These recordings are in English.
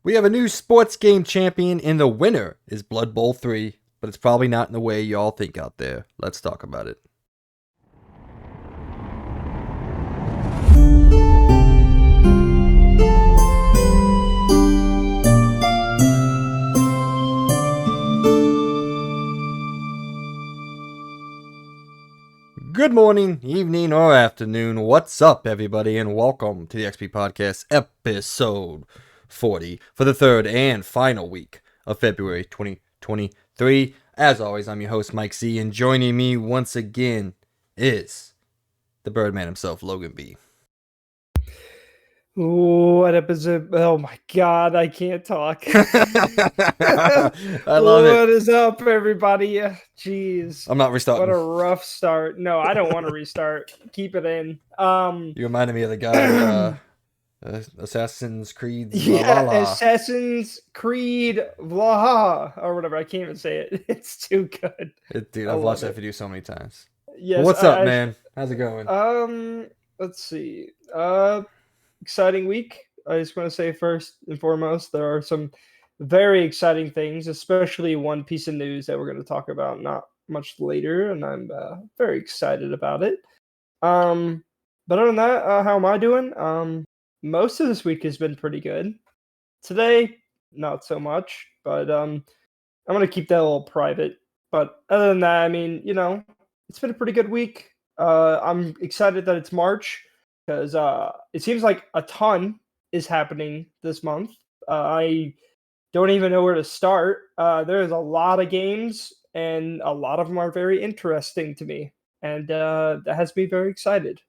We have a new sports game champion, and the winner is Blood Bowl 3, but it's probably not in the way y'all think out there. Let's talk about it. Good morning, evening, or afternoon. What's up, everybody, and welcome to the XP Podcast, episode 40, for the third and final week of February 2023. As always, I'm your host, Mike C, and joining me once again is the Birdman himself, Logan B. What episode? Oh my god, I can't talk. I love it. What is up, everybody? Jeez. I'm not restarting. What a rough start. No, I don't want to restart. Keep it in. You reminded me of the guy, Assassin's Creed. Assassin's Creed Vlaha or whatever. I can't even say it. It's too good. Dude, I've watched that video so many times. Yes. Well, what's up, man? How's it going? Let's see. Exciting week. I just want to say first and foremost, there are some very exciting things, especially one piece of news that we're going to talk about not much later, and I'm very excited about it. But other than that, how am I doing? Most of this week has been pretty good. Today, not so much, but I'm going to keep that a little private. But other than that, I mean, it's been a pretty good week. I'm excited that it's March, because it seems like a ton is happening this month. I don't even know where to start. There's a lot of games, and a lot of them are very interesting to me, and that has me very excited.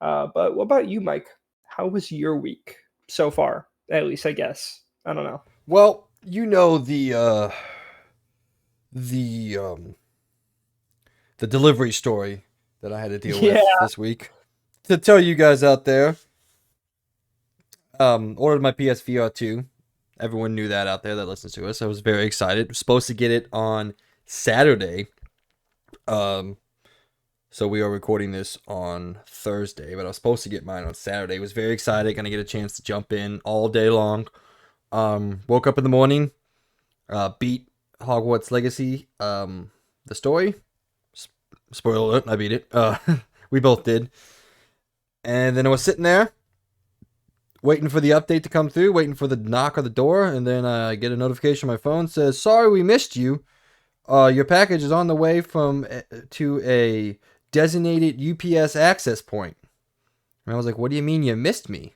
But what about you, Mike? How was your week so far? At least, I guess. I don't know. Well, the delivery story that I had to deal with this week. To tell you guys out there, ordered my PSVR 2. Everyone knew that out there that listens to us. I was very excited. Was supposed to get it on Saturday. So we are recording this on Thursday, but I was supposed to get mine on Saturday. Was very excited, gonna get a chance to jump in all day long. Woke up in the morning, beat Hogwarts Legacy, the story. Spoiler alert, I beat it. We both did. And then I was sitting there, waiting for the update to come through, waiting for the knock on the door, and then I get a notification on my phone, says, "Sorry, we missed you. Your package is on the way to a designated UPS access point." And I was like, "What do you mean you missed me?"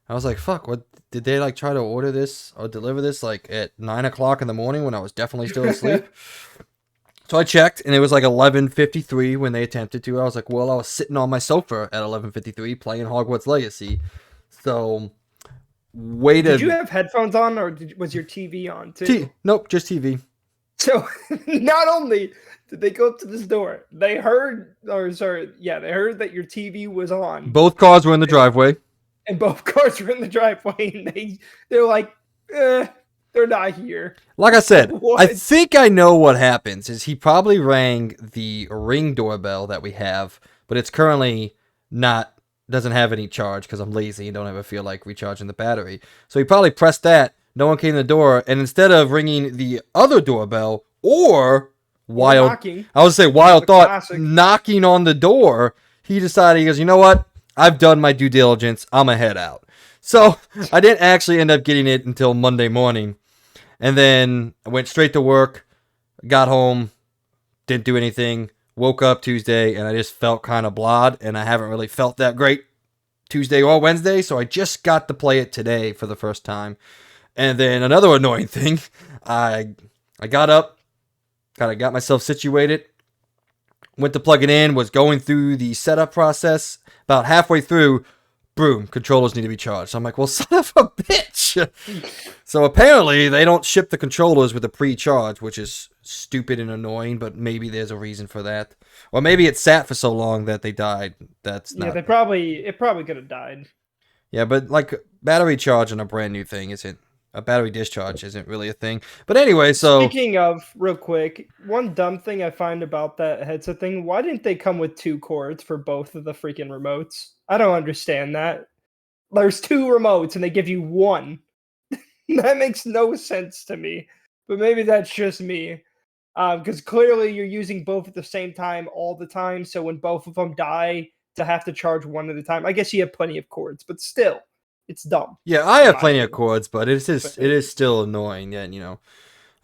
I was like, "Fuck, what, did they try to order this or deliver this at 9 o'clock in the morning when I was definitely still asleep?" So I checked, and it was 11:53 when they attempted to. I was like, well, I was sitting on my sofa at 11:53 playing Hogwarts Legacy. So, Did you have headphones on, or was your TV on too? Nope, just TV. So, not only did they go up to this door, they heard that your TV was on. Both cars were in the driveway. And both cars were in the driveway, and they're like, they're not here. Like I said, I think I know what happens is he probably rang the Ring doorbell that we have, but it's currently doesn't have any charge because I'm lazy and don't ever feel like recharging the battery. So he probably pressed that, no one came to the door, and instead of ringing the other doorbell or knocking on the door, he decided, he goes, "You know what? I've done my due diligence. I'm going to head out." So I didn't actually end up getting it until Monday morning. And then I went straight to work, got home, didn't do anything, woke up Tuesday, and I just felt kind of blah, and I haven't really felt that great Tuesday or Wednesday, so I just got to play it today for the first time. And then another annoying thing, I got up, kind of got myself situated, went to plug it in, was going through the setup process. About halfway through, boom, controllers need to be charged. So I'm like, well, son of a bitch. So apparently they don't ship the controllers with a pre-charge, which is stupid and annoying, but maybe there's a reason for that. Or maybe it sat for so long that they died. It probably could have died. Yeah, but battery charge on a brand new thing a battery discharge isn't really a thing. But anyway, so speaking of, real quick, one dumb thing I find about that headset thing, why didn't they come with 2 cords for both of the freaking remotes? I don't understand that. There's 2 remotes and they give you one. That makes no sense to me. But maybe that's just me. Because clearly you're using both at the same time all the time. So when both of them die, to have to charge one at a time. I guess you have plenty of cords, but still, it's dumb, Yeah, I in have my plenty of opinion. cords, but it But is still annoying that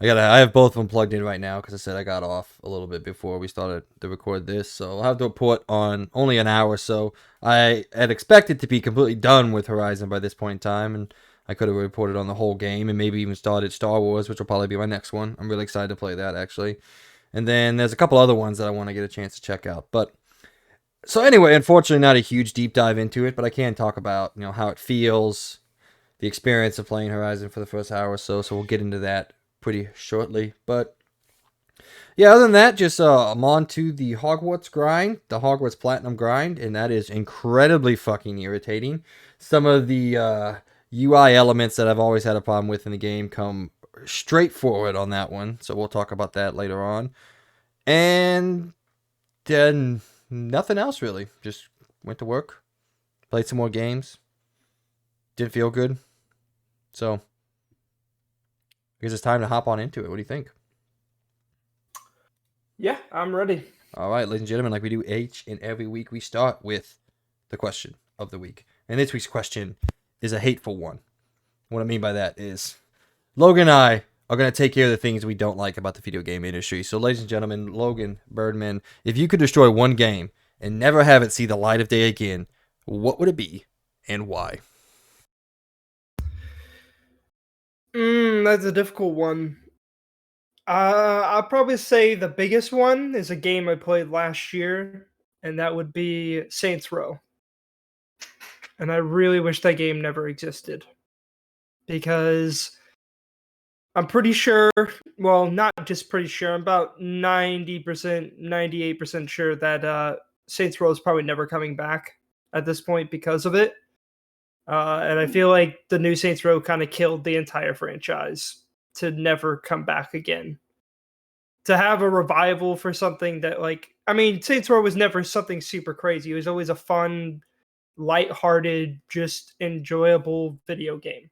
I have both of them plugged in right now because I said I got off a little bit before we started to record this, so I'll have to report on only an hour. So I had expected to be completely done with Horizon by this point in time, and I could have reported on the whole game and maybe even started Star Wars, which will probably be my next one. I'm really excited to play that actually, and then there's a couple other ones that I want to get a chance to check out. But so anyway, unfortunately, not a huge deep dive into it, but I can talk about how it feels, the experience of playing Horizon for the first hour or so. So we'll get into that pretty shortly. But yeah, other than that, just I'm on to the Hogwarts grind, the Hogwarts Platinum grind, and that is incredibly fucking irritating. Some of the UI elements that I've always had a problem with in the game come straightforward on that one. So we'll talk about that later on. And then nothing else really. Just went to work, played some more games. Didn't feel good. So I guess it's time to hop on into it. What do you think? yeah, I'm ready. All right, ladies and gentlemen, like we do each and every week, we start with the question of the week. And this week's question is a hateful one. What I mean by that is Logan and I are going to take care of the things we don't like about the video game industry. So, ladies and gentlemen, Logan, Birdman, if you could destroy one game and never have it see the light of day again, what would it be and why? That's a difficult one. I'll probably say the biggest one is a game I played last year, and that would be Saints Row. And I really wish that game never existed because I'm pretty sure, well, not just pretty sure, I'm about 90%, 98% sure that Saints Row is probably never coming back at this point because of it. And I feel like the new Saints Row kind of killed the entire franchise to never come back again. To have a revival for something that, like, I mean, Saints Row was never something super crazy. It was always a fun, lighthearted, just enjoyable video game,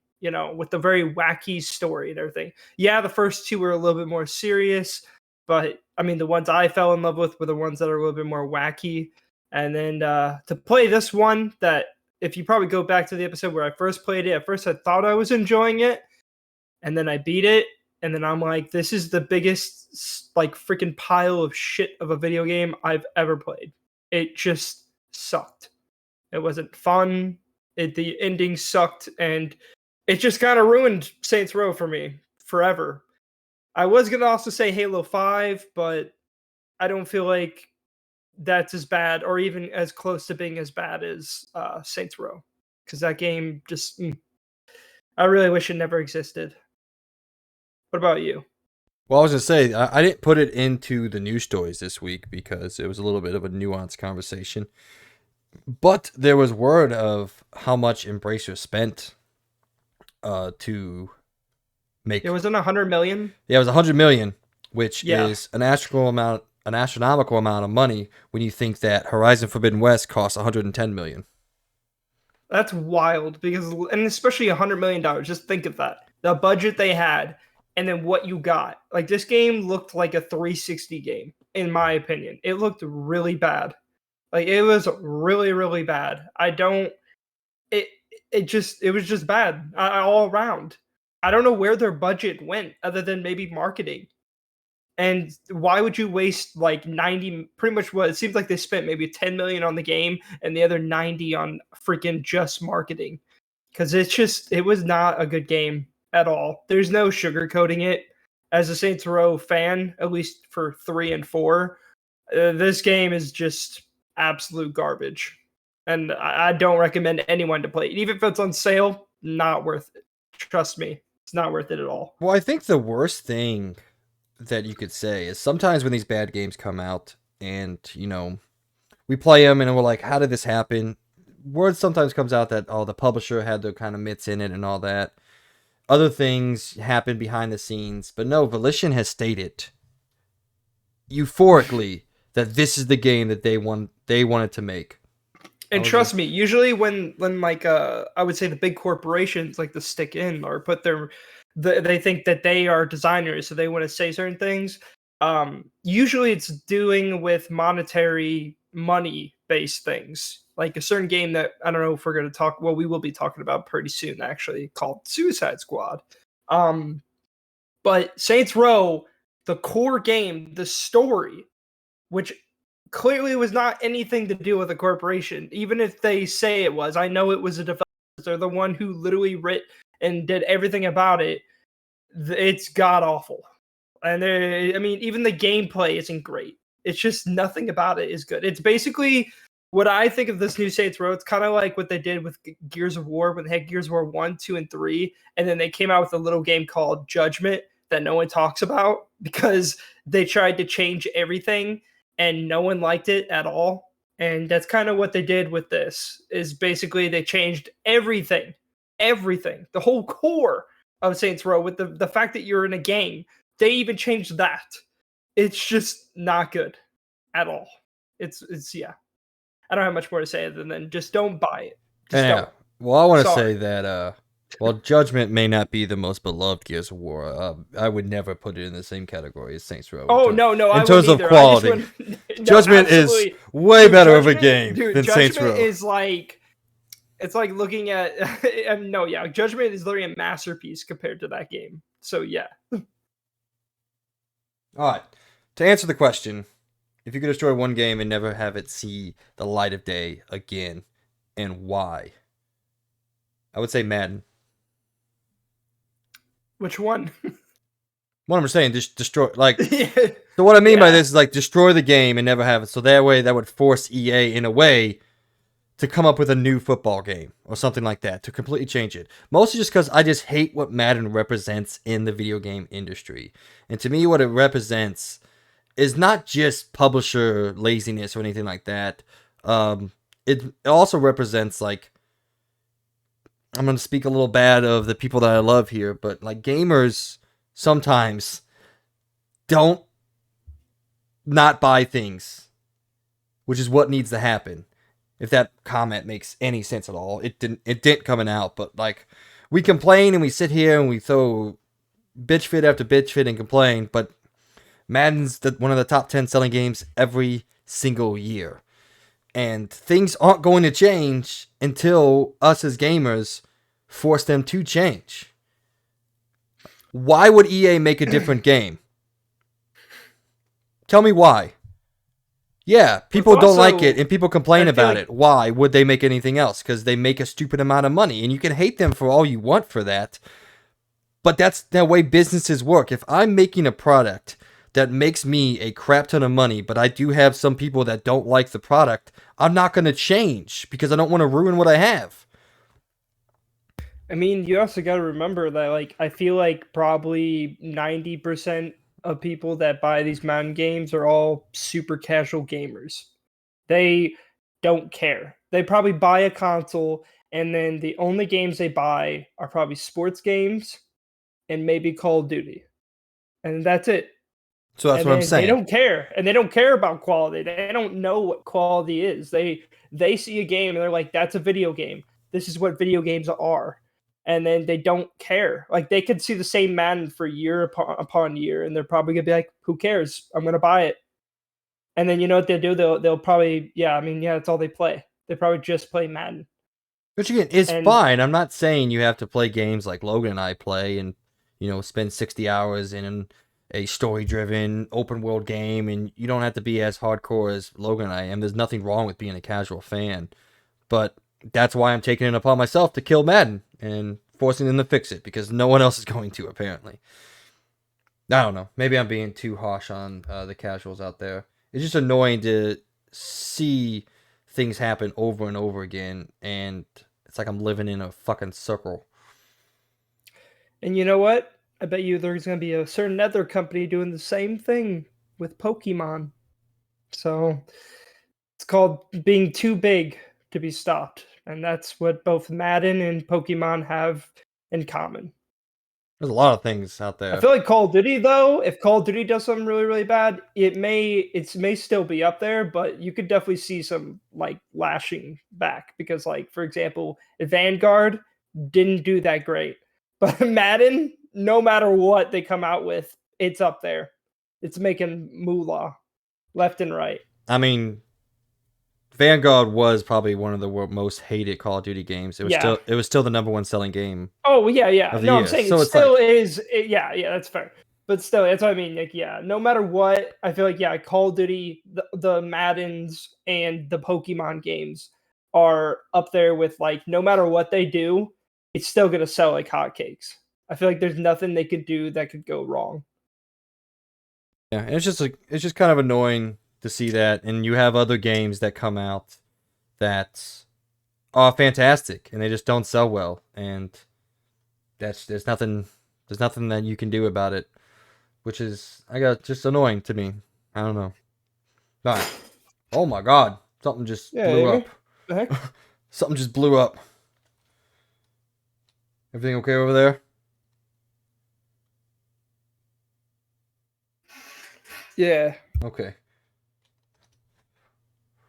with a very wacky story and everything. Yeah, the first two were a little bit more serious, but I mean, the ones I fell in love with were the ones that are a little bit more wacky. And then to play this one, that if you probably go back to the episode where I first played it, at first I thought I was enjoying it, and then I beat it, and then I'm like, this is the biggest like freaking pile of shit of a video game I've ever played. It just sucked. It wasn't fun. The ending sucked, and it just kind of ruined Saints Row for me forever. I was gonna also say Halo 5, but I don't feel like that's as bad or even as close to being as bad as Saints Row, because that game just I really wish it never existed. What about you? Well, I was going to say, I didn't put it into the news stories this week because it was a little bit of a nuanced conversation. But there was word of how much Embracer spent to make. It wasn't 100 million. Yeah, it was 100 million, which Yeah, is an astronomical amount of money when you think that Horizon Forbidden West costs 110 million. that's wild because, and especially $100 million. Just think of that. The budget they had, and then what you got. Like, this game looked like a 360 game, in my opinion. It looked really bad. Like, it was really, really bad. I don't. It it was just bad all around. I don't know where their budget went other than maybe marketing. And why would you waste like 90, pretty much what it seems like they spent maybe 10 million on the game and the other 90 on freaking just marketing? Because it was not a good game at all. There's no sugarcoating it. As a Saints Row fan, at least for 3 and 4, this game is just absolute garbage. And I don't recommend anyone to play it. Even if it's on sale, not worth it. Trust me, it's not worth it at all. Well, I think the worst thing that you could say is sometimes when these bad games come out and, we play them and we're like, how did this happen? Word sometimes comes out that, oh, the publisher had their kind of mitts in it and all that. Other things happen behind the scenes. But no, Volition has stated euphorically that this is the game that they wanted to make. I And was a trust me, usually when like I would say the big corporations like to stick in or put they think that they are designers, so they want to say certain things. Usually it's doing with monetary money based things. Like a certain game that I don't know if we're gonna talk. Well, we will be talking about pretty soon, actually, called Suicide Squad. Um, but Saints Row, the core game, the story, which clearly was not anything to do with a corporation, even if they say it was. I know it was a developer. They're the one who literally writ and did everything about it. It's god awful, and I mean, even the gameplay isn't great. It's just nothing about it is good. It's basically what I think of this new Saints Row. It's kind of like what they did with Gears of War when they had Gears of War 1, 2, and 3, and then they came out with a little game called Judgment that no one talks about because they tried to change everything and no one liked it at all. And that's kind of what they did with this is basically they changed everything, the whole core of Saints Row with the fact that you're in a game. They even changed that. It's just not good at all. It's yeah. I don't have much more to say other than just don't buy it. Just Yeah. don't. Well, I want to say Sorry. that while Judgment may not be the most beloved Gears of War, I would never put it in the same category as Saints Row Oh no, no, in I terms wouldn't of either. I just quality. wouldn't. No, Judgment is absolutely, way dude. better of a game than Saints Judgment Row. is like it's like looking at. No, yeah, Judgment is literally a masterpiece compared to that game. So yeah. All right. To answer the question, if you could destroy one game and never have it see the light of day again, and why? I would say Madden. Which one? What I'm saying, just destroy. Like, Yeah. so what I mean by Yeah. this is like destroy the game and never have it. So that way, that would force EA in a way to come up with a new football game or something like that to completely change it. Mostly just because I just hate what Madden represents in the video game industry. And to me, what it represents is not just publisher laziness or anything like that. It also represents like I'm gonna speak a little bad of the people that I love here, but like gamers sometimes don't not buy things, which is what needs to happen. If that comment makes any sense at all, it didn't. It didn't coming out, but like we complain and we sit here and we throw bitch fit after bitch fit and complain, but Madden's one of the top 10 selling games every single year. And things aren't going to change until us as gamers force them to change. Why would EA make a different game? Tell me why. Yeah, But people don't like it also, and people I complain feel about like it. Why would they make anything else? Because they make a stupid amount of money. And you can hate them for all you want for that. But that's the way businesses work. If I'm making a product that makes me a crap ton of money, but I do have some people that don't like the product, I'm not going to change because I don't want to ruin what I have. I mean, you also got to remember that, like, I feel like probably 90% of people that buy these Madden games are all super casual gamers. They don't care. They probably buy a console, and then the only games they buy are probably sports games and maybe Call of Duty. And that's it. So that's And what I'm then they saying. don't care. And they don't care about quality. They don't know what quality is. They see a game and they're like, that's a video game. This is what video games are. And then they don't care. Like they could see the same Madden for year upon year, and they're probably gonna be like, "Who cares? I'm gonna buy it." And then you know what they'll do? They'll probably I mean that's all they play. They probably just play Madden. Which again is And fine. I'm not saying you have to play games like Logan and I play and, spend 60 hours in a story driven open world game, and you don't have to be as hardcore as Logan and I am. There's nothing wrong with being a casual fan. But that's why I'm taking it upon myself to kill Madden and forcing them to fix it because no one else is going to, apparently. I don't know. Maybe I'm being too harsh on the casuals out there. It's just annoying to see things happen over and over again, and it's like I'm living in a fucking circle. you know what? I bet you there's gonna be a certain other company doing the same thing with Pokemon. So it's called being too big to be stopped. And that's what both Madden and Pokemon have in common. There's a lot of things out I there. feel like Call of Duty though, if Call of Duty does something really really bad, it may still be up there, but you could definitely see some like lashing back because like for example, Vanguard didn't do that great. But Madden, no matter what they come out with, it's up there. It's making moolah left and right. I mean, Vanguard was probably one of the most hated Call of Duty games. Yeah. It was still the number one selling game Oh yeah, yeah. of the No, I'm year. saying it So it's still like, is. Yeah, yeah, that's fair. But still, that's what I mean. Like, yeah, no matter what, I feel like Call of Duty, the Maddens and the Pokemon games are up there with like no matter what they do, it's still gonna sell like hotcakes. I feel like there's nothing they could do that could go wrong. yeah, and it's just like it's just kind of annoying to see that. And you have other games that come out that are fantastic and they just don't sell well, and that's there's nothing that you can do about it, which is I got just annoying to me. I don't know. All right. Oh my god, something just Yeah, blew Amy. up. The heck? Something just blew up. Everything okay over there? Yeah. Okay.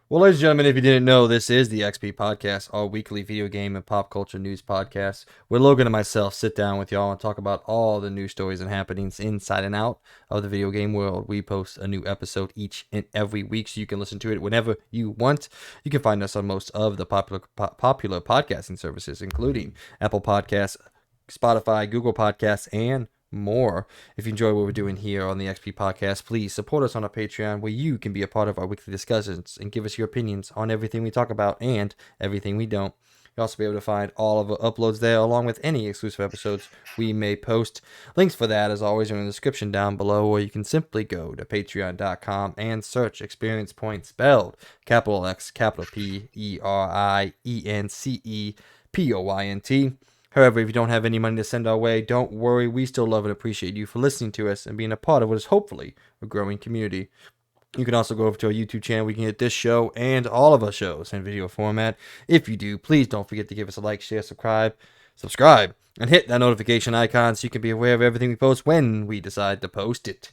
Well, ladies and gentlemen, if you didn't know, this is the XP Podcast, our weekly video game and pop culture news podcast, where Logan and myself sit down with y'all and talk about all the news stories and happenings inside and out of the video game world. We post a new episode each and every week, so you can listen to it whenever you want. You can find us on most of the popular podcasting services, including Apple Podcasts, Spotify, Google Podcasts, and more. If you enjoy what we're doing here on the XP Podcast, please support us on our Patreon, where you can be a part of our weekly discussions and give us your opinions on everything we talk about and everything we don't. You'll also be able to find all of our uploads there, along with any exclusive episodes we may post. Links for that, as always, are in the description down below, or you can simply go to patreon.com and search Experience Point, spelled capital X, capital P, ERIENCEPOINT. However, if you don't have any money to send our way, don't worry. We still love and appreciate you for listening to us and being a part of what is hopefully a growing community. You can also go over to our YouTube channel. We can get this show and all of our shows in video format. If you do, please don't forget to give us a like, share, subscribe, and hit that notification icon so you can be aware of everything we post when we decide to post it.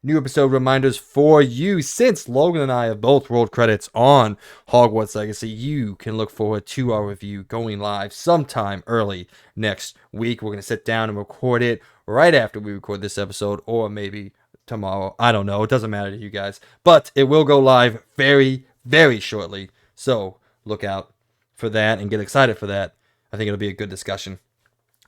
New episode reminders for you. Since Logan and I have both rolled credits on Hogwarts Legacy, you can look forward to our review going live sometime early next week. We're going to sit down and record it right after we record this episode, or maybe tomorrow. I don't know. It doesn't matter to you guys. But it will go live very, very shortly. So look out for that and get excited for that. I think it'll be a good discussion.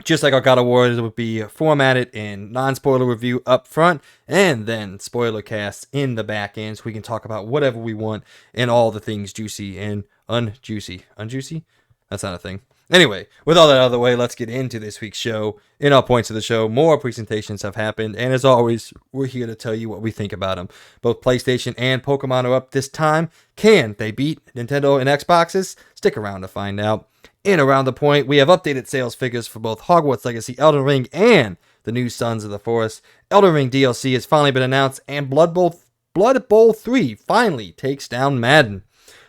Just like our God of War, it would be formatted in non-spoiler review up front, and then spoiler cast in the back end, so we can talk about whatever we want and all the things juicy and unjuicy. Unjuicy? That's not a thing. Anyway, with all that out of the way, let's get into this week's show. In our points of the show, more presentations have happened, and as always, we're here to tell you what we think about them. Both PlayStation and Pokemon are up this time. Can they beat Nintendo and Xboxes? Stick around to find out. In Around the Point, we have updated sales figures for both Hogwarts Legacy, Elden Ring, and the new Sons of the Forest. Elden Ring DLC has finally been announced, and Blood Bowl 3 finally takes down Madden.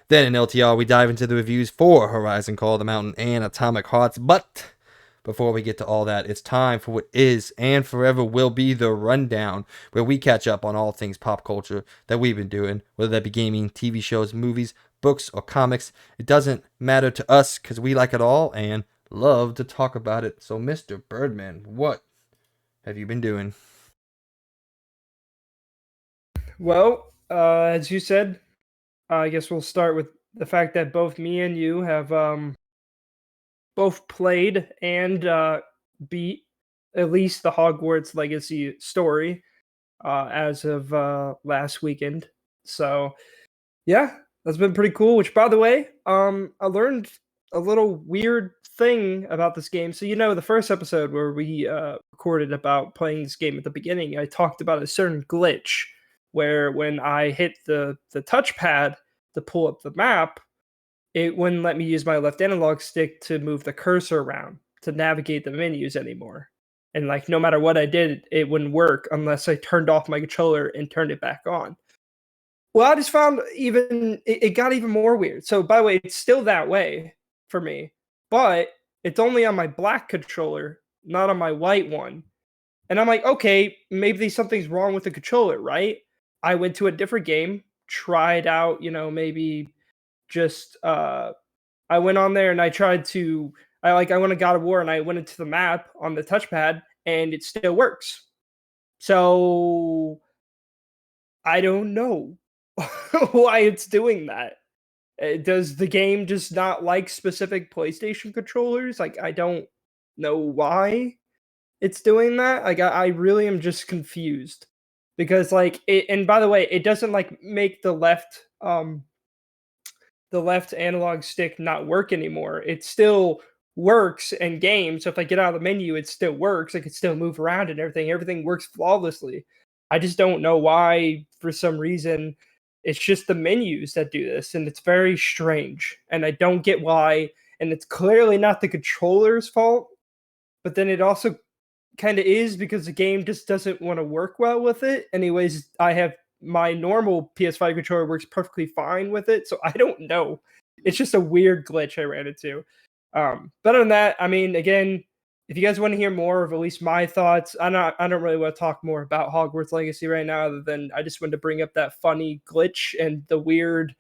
Then in LTR, we dive into the reviews for Horizon Call of the Mountain and Atomic Hearts. But before we get to all that, it's time for what is and forever will be the rundown, where we catch up on all things pop culture that we've been doing, whether that be gaming, TV shows, movies, books, or comics. It doesn't matter to us because we like it all and love to talk about it. So, Mr. Birdman, what have you been doing? Well, as you said, I guess we'll start with the fact that both me and you have both played and beat at least the Hogwarts Legacy story as of last weekend. So yeah, that's been pretty cool. Which, by the way, I learned a little weird thing about this game. So the first episode where we recorded about playing this game at the beginning, I talked about a certain glitch where when I hit the touchpad to pull up the map, it wouldn't let me use my left analog stick to move the cursor around to navigate the menus anymore. And like no matter what I did, it wouldn't work unless I turned off my controller and turned it back on. Well, I just found it got even more weird. So by the way, it's still that way for me, but it's only on my black controller, not on my white one. And I'm like, okay, maybe something's wrong with the controller, right? I went to a different game, tried out, maybe just I went on there and I tried to I went to God of War and I went into the map on the touchpad and it still works. So I don't know why it's doing that. Does the game just not like specific PlayStation controllers? Like I don't know why it's doing that. Like I really am just confused because like it. And by the way, it doesn't like make the left analog stick not work anymore. It still works in games. So if I get out of the menu, it still works. I can still move around and everything. Everything works flawlessly. I just don't know why, for some reason, it's just the menus that do this. And it's very strange. And I don't get why. And it's clearly not the controller's fault. But then it also kind of is because the game just doesn't want to work well with it. Anyways, I have my normal PS5 controller works perfectly fine with it, so I don't know. It's just a weird glitch I ran into. But other than that, I mean, again, if you guys want to hear more of at least my thoughts, I don't really want to talk more about Hogwarts Legacy right now, other than I just wanted to bring up that funny glitch and the weird.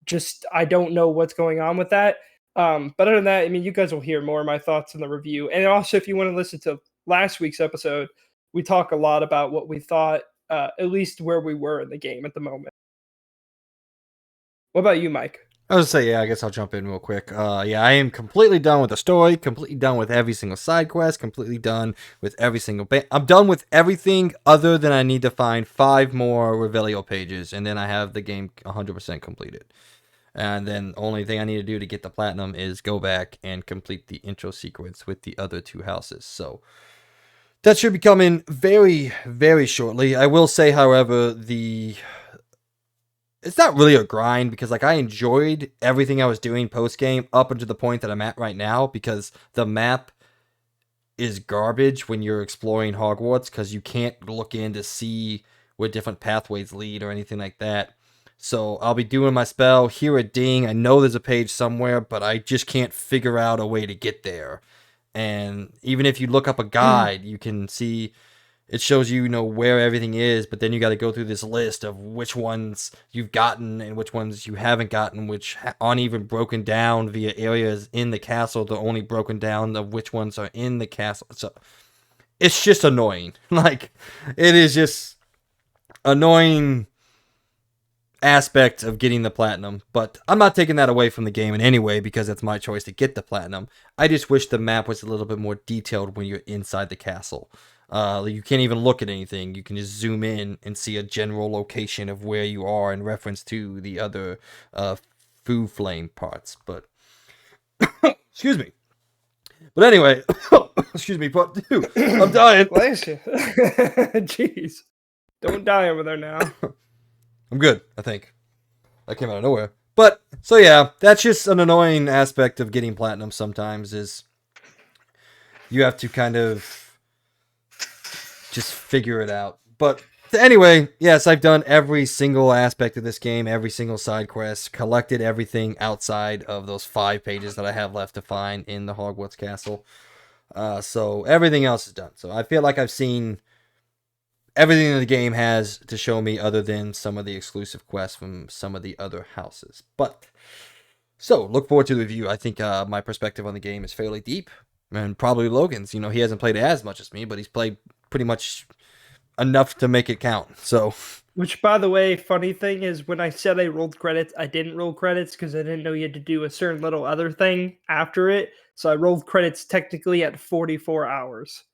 Just I don't know what's going on with that. But other than that, I mean, you guys will hear more of my thoughts in the review. And also, if you want to listen to last week's episode, we talk a lot about what we thought, at least where we were in the game at the moment. What about you, Mike? I was gonna say, yeah, I guess I'll jump in real quick. Yeah, I am completely done with the story, completely done with every single side quest, completely done with every single I'm done with everything other than I need to find 5 more Revelio pages, and then I have the game 100% completed. And then the only thing I need to do to get the platinum is go back and complete the intro sequence with the other 2 houses. So that should be coming very, very shortly. I will say, however, it's not really a grind because like I enjoyed everything I was doing post game up until the point that I'm at right now, because the map is garbage when you're exploring Hogwarts because you can't look in to see where different pathways lead or anything like that. So I'll be doing my spell, hear a ding, I know there's a page somewhere, but I just can't figure out a way to get there. And even if you look up a guide, you can see it shows you, where everything is, but then you got to go through this list of which ones you've gotten and which ones you haven't gotten, which aren't even broken down via areas in the castle. They're only broken down of which ones are in the castle. So it's just annoying. Like, it is just annoying aspect of getting the platinum, but I'm not taking that away from the game in any way because it's my choice to get the platinum. I just wish the map was a little bit more detailed when you're inside the castle. You can't even look at anything. You can just zoom in and see a general location of where you are in reference to the other Foo Flame parts. But excuse me. But anyway, excuse me, part 2. I'm dying. Bless you. Jeez. Don't die over there now. I'm good, I think. That came out of nowhere. But, so yeah, that's just an annoying aspect of getting platinum sometimes, is you have to kind of just figure it out. But anyway, yes, I've done every single aspect of this game, every single side quest, collected everything outside of those 5 pages that I have left to find in the Hogwarts Castle. So everything else is done. So I feel like I've seen everything that the game has to show me other than some of the exclusive quests from some of the other houses. But, so, look forward to the review. I think my perspective on the game is fairly deep. And probably Logan's. He hasn't played as much as me, but he's played pretty much enough to make it count. So, which, by the way, funny thing is when I said I rolled credits, I didn't roll credits because I didn't know you had to do a certain little other thing after it. So I rolled credits technically at 44 hours.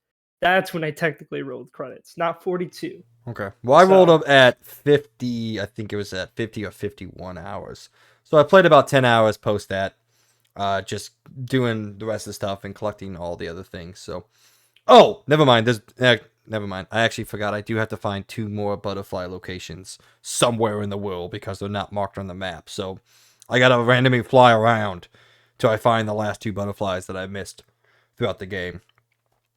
That's when I technically rolled credits, not 42. Okay. Well, I rolled up at 50. I think it was at 50 or 51 hours. So I played about 10 hours post that. Just doing the rest of the stuff and collecting all the other things. So, never mind. Never mind. I actually forgot. I do have to find 2 more butterfly locations somewhere in the world because they're not marked on the map. So I gotta randomly fly around till I find the last 2 butterflies that I missed throughout the game.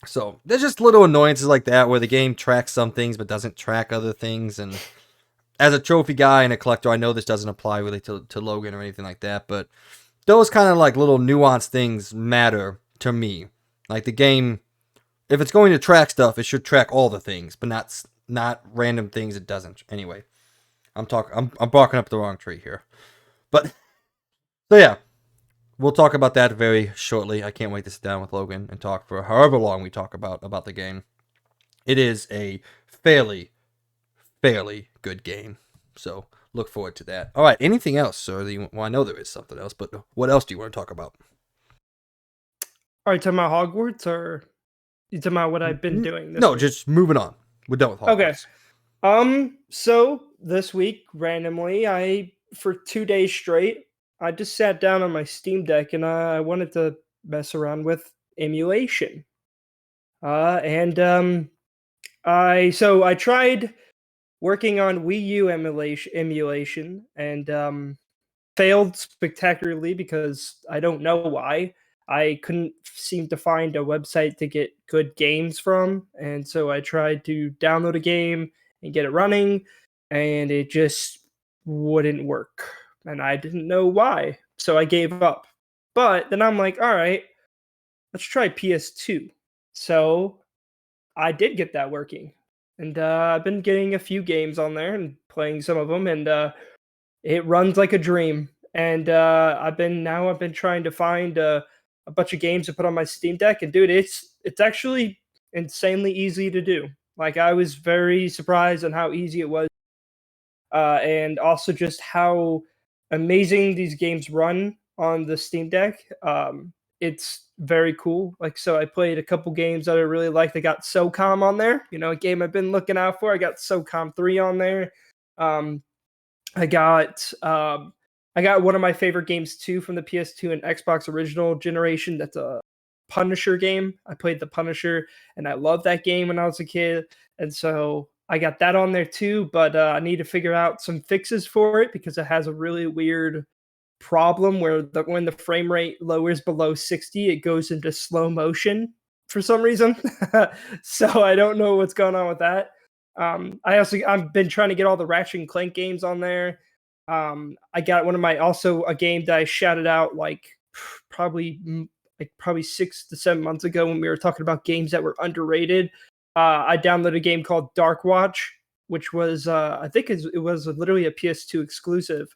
So there's just little annoyances like that where the game tracks some things but doesn't track other things. And as a trophy guy and a collector, I know this doesn't apply really to Logan or anything like that, but those kind of like little nuanced things matter to me. Like the game If it's going to track stuff, it should track all the things, but not random things it doesn't. Anyway, I'm barking up the wrong tree here. But so yeah, we'll talk about that very shortly. I can't wait to sit down with Logan and talk for however long we talk about the game. It is a fairly good game. So look forward to that. All right, anything else, sir? Well, I know there is something else, but what else do you want to talk about? Are you talking about Hogwarts, or you talking about what I've been doing this No, week? just moving on. We're done with Okay. Hogwarts. So this week, randomly, for 2 days straight, I just sat down on my Steam Deck and I wanted to mess around with emulation. And I tried working on Wii U emulation, and failed spectacularly because I don't know why. I couldn't seem to find a website to get good games from, and so I tried to download a game and get it running, and it just wouldn't work. And I didn't know why, so I gave up. But then I'm like, all right, let's try PS2. So I did get that working, and I've been getting a few games on there and playing some of them, and it runs like a dream. And I've been trying to find a bunch of games to put on my Steam Deck, and dude, it's actually insanely easy to do. Like, I was very surprised on how easy it was, and also just how amazing these games run on the Steam Deck. It's very cool. Like, so I played a couple games that I really liked. I got SOCOM on there, a game I've been looking out for. I got SOCOM 3 on there. Um, I got one of my favorite games too from the PS2 and Xbox original generation. That's a Punisher game. I played the Punisher and I loved that game when I was a kid. And so I got that on there too, but I need to figure out some fixes for it because it has a really weird problem where when the frame rate lowers below 60, it goes into slow motion for some reason. So I don't know what's going on with that. I've been trying to get all the Ratchet and Clank games on there. I got a game that I shouted out probably probably 6 to 7 months ago when we were talking about games that were underrated. I downloaded a game called Dark Watch, which was I think it was literally a PS2 exclusive.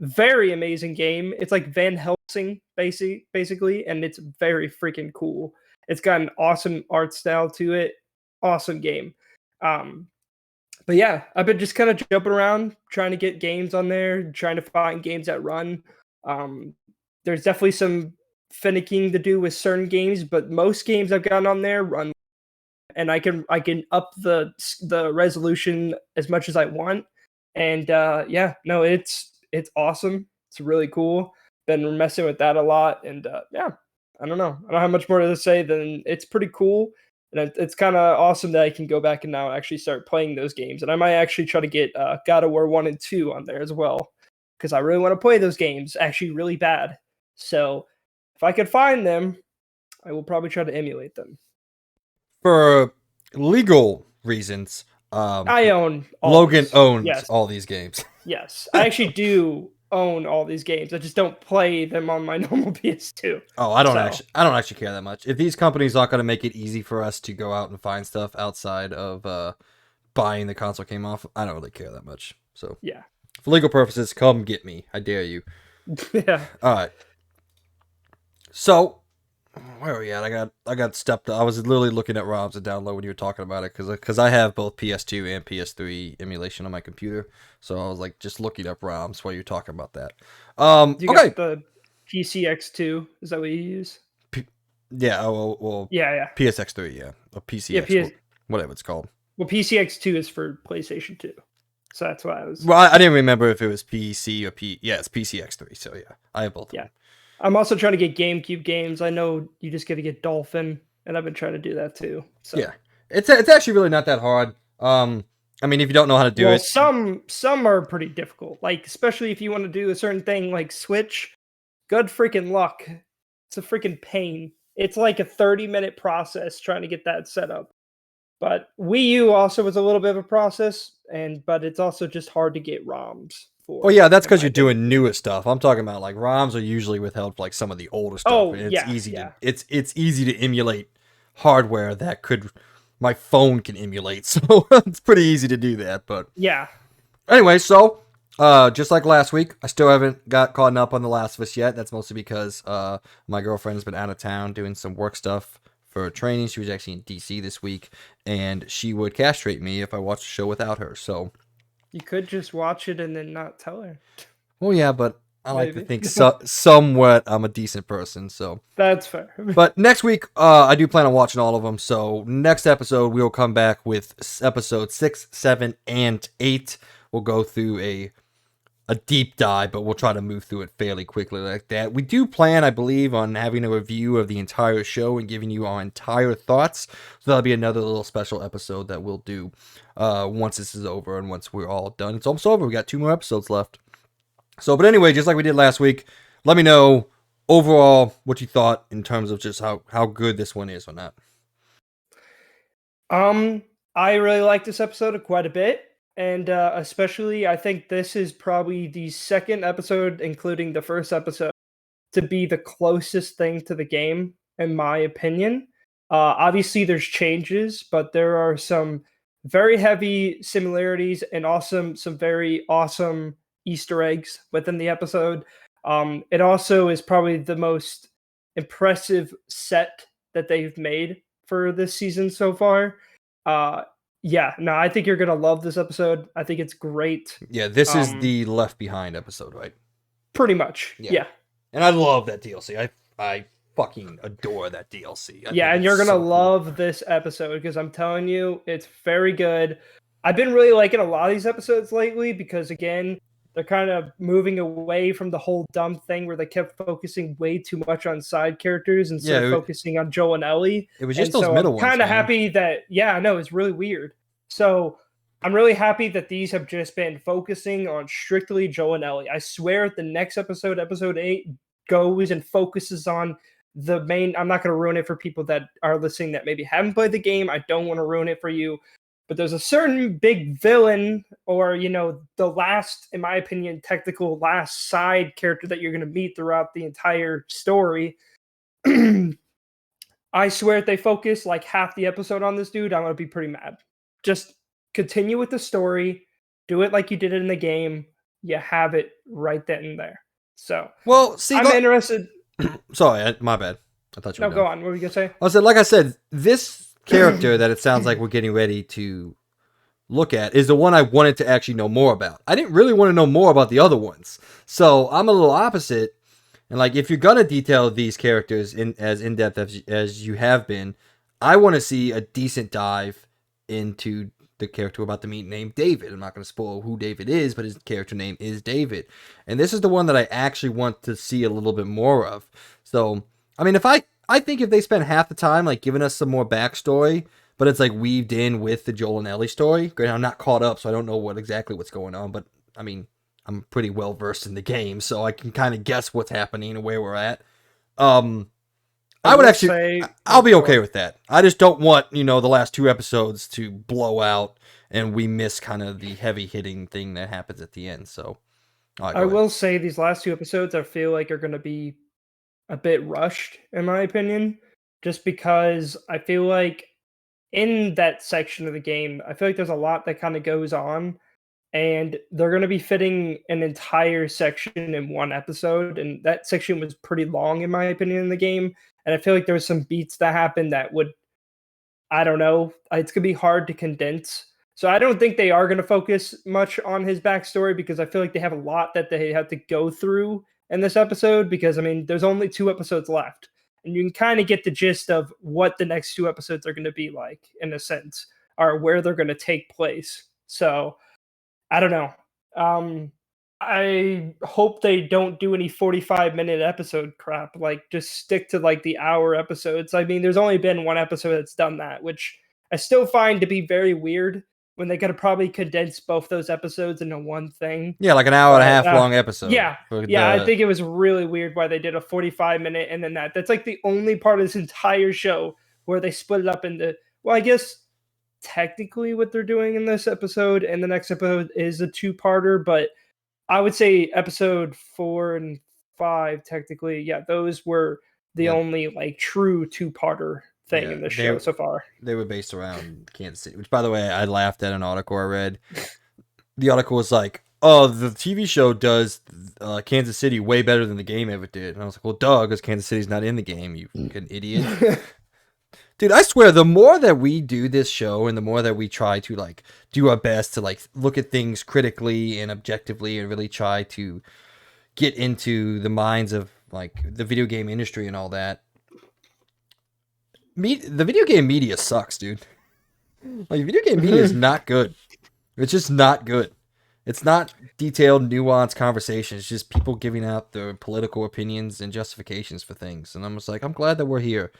Very amazing game. It's like Van Helsing basically, and it's very freaking cool. It's got an awesome art style to it. Awesome game. Um, but yeah, I've been just kind of jumping around, trying to get games on there, trying to find games that run. There's definitely some finicking to do with certain games, but most games I've gotten on there run, and I can up the resolution as much as I want. And yeah, no, it's awesome. It's really cool. Been messing with that a lot, and yeah, I don't know. I don't have much more to say than it's pretty cool. And it's kind of awesome that I can go back and now actually start playing those games. And I might actually try to get God of War 1 and 2 on there as well, because I really want to play those games actually really bad. So if I could find them, I will probably try to emulate them. For legal reasons, I own all Logan these. owns Yes. all these games. Yes. I actually do own all these games. I just don't play them on my normal PS2. Oh, I don't actually care that much. If these companies aren't going to make it easy for us to go out and find stuff outside of buying the console came off, I don't really care that much. So, Yeah. for legal purposes, come get me. I dare you. Yeah. All right. So, where are we at? I got stepped. I was literally looking at ROMs to download when you were talking about it because I have both PS2 and PS3 emulation on my computer. So I was like just looking up ROMs while you're talking about that. You Okay. got the PCX2. Is that what you use? Yeah. Well, Yeah, yeah. PSX3. Yeah. Or Yeah, PCX. Whatever it's called. well, PCX2 is for PlayStation 2. So that's why I was. Well, I didn't remember if it was PC or P. Yeah, it's PCX3. So yeah, I have both of Yeah. them. I'm also trying to get GameCube games. I know you just got to get Dolphin, and I've been trying to do that too. So. Yeah, it's actually really not that hard. I mean, if you don't know how to do Well, it, some are pretty difficult. Like, especially if you want to do a certain thing like Switch, good freaking luck. It's a freaking pain. It's like a 30-minute process trying to get that set up. But Wii U also was a little bit of a process, but it's also just hard to get ROMs for. well, yeah, that's in because my you're opinion. doing newer stuff. I'm talking about like ROMs are usually withheld for like some of the older stuff, Oh and it's yeah, easy to yeah, it's easy to emulate hardware that my phone can emulate. So it's pretty easy to do that. But Yeah. anyway, so just like last week, I still haven't got caught up on The Last of Us yet. That's mostly because my girlfriend's been out of town doing some work stuff for training. She was actually in DC this week, and she would castrate me if I watched a show without her. So, You could just watch it and then not tell her. well, yeah, but I like to Maybe. think somewhat I'm a decent person. So, That's fair. but next week, I do plan on watching all of them. So next episode, we will come back with episode 6, 7, and 8. We'll go through a deep dive, but we'll try to move through it fairly quickly like that. We do plan, I believe, on having a review of the entire show and giving you our entire thoughts. So that'll be another little special episode that we'll do once this is over and once we're all done. It's almost over. We got 2 more episodes left. So, but anyway, just like we did last week, let me know overall what you thought in terms of just how good this one is or not. I really like this episode quite a bit. And especially, I think this is probably the second episode, including the first episode, to be the closest thing to the game, in my opinion. Obviously, there's changes, but there are some very heavy similarities and some very awesome Easter eggs within the episode. It also is probably the most impressive set that they've made for this season so far. Uh, yeah, no, I think you're gonna love this episode. I think it's great. Yeah, this is the Left Behind episode, right? Pretty much. Yeah. And I love that DLC. I fucking adore that DLC. Yeah, and you're gonna love this episode because I'm telling you, it's very good. I've been really liking a lot of these episodes lately because again, they're kind of moving away from the whole dumb thing where they kept focusing way too much on side characters instead of focusing on Joel and Ellie. It was just those middle ones. I'm kind of happy that I know it's really weird. So I'm really happy that these have just been focusing on strictly Joel and Ellie. I swear the next episode, episode 8, goes and focuses on the main. I'm not going to ruin it for people that are listening that maybe haven't played the game. I don't want to ruin it for you. But there's a certain big villain or, the last, in my opinion, technical last side character that you're going to meet throughout the entire story. I swear if they focus like half the episode on this dude, I'm going to be pretty mad. Just continue with the story. Do it like you did it in the game. You have it right then and there. So, well, see, I'm interested. Sorry, my bad. I thought you were No, go on. What were you going to say? Like I said, this character that it sounds like we're getting ready to look at is the one I wanted to actually know more about. I didn't really want to know more about the other ones. So I'm a little opposite. And like, if you're going to detail these characters as in-depth as you have been, I want to see a decent dive into the character we're about to meet named David. I'm not going to spoil who David is, but his character name is David. And this is the one that I actually want to see a little bit more of. So, I mean, I think if they spend half the time like giving us some more backstory, but it's like weaved in with the Joel and Ellie story. Granted, I'm not caught up, so I don't know what's going on. But I mean, I'm pretty well versed in the game, so I can kind of guess what's happening and where we're at. I would actually say, I'll be okay with that. I just don't want the last 2 episodes to blow out and we miss kind of the heavy hitting thing that happens at the end. So I will say these last 2 episodes I feel like are going to be a bit rushed, in my opinion, just because I feel like in that section of the game, I feel like there's a lot that kind of goes on, and they're going to be fitting an entire section in one episode, and that section was pretty long, in my opinion, in the game, and I feel like there was some beats that happened that would, I don't know, it's going to be hard to condense. So I don't think they are going to focus much on his backstory because I feel like they have a lot that they have to go through in this episode because, I mean, there's only 2 episodes left. And you can kind of get the gist of what the next 2 episodes are going to be like, in a sense, or where they're going to take place. So I don't know. I hope they don't do any 45-minute episode crap. Like, just stick to like the hour episodes. I mean, there's only been 1 episode that's done that, which I still find to be very weird when they could have probably condensed both those episodes into one thing. Yeah, like an hour and a half long episode. Yeah, I think it was really weird why they did a 45-minute and then that. That's like the only part of this entire show where they split it up into, well, I guess technically what they're doing in this episode and the next episode is a 2-parter, but I would say episode 4 and 5 technically, yeah, those were the only like true 2-parter thing Yeah, in this show so far. they were based around Kansas City. Which, by the way, I laughed at an article I read. The article was like, "Oh, the TV show does Kansas City way better than the game ever did." And I was like, "Well, duh, because Kansas City's not in the game, you fucking idiot." Dude, I swear, the more that we do this show and the more that we try to like do our best to like look at things critically and objectively and really try to get into the minds of like the video game industry and all that, the video game media sucks, dude. Like, video game media is not good. It's just not good. It's not detailed, nuanced conversation. It's just people giving out their political opinions and justifications for things. And I'm just like, I'm glad that we're here.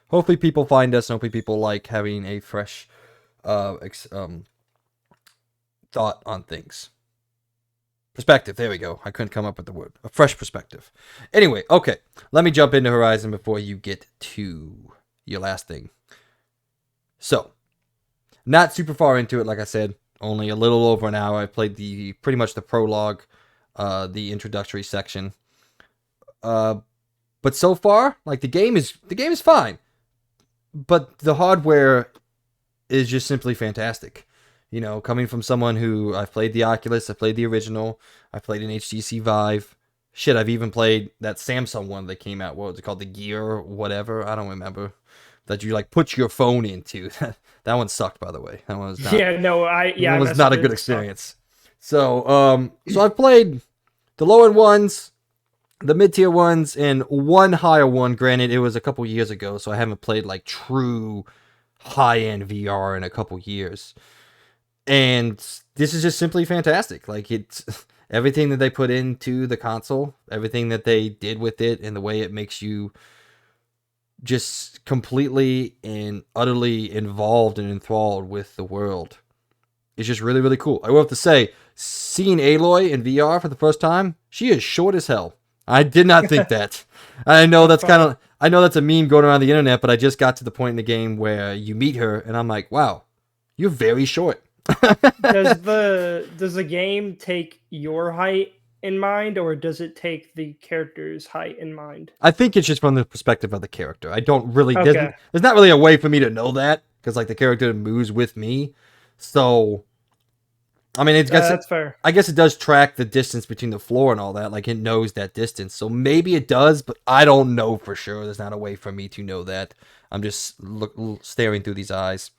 Hopefully people find us, and hopefully people like having a fresh thought on things. Perspective. There we go. I couldn't come up with the word. A fresh perspective. Anyway, okay. Let me jump into Horizon before you get to your last thing. So, not super far into it, like I said. Only a little over an hour. I played pretty much the prologue, the introductory section. But so far, like the game is fine. But the hardware is just simply fantastic. You know, coming from someone who I've played the Oculus, I played the original, I played an HTC Vive. Shit, I've even played that Samsung one that came out. What was it called? The Gear or whatever? I don't remember. That you like put your phone into. That one sucked, by the way. That one was not. Yeah, no, That one was not a good experience. So I've played the low end ones, the mid tier ones, and one higher one. Granted, it was a couple years ago, so I haven't played like true high end VR in a couple years. And this is just simply fantastic. Like, it's everything that they put into the console, everything that they did with it, and the way it makes you just completely and utterly involved and enthralled with the world is just really, really cool. I will have to say, seeing Aloy in VR for the first time, she is short as hell. I did not think that. I know that's I know that's a meme going around the internet, but I just got to the point in the game where you meet her, and I'm like, wow, you're very short. does the game take your height in mind, or does it take the character's height in mind? I think it's just from the perspective of the character. I don't really. Okay. There's not really a way for me to know that because like the character moves with me. So, I mean, That's fair. I guess it does track the distance between the floor and all that. Like, it knows that distance. So maybe it does, but I don't know for sure. There's not a way for me to know that. I'm just staring through these eyes.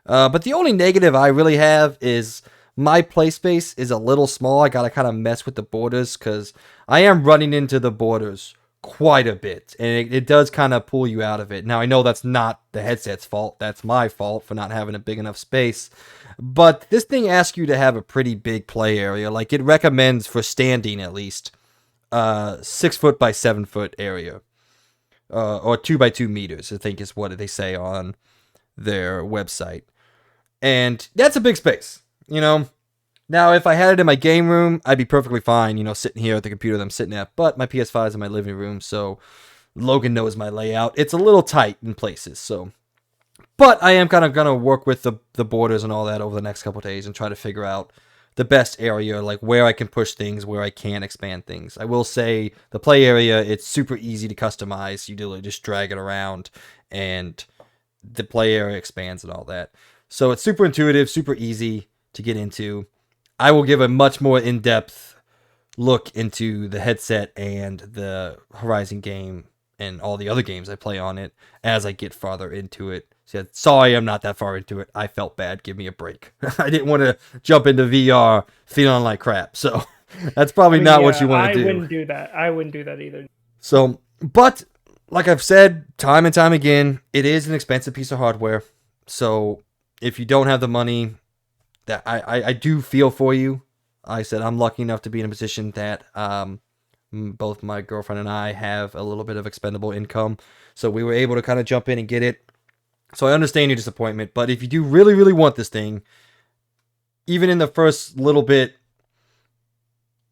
But the only negative I really have is my play space is a little small. I gotta kind of mess with the borders because I am running into the borders quite a bit, and it does kind of pull you out of it. Now, I know that's not the headset's fault. That's my fault for not having a big enough space. But this thing asks you to have a pretty big play area. Like, it recommends for standing at least 6 foot by 7 foot area, or 2 by 2 meters, I think is what they say on their website. And that's a big space, you know. Now, if I had it in my game room, I'd be perfectly fine, you know, sitting here at the computer that I'm sitting at. But my PS5 is in my living room, so Logan knows my layout. It's a little tight in places, so. But I am kind of going to work with the borders and all that over the next couple of days and try to figure out the best area, like where I can push things, where I can expand things. I will say the play area, it's super easy to customize. You literally just drag it around, and the play area expands and all that. So it's super intuitive, super easy to get into. I will give a much more in-depth look into the headset and the Horizon game and all the other games I play on it as I get farther into it. So, sorry, I'm not that far into it. I felt bad. Give me a break. I didn't want to jump into VR feeling like crap. So that's probably not what you want to do. I wouldn't do that. I wouldn't do that either. So, but like I've said time and time again, it is an expensive piece of hardware. So if you don't have the money, that I do feel for you. I said I'm lucky enough to be in a position that both my girlfriend and I have a little bit of expendable income. So we were able to kind of jump in and get it. So I understand your disappointment. But if you do really, really want this thing, even in the first little bit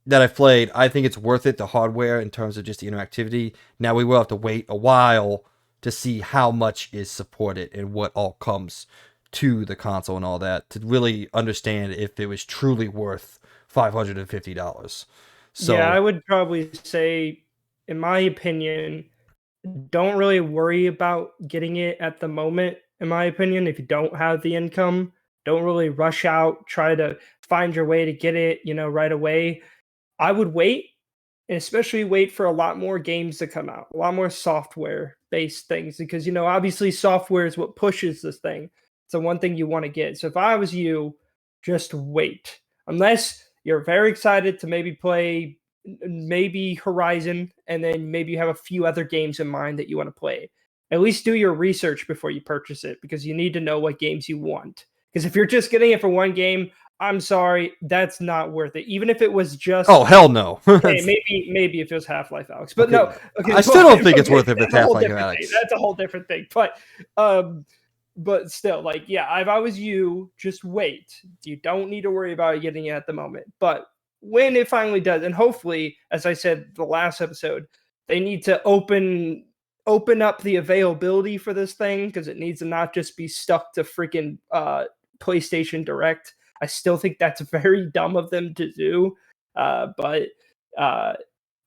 that I've played, I think it's worth it, the hardware, in terms of just the interactivity. Now we will have to wait a while to see how much is supported and what all comes to the console and all that to really understand if it was truly worth $550. So yeah, I would probably say, in my opinion, don't really worry about getting it at the moment, in my opinion. If you don't have the income, don't really rush out, try to find your way to get it, right away. I would wait, and especially wait for a lot more games to come out, a lot more software based things, because obviously software is what pushes this thing. It's the one thing you want to get. So if I was you, just wait. Unless you're very excited to maybe play maybe Horizon, and then maybe you have a few other games in mind that you want to play. At least do your research before you purchase it, because you need to know what games you want. Because if you're just getting it for one game, I'm sorry, that's not worth it. Even if it was just Oh hell no. okay, maybe if it was Half-Life Alex, but Okay, no. Okay, I still don't think it's okay, worth it if it's that's a whole Half-Life different thing. Alex. That's a whole different thing. Um, but still, like, yeah, if I was you, just wait. You don't need to worry about getting it at the moment. But when it finally does, and hopefully, as I said the last episode, they need to open up the availability for this thing, because it needs to not just be stuck to freaking PlayStation Direct. I still think that's very dumb of them to do. But uh,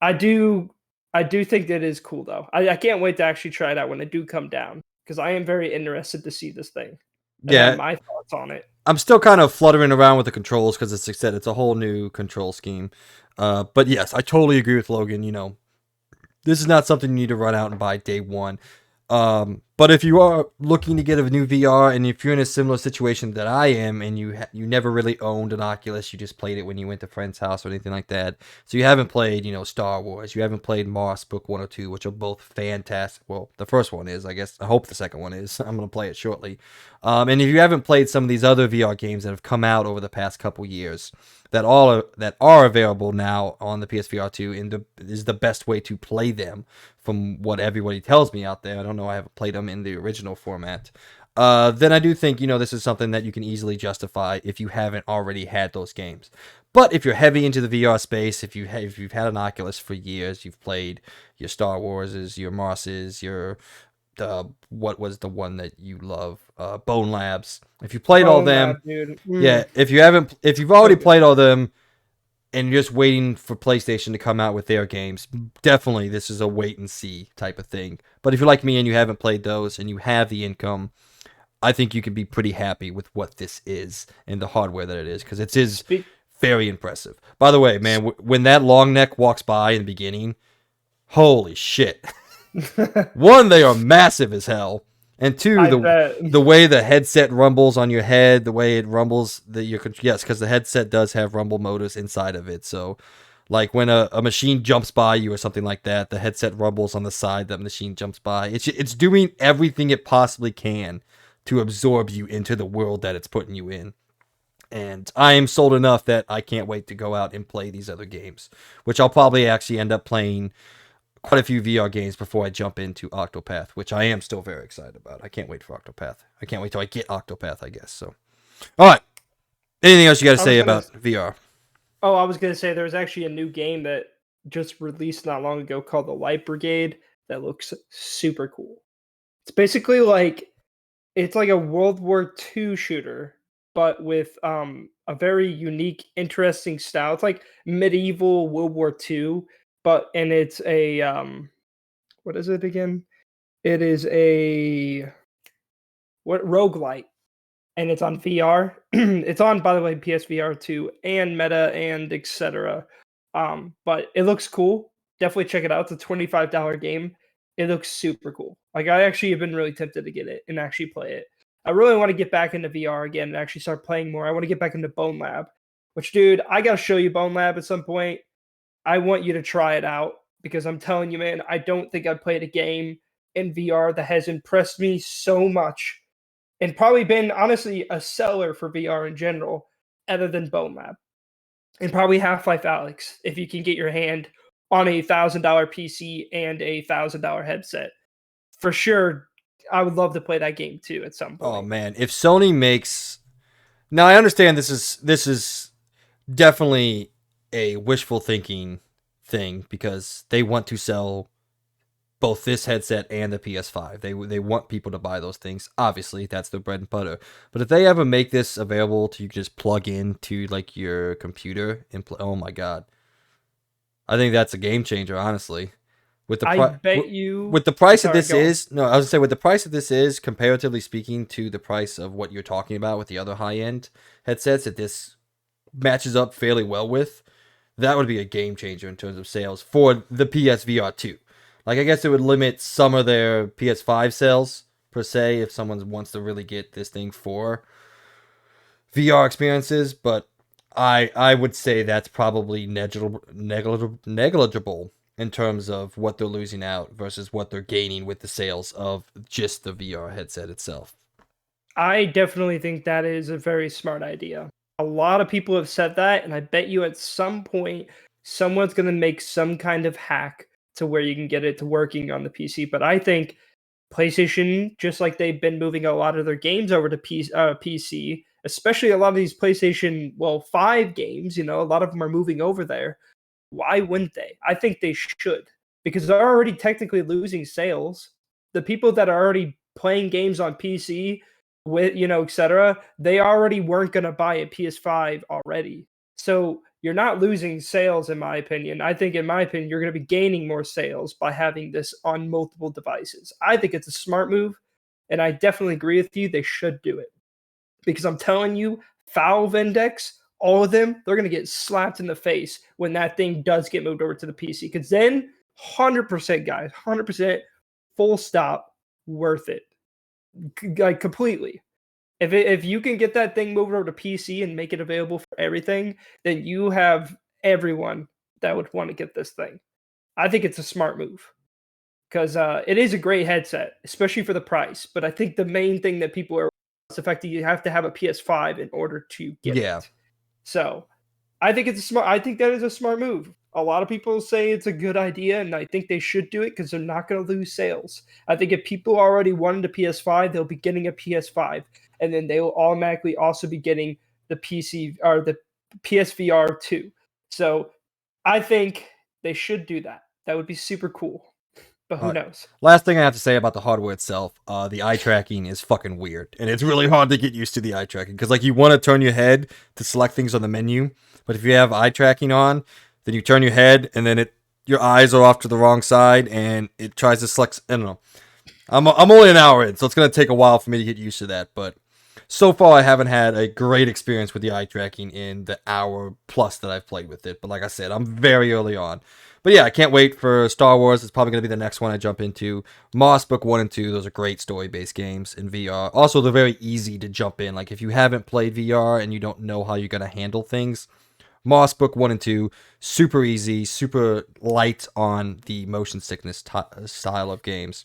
I do think that is cool though. I can't wait to actually try it out when I do come down, because I am very interested to see this thing and have Yeah, my thoughts on it. I'm still kind of fluttering around with the controls because, as I said, it's a whole new control scheme. But yes, I totally agree with Logan. This is not something you need to run out and buy day one. But if you are looking to get a new VR, and if you're in a similar situation that I am, and you never really owned an Oculus, you just played it when you went to a friend's house or anything like that, so you haven't played, Star Wars, you haven't played Mars Book 102, which are both fantastic. Well, the first one is, I guess. I hope the second one is. I'm gonna play it shortly. And if you haven't played some of these other VR games that have come out over the past couple years, that are available now on the PSVR 2, and is the best way to play them, from what everybody tells me out there. I don't know, I haven't played them in the original format. Then I do think, this is something that you can easily justify if you haven't already had those games. But if you're heavy into the VR space, if you've had an Oculus for years, you've played your Star Warses, your Marses, your what was the one that you love? Bone Labs. If you played all Bone Lab, them, dude. yeah. If you've So already good. played all them, and you're just waiting for PlayStation to come out with their games, definitely this is a wait and see type of thing. But if you're like me and you haven't played those and you have the income, I think you can be pretty happy with what this is and the hardware that it is, because it is Speak. very impressive. By the way, man, when that long neck walks by in the beginning, holy shit. One, they are massive as hell, and two, I the bet. the way the headset rumbles on your head, the way it rumbles, yes, because the headset does have rumble motors inside of it. So, like when a machine jumps by you or something like that, the headset rumbles on the side that machine jumps by. It's doing everything it possibly can to absorb you into the world that it's putting you in. And I am sold enough that I can't wait to go out and play these other games, which I'll probably actually end up playing quite a few VR games before I jump into Octopath, which I am still very excited about. I can't wait for Octopath. I can't wait till I get Octopath, I guess. So, all right. Anything else you got to I was say gonna. about VR? Oh, I was gonna say there was actually a new game that just released not long ago called the Light Brigade that looks super cool. It's basically like it's like a World War II shooter, but with a very unique, interesting style. It's like medieval World War II, but and it's a what is it again? It is a what roguelite, and it's on VR. It's on, by the way, PSVR 2 and Meta and etc. But it looks cool. Definitely check it out. It's a $25 game. It looks super cool. Like, I actually have been really tempted to get it and actually play it. I really want to get back into VR again and actually start playing more. I want to get back into Bone Lab, which, dude, I gotta show you Bone Lab at some point. I want you to try it out, because I'm telling you, man, I don't think I've played a game in VR that has impressed me so much, and probably been honestly a seller for VR in general, other than Bone Lab. And probably Half-Life Alex, if you can get your hand on a $1,000 PC and a $1,000 headset. For sure, I would love to play that game too at some Oh point. man, if Sony makes, now I understand this is definitely a wishful thinking thing, because they want to sell both this headset and the PS5. They want people to buy those things. Obviously, that's their bread and butter. But if they ever make this available to you just plug into like your computer and play, oh my god, I think that's a game changer. Honestly, With the I pri- bet you. with the price that Sorry, this go on. is, no, I was gonna say with the price that this is, comparatively speaking to the price of what you're talking about with the other high end headsets that this matches up fairly well with, that would be a game changer in terms of sales for the PSVR 2. Like, I guess it would limit some of their PS5 sales, per se, if someone wants to really get this thing for VR experiences, but I would say that's probably negligible in terms of what they're losing out versus what they're gaining with the sales of just the VR headset itself. I definitely think that is a very smart idea. A lot of people have said that, and I bet you at some point someone's going to make some kind of hack to where you can get it to working on the PC. But I think PlayStation, just like they've been moving a lot of their games over to PC, especially a lot of these PlayStation, well, 5 games, a lot of them are moving over there. Why wouldn't they? I think they should because they're already technically losing sales. The people that are already playing games on PC with, etc., they already weren't going to buy a PS5 already. So you're not losing sales, in my opinion. I think, in my opinion, you're going to be gaining more sales by having this on multiple devices. I think it's a smart move, and I definitely agree with you. They should do it because I'm telling you, Valve Index, all of them, they're going to get slapped in the face when that thing does get moved over to the PC. Because then, 100%, guys, 100%, full stop, worth it. Like, completely. If you can get that thing moved over to PC and make it available for everything, then you have everyone that would want to get this thing. I think it's a smart move because it is a great headset, especially for the price. But I think the main thing that people are is the fact that you have to have a PS5 in order to get Yeah. it. So I think it's a smart. I think that is a smart move. A lot of people say it's a good idea, and I think they should do it because they're not going to lose sales. I think if people already wanted a PS5, they'll be getting a PS5, and then they will automatically also be getting the PC or the PSVR 2. So I think they should do that. That would be super cool. But All who right. knows? Last thing I have to say about the hardware itself, the eye tracking is fucking weird, and it's really hard to get used to the eye tracking because like you want to turn your head to select things on the menu, but if you have eye tracking on, then you turn your head and then your eyes are off to the wrong side and it tries to select. I don't know. I'm only an hour in, so it's gonna take a while for me to get used to that, but so far I haven't had a great experience with the eye tracking in the hour plus that I've played with it. But like I said, I'm very early on. But yeah, I can't wait for Star Wars. It's probably going to be the next one I jump into. Moss Book 1 and 2, those are great story based games in VR. Also, they're very easy to jump in. Like, if you haven't played VR and you don't know how you're going to handle things, Moss Book 1 and 2, super easy, super light on the motion sickness style of games.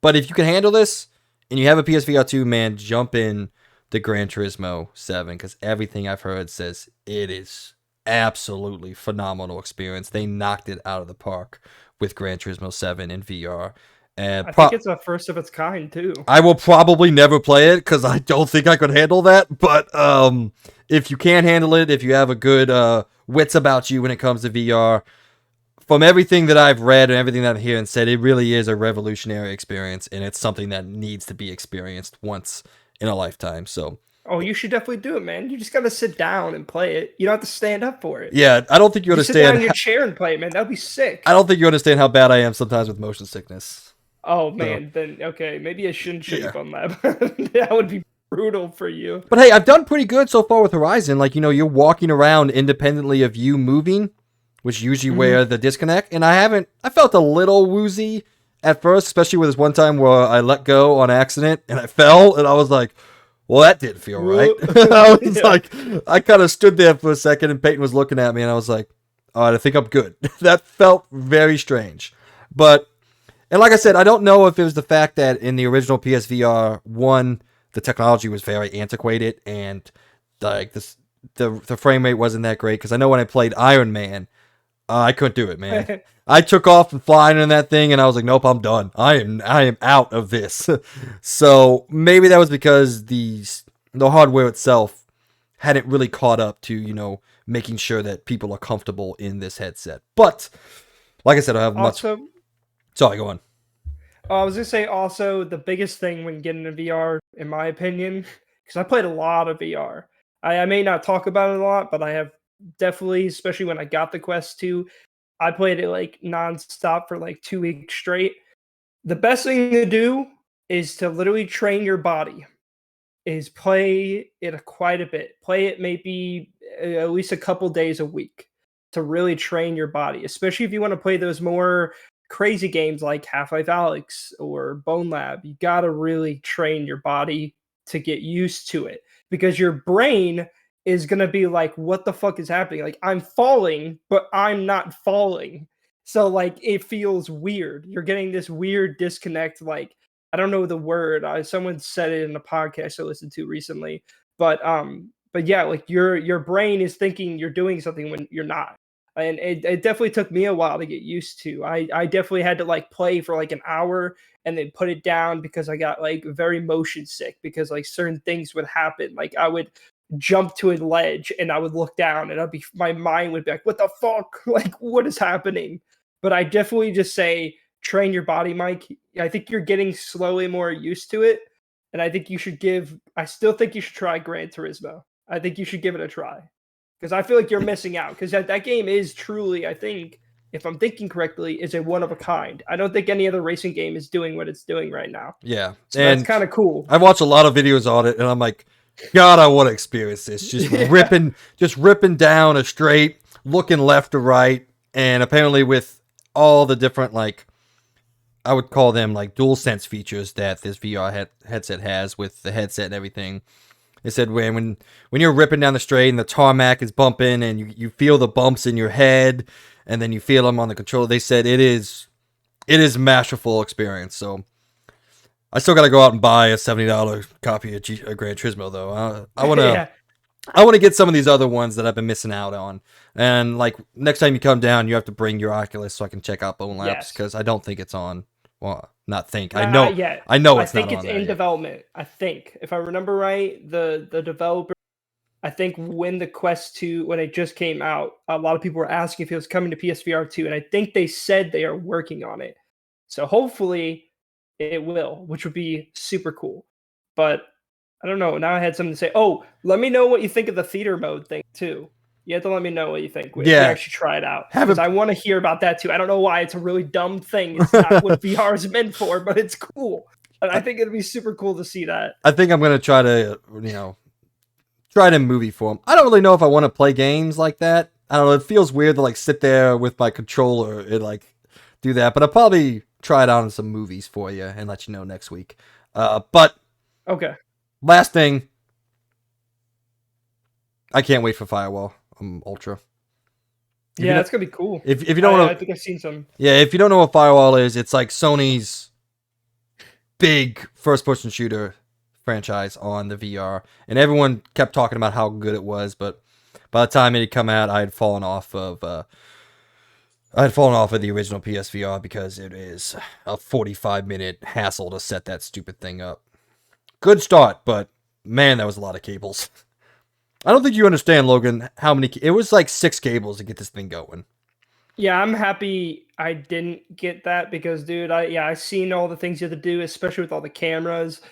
But if you can handle this and you have a PSVR 2, man, jump in the Gran Turismo 7 because everything I've heard says it is absolutely phenomenal experience. They knocked it out of the park with Gran Turismo 7 in VR. And I think it's a first of its kind too. I will probably never play it because I don't think I could handle that. But if you can handle it, if you have a good wits about you when it comes to VR, from everything that I've read and everything that I've heard and said, it really is a revolutionary experience, and it's something that needs to be experienced once in a lifetime. So, Oh, you should definitely do it, man. You just gotta sit down and play it. You don't have to stand up for it. yeah, I don't think you You just sit down understand. in your chair and play it, man. That'd be sick. I don't think you understand how bad I am sometimes with motion sickness. Oh So, man, then okay, maybe I shouldn't yeah. shape on that. That would be brutal for you. But hey, I've done pretty good so far with Horizon. Like, you're walking around independently of you moving, which is usually Mhm. where the disconnect. And I felt a little woozy at first, especially with this one time where I let go on accident and I fell, and I was like, well, that didn't feel right. I was Yeah. like, I kind of stood there for a second, and Peyton was looking at me, and I was like, all right, I think I'm good. That felt very strange. But, and like I said, I don't know if it was the fact that in the original PSVR 1, the technology was very antiquated and like the frame rate wasn't that great. Because I know when I played Iron Man, I couldn't do it, man. I took off and flying in that thing, and I was like, "Nope, I'm done. I am out of this." So maybe that was because the hardware itself hadn't really caught up to making sure that people are comfortable in this headset. But like I said, I have much. Also, Sorry, go on. I was gonna say also the biggest thing when getting into VR, in my opinion, because I played a lot of VR. I may not talk about it a lot, but I have definitely, especially when I got the Quest 2. I played it like nonstop for like 2 weeks straight. The best thing to do is to literally train your body. Is play it quite a bit. Play it maybe at least a couple days a week to really train your body, especially if you want to play those more crazy games like Half-Life Alyx or Bone Lab. You got to really train your body to get used to it because your brain is going to be like, what the fuck is happening? Like, I'm falling, but I'm not falling. So, like, it feels weird. You're getting this weird disconnect. Like, I don't know the word. Someone said it in a podcast I listened to recently. But yeah, like your brain is thinking you're doing something when you're not. And it definitely took me a while to get used to. I definitely had to like play for like an hour and then put it down because I got like very motion sick because like certain things would happen. Like I would jump to a ledge and I would look down and my mind would be like, what the fuck? Like what is happening? But I definitely just say train your body, Mike. I think you're getting slowly more used to it. And I still think you should try Gran Turismo. I think you should give it a try because I feel like you're missing out because that game is truly, I think, if I'm thinking correctly, is a one of a kind. I don't think any other racing game is doing what it's doing right now. Yeah, So that's and kind of cool. I watch a lot of videos on it, and I'm like, God, I want to experience this. Just Yeah. ripping down a straight, looking left to right, and apparently with all the different like I would call them like dual sense features that this VR headset has with the headset and everything. They said when you're ripping down the straight and the tarmac is bumping and you feel the bumps in your head and then you feel them on the controller, they said it is a masterful experience. So I still got to go out and buy a $70 copy of Gran Turismo though. Yeah. I want to get some of these other ones that I've been missing out on. And like next time you come down, you have to bring your Oculus so I can check out Bone Labs Yes. because I don't think it's on. Well, not think. Not yet. I know I it's not think it's on there in yet. development. I think, if I remember right, the developer. I think when the Quest 2, when it just came out, a lot of people were asking if it was coming to PSVR 2, and I think they said they are working on it. So hopefully it will, which would be super cool. But I don't know. Now I had something to say. Oh, let me know what you think of the theater mode thing too. You have to let me know what you think if you Yeah, actually try it out because haven't. I want to hear about that too. I don't know why it's a really dumb thing. It's not what VR is meant for, but it's cool, and I I, think it'd be super cool to see that. I think I'm gonna try to try it in movie form. I don't really know if I want to play games like that. I don't know. It feels weird to like sit there with my controller and like do that. But I'll probably try it out in some movies for you and let you know next week. But Okay. last thing, I can't wait for Firewall Ultra. If you Yeah, know, it's gonna be cool. if you don't I know, think I've seen some. yeah, if you don't know what Firewall is, it's like Sony's big first-person shooter franchise on the VR, and everyone kept talking about how good it was, but by the time it had come out, I had fallen off of the original PSVR because it is a 45-minute hassle to set that stupid thing up. Good start, but man, that was a lot of cables. I don't think you understand, Logan, how many. It was like 6 cables to get this thing going. Yeah, I'm happy I didn't get that because, dude, I seen all the things you have to do, especially with all the cameras.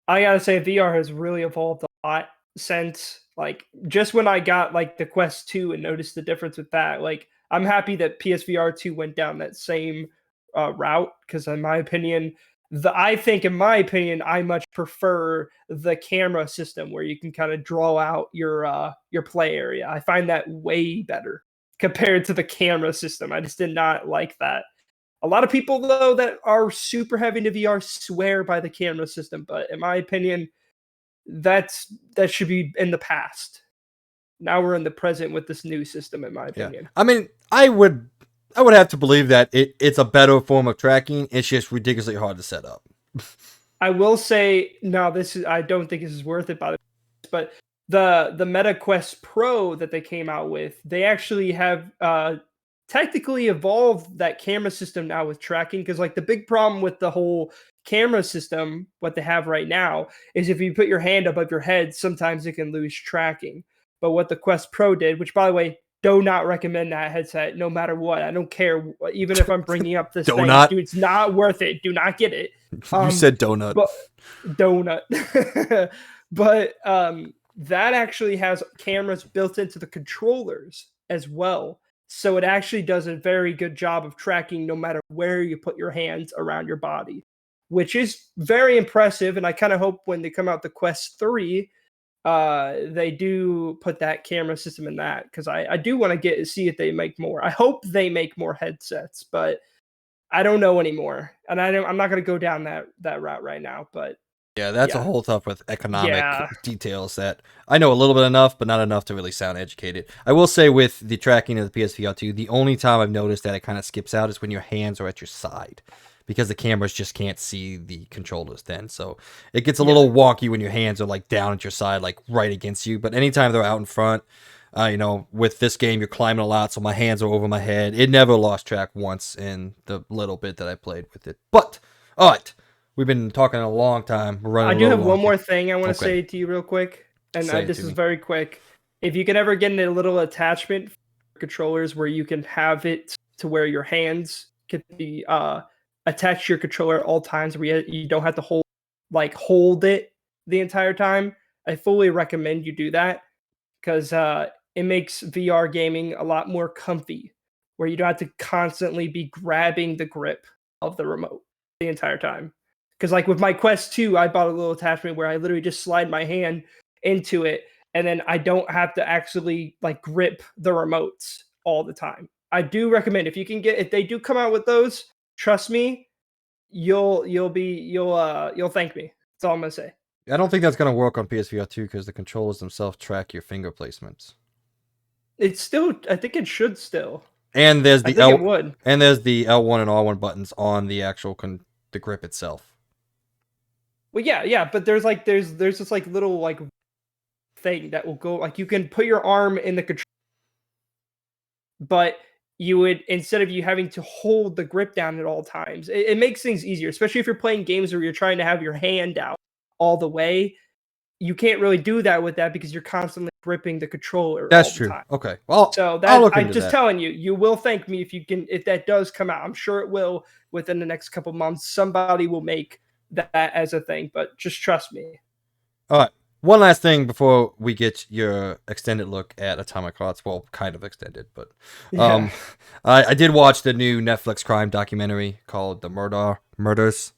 I gotta say, VR has really evolved a lot since like just when I got like the Quest 2 and noticed the difference with that. Like, I'm happy that PSVR 2 went down that same route because, in my opinion, I much prefer the camera system where you can kind of draw out your play area. I find that way better compared to the camera system. I just did not like that. A lot of people, though, that are super heavy into VR swear by the camera system, but in my opinion, that should be in the past. Now we're in the present with this new system, in my Yeah, opinion. I mean, I would have to believe that it's a better form of tracking. It's just ridiculously hard to set up. I will say, no, I don't think this is worth it, by the way, but the Meta Quest Pro that they came out with, they actually have technically evolved that camera system now with tracking. Because like the big problem with the whole camera system, what they have right now, is if you put your hand above your head, sometimes it can lose tracking. But what the Quest Pro did, which by the way, do not recommend that headset no matter what. I don't care, even if I'm bringing up this thing, Donut. dude, it's not worth it. Do not get it. You Um, said donut. but donut. But that actually has cameras built into the controllers as well. So it actually does a very good job of tracking no matter where you put your hands around your body, which is very impressive. And I kind of hope when they come out the Quest 3, they do put that camera system in that, because I do want to see if they make more. I hope they make more headsets, but I don't know anymore, and I'm not going to go down that route right now. But Yeah, that's a yeah, whole tough with economic yeah, details that I know a little bit enough, but not enough to really sound educated. I will say with the tracking of the PSVR 2, the only time I've noticed that it kind of skips out is when your hands are at your side, because the cameras just can't see the controllers then. So it gets a yeah. little wonky when your hands are like down at your side, like right against you. But anytime they're out in front, with this game, you're climbing a lot, so my hands are over my head. It never lost track once in the little bit that I played with it. But, all right. We've been talking a long time. We're running I a do little have long one here. more thing I want to Okay. say to you real quick, and Say it this to is me. very quick. If you can ever get a little attachment for controllers where you can have it to where your hands can be attached to your controller at all times, where you don't have to hold it the entire time, I fully recommend you do that, because it makes VR gaming a lot more comfy, where you don't have to constantly be grabbing the grip of the remote the entire time. Because like with my Quest 2, I bought a little attachment where I literally just slide my hand into it, and then I don't have to actually like grip the remotes all the time. I do recommend, if they do come out with those, trust me, you'll thank me. That's all I'm gonna say. I don't think that's going to work on PSVR 2 because the controllers themselves track your finger placements. I think it should still. And there's I the think it would. L1 and R1 buttons on the actual the grip itself. Well, yeah, but there's this like little like thing that will go, like you can put your arm in the control, but you would, instead of you having to hold the grip down at all times, it makes things easier, especially if you're playing games where you're trying to have your hand out all the way. You can't really do that with that because you're constantly gripping the controller That's all the true. time. Okay. Well, So I'll that look I'm into just that. telling you, you will thank me if that does come out. I'm sure it will within the next couple months. Somebody will make that as a thing, but just trust me. All right. One last thing before we get your extended look at Atomic Hearts. Well, kind of extended, but Yeah. um, I did watch the new Netflix crime documentary called The Murders.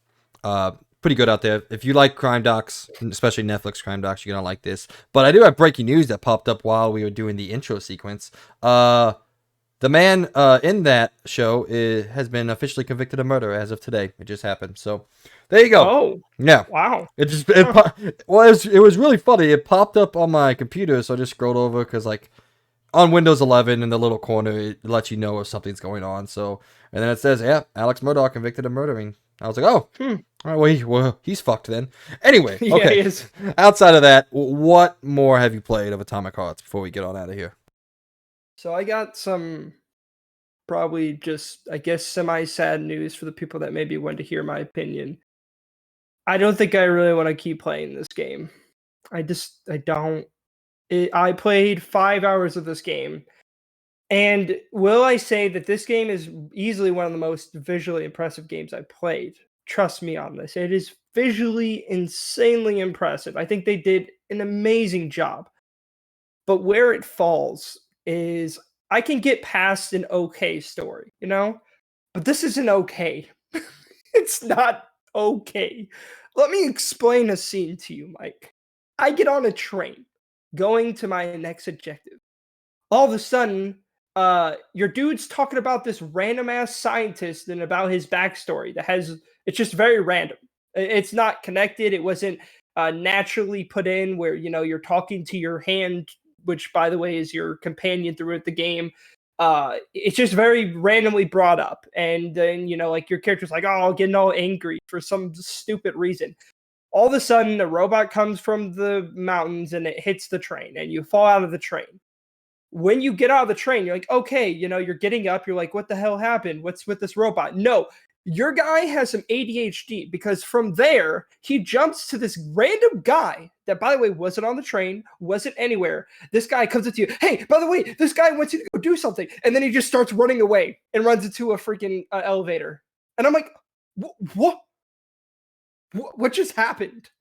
Pretty good out there. If you like crime docs, especially Netflix crime docs, you're gonna like this. But I do have breaking news that popped up while we were doing the intro sequence. The man in that show has been officially convicted of murder as of today. It just happened. So there you go. Oh, Yeah. wow. It just Huh. it was really funny. It popped up on my computer, so I just scrolled over because like on Windows 11 in the little corner it lets you know if something's going on. So and then it says, yeah, Alex Murdaugh convicted of murdering. I was like, oh, Hmm. all right, well he's fucked then. Anyway, Yeah, he okay. is. Outside of that, what more have you played of Atomic Hearts before we get on out of here? So I got some probably just, I guess, semi-sad news for the people that maybe want to hear my opinion. I don't think I really want to keep playing this game. I don't. I played 5 hours of this game. And will I say that this game is easily one of the most visually impressive games I've played? Trust me on this. It is visually insanely impressive. I think they did an amazing job. But where it falls is, I can get past an okay story, But this isn't okay. It's not okay. Let me explain a scene to you, Mike. I get on a train going to my next objective. All of a sudden, your dude's talking about this random ass scientist and about his backstory it's just very random. It's not connected. It wasn't naturally put in where, you're talking to your hand, which by the way is your companion throughout the game. It's just very randomly brought up. And then, like your character's like, oh, getting all angry for some stupid reason. All of a sudden, a robot comes from the mountains and it hits the train, and you fall out of the train. When you get out of the train, you're like, okay, you're getting up. You're like, what the hell happened? What's with this robot? No, your guy has some ADHD, because from there, he jumps to this random guy that, by the way, wasn't on the train, wasn't anywhere. This guy comes up to you. Hey, by the way, this guy wants you to go do something. And then he just starts running away and runs into a freaking elevator. And I'm like, what? What just happened?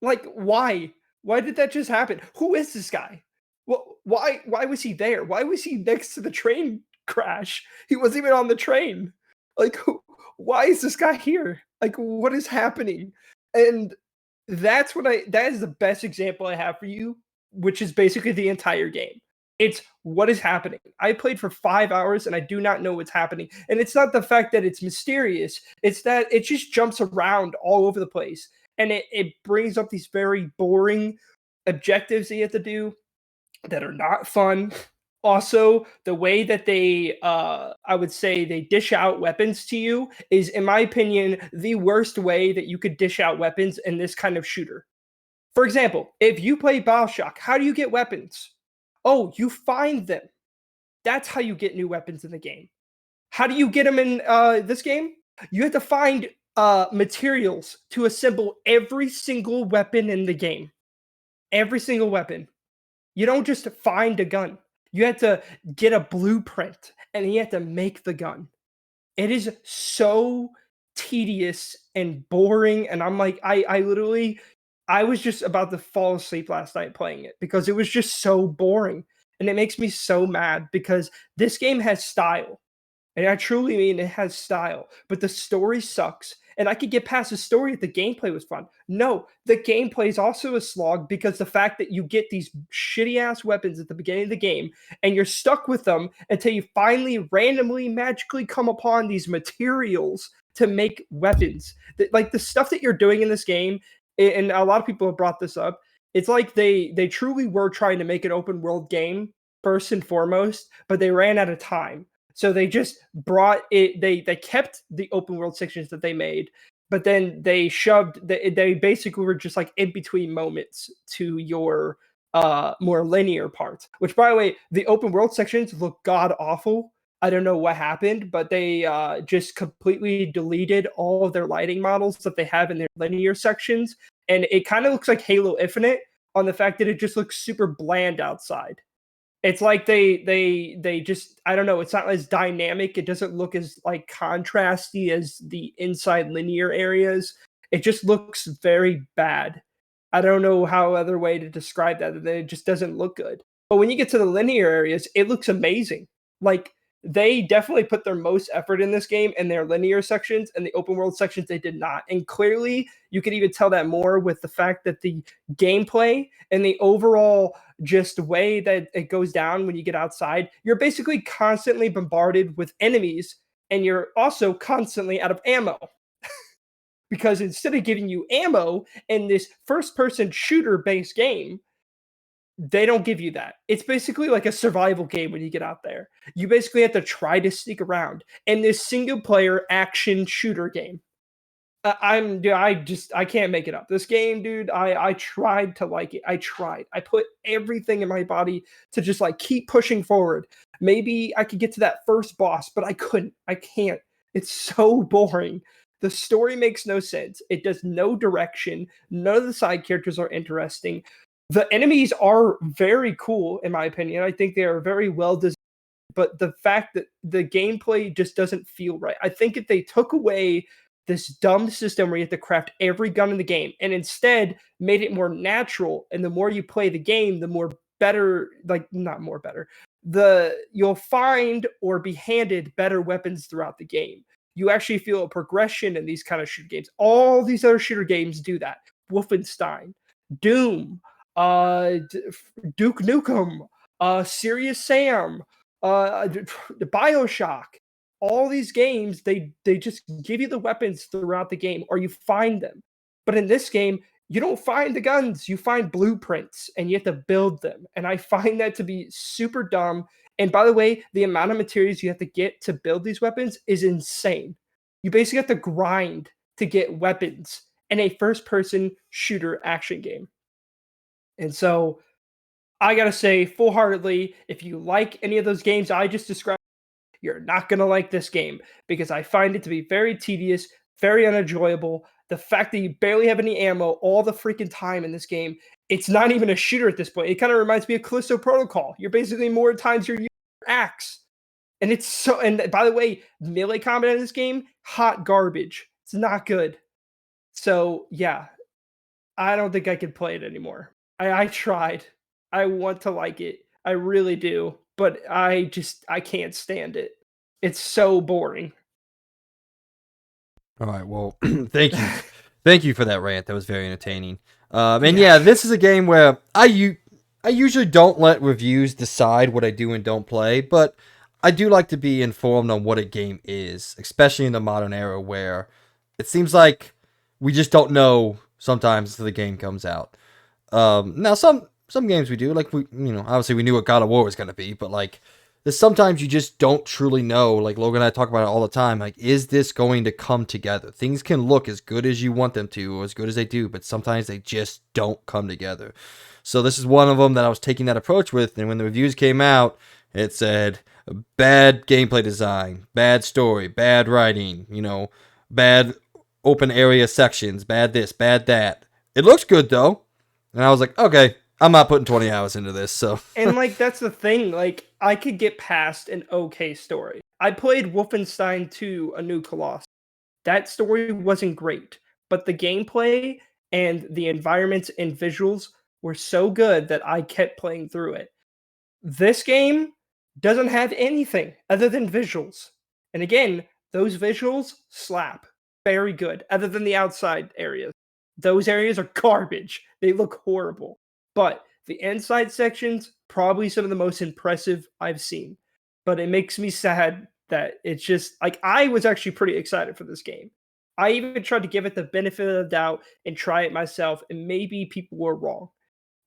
Like, why? Why did that just happen? Who is this guy? Why was he there? Why was he next to the train crash. He wasn't even on the train. Like, why is this guy here? Like, what is happening? And that is the best example I have for you, which is basically the entire game. It's what is happening. I played for 5 hours and I do not know what's happening. And it's not the fact that it's mysterious, it's that it just jumps around all over the place. And it brings up these very boring objectives that you have to do that are not fun. Also, the way that I would say they dish out weapons to you is, in my opinion, the worst way that you could dish out weapons in this kind of shooter. For example, if you play Bioshock, how do you get weapons? Oh, you find them. That's how you get new weapons in the game. How do you get them in this game? You have to find materials to assemble every single weapon in the game. Every single weapon. You don't just find a gun. You have to get a blueprint and you have to make the gun. It is so tedious and boring. And I'm like, I was just about to fall asleep last night playing it because it was just so boring. And it makes me so mad because this game has style. And I truly mean it has style, but the story sucks. And I could get past the story if the gameplay was fun. No, the gameplay is also a slog because the fact that you get these shitty ass weapons at the beginning of the game and you're stuck with them until you finally randomly, magically come upon these materials to make weapons. Like the stuff that you're doing in this game, and a lot of people have brought this up, it's like they truly were trying to make an open world game first and foremost, but they ran out of time. So they just brought it. They kept the open world sections that they made, but then they shoved. They basically were just like in between moments to your more linear parts. Which, by the way, the open world sections look god awful. I don't know what happened, but they just completely deleted all of their lighting models that they have in their linear sections, and it kind of looks like Halo Infinite on the fact that it just looks super bland outside. It's like they just, I don't know, it's not as dynamic. It doesn't look as like contrasty as the inside linear areas. It just looks very bad. I don't know how other way to describe that. It just doesn't look good. But when you get to the linear areas, it looks amazing. Like they definitely put their most effort in this game in their linear sections, and the open world sections they did not. And clearly you could even tell that more with the fact that the gameplay and the overall just way that it goes down when you get outside, you're basically constantly bombarded with enemies and you're also constantly out of ammo. Because instead of giving you ammo in this first person shooter based game, they don't give you that. It's basically like a survival game when you get out there. You basically have to try to sneak around in this single player action shooter game. I can't make it up. This game, dude, I tried to like it. I tried. I put everything in my body to just like keep pushing forward. Maybe I could get to that first boss, but I couldn't. I can't. It's so boring. The story makes no sense. It does no direction. None of the side characters are interesting. The enemies are very cool, in my opinion. I think they are very well designed, but the fact that the gameplay just doesn't feel right. I think if they took away this dumb system where you have to craft every gun in the game and instead made it more natural, and the more you play the game, the more better, like not more better, you'll find or be handed better weapons throughout the game. You actually feel a progression in these kind of shooter games. All these other shooter games do that. Wolfenstein, Doom, uh, Duke Nukem, Serious Sam, the Bioshock. All these games, they just give you the weapons throughout the game, or you find them. But in this game, you don't find the guns. You find blueprints, and you have to build them. And I find that to be super dumb. And by the way, the amount of materials you have to get to build these weapons is insane. You basically have to grind to get weapons in a first-person shooter action game. And so I gotta say, full-heartedly, if you like any of those games I just described, you're not gonna like this game because I find it to be very tedious, very unenjoyable. The fact that you barely have any ammo all the freaking time in this game, it's not even a shooter at this point. It kind of reminds me of Callisto Protocol. You're basically more times you're using your axe. And it's so, and by the way, melee combat in this game, hot garbage. It's not good. So yeah, I don't think I can play it anymore. I tried. I want to like it. I really do. but I can't stand it. It's so boring. All right, well, thank you for that rant. That was very entertaining. And Yeah. yeah, this is a game where I usually don't let reviews decide what I do and don't play, but I do like to be informed on what a game is, especially in the modern era where it seems like we just don't know sometimes until the game comes out. Now some games we do, like obviously we knew what God of War was gonna be, but like there's sometimes you just don't truly know. Like Logan and I talk about it all the time. Like, is this going to come together? Things can look as good as you want them to, or as good as they do, but sometimes they just don't come together. So this is one of them that I was taking that approach with, and when the reviews came out, it said bad gameplay design, bad story, bad writing, bad open area sections, bad this, bad that. It looks good though. And I was like, okay, I'm not putting 20 hours into this, so. And like that's the thing, like I could get past an okay story. I played Wolfenstein 2: A New Colossus. That story wasn't great, but the gameplay and the environments and visuals were so good that I kept playing through it. This game doesn't have anything other than visuals. And again, those visuals slap. Very good, other than the outside areas. Those areas are garbage. They look horrible. But the inside sections, probably some of the most impressive I've seen. But it makes me sad that it's just like I was actually pretty excited for this game. I even tried to give it the benefit of the doubt and try it myself, and maybe people were wrong.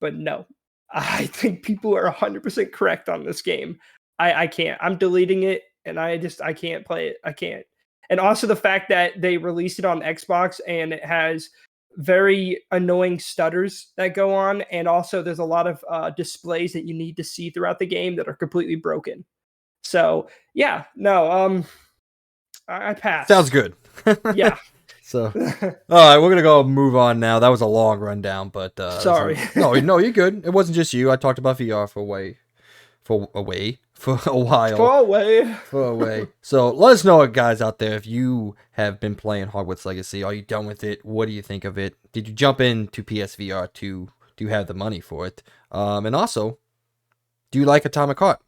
But no, I think people are 100% correct on this game. I can't. I'm deleting it, and I can't play it. I can't. And also the fact that they released it on Xbox and it has very annoying stutters that go on, and also there's a lot of displays that you need to see throughout the game that are completely broken. So yeah, no, I pass. Sounds good. Yeah. So, all right, we're gonna go move on now. That was a long rundown, but sorry. No, you're good. It wasn't just you. I talked about VR for a while. For a way. So let us know, guys out there, if you have been playing Hogwarts Legacy. Are you done with it? What do you think of it? Did you jump into PSVR to do you have the money for it? And also, do you like Atomic Heart?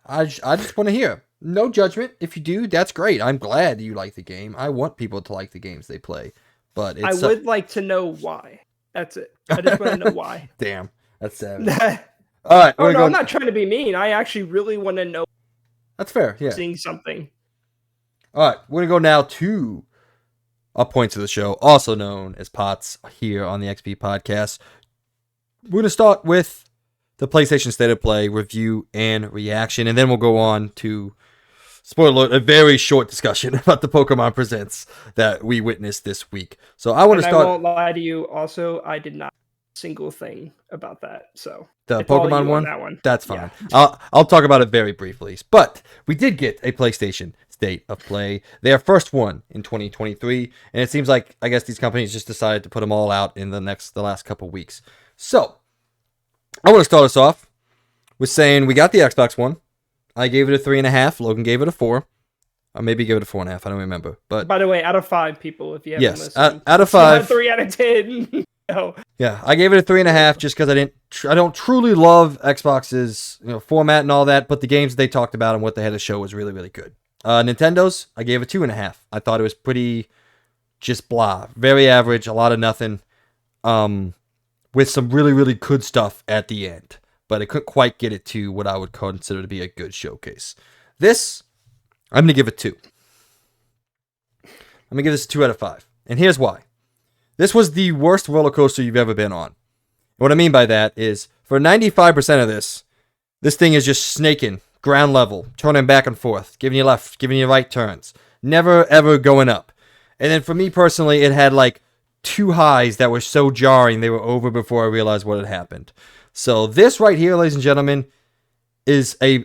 I just want to hear. No judgment. If you do, that's great. I'm glad you like the game. I want people to like the games they play. But I would like to know why. That's it. I just want to know why. Damn, that's savage. All right. Oh no, I'm not trying to be mean. I actually really want to know. That's fair. Yeah. Seeing something. All right, we're gonna go now to our points of the show, also known as POTS, here on the XP Podcast. We're gonna start with the PlayStation State of Play review and reaction, and then we'll go on to, spoiler alert, a very short discussion about the Pokemon Presents that we witnessed this week. So I want to start. I won't lie to you. Also, I did not single thing about that. So the Pokemon one? That one, that's fine. Yeah. I'll talk about it very briefly. But we did get a PlayStation State of Play, their first one in 2023, and it seems like I guess these companies just decided to put them all out in the last couple weeks. So I want to start us off with saying we got the Xbox One. I gave it a 3.5. Logan gave it a 4. Or maybe give it a 4.5. I don't remember. But by the way, out of 5 people, if you haven't listened, out of 5, 3 out of 10. No. Yeah, I gave it a 3.5 just because I don't truly love Xbox's format and all that, but the games they talked about and what they had to show was really, really good. Nintendo's, I gave it 2.5. I thought it was pretty just blah, very average, a lot of nothing, with some really, really good stuff at the end, but it couldn't quite get it to what I would consider to be a good showcase. This, I'm gonna give it 2. I'm gonna give this a 2 out of 5, and here's why. This was the worst roller coaster you've ever been on. What I mean by that is, for 95% of this thing is just snaking, ground level, turning back and forth, giving you left, giving you right turns, never ever going up. And then for me personally, it had like 2 highs that were so jarring they were over before I realized what had happened. So this right here, ladies and gentlemen, is a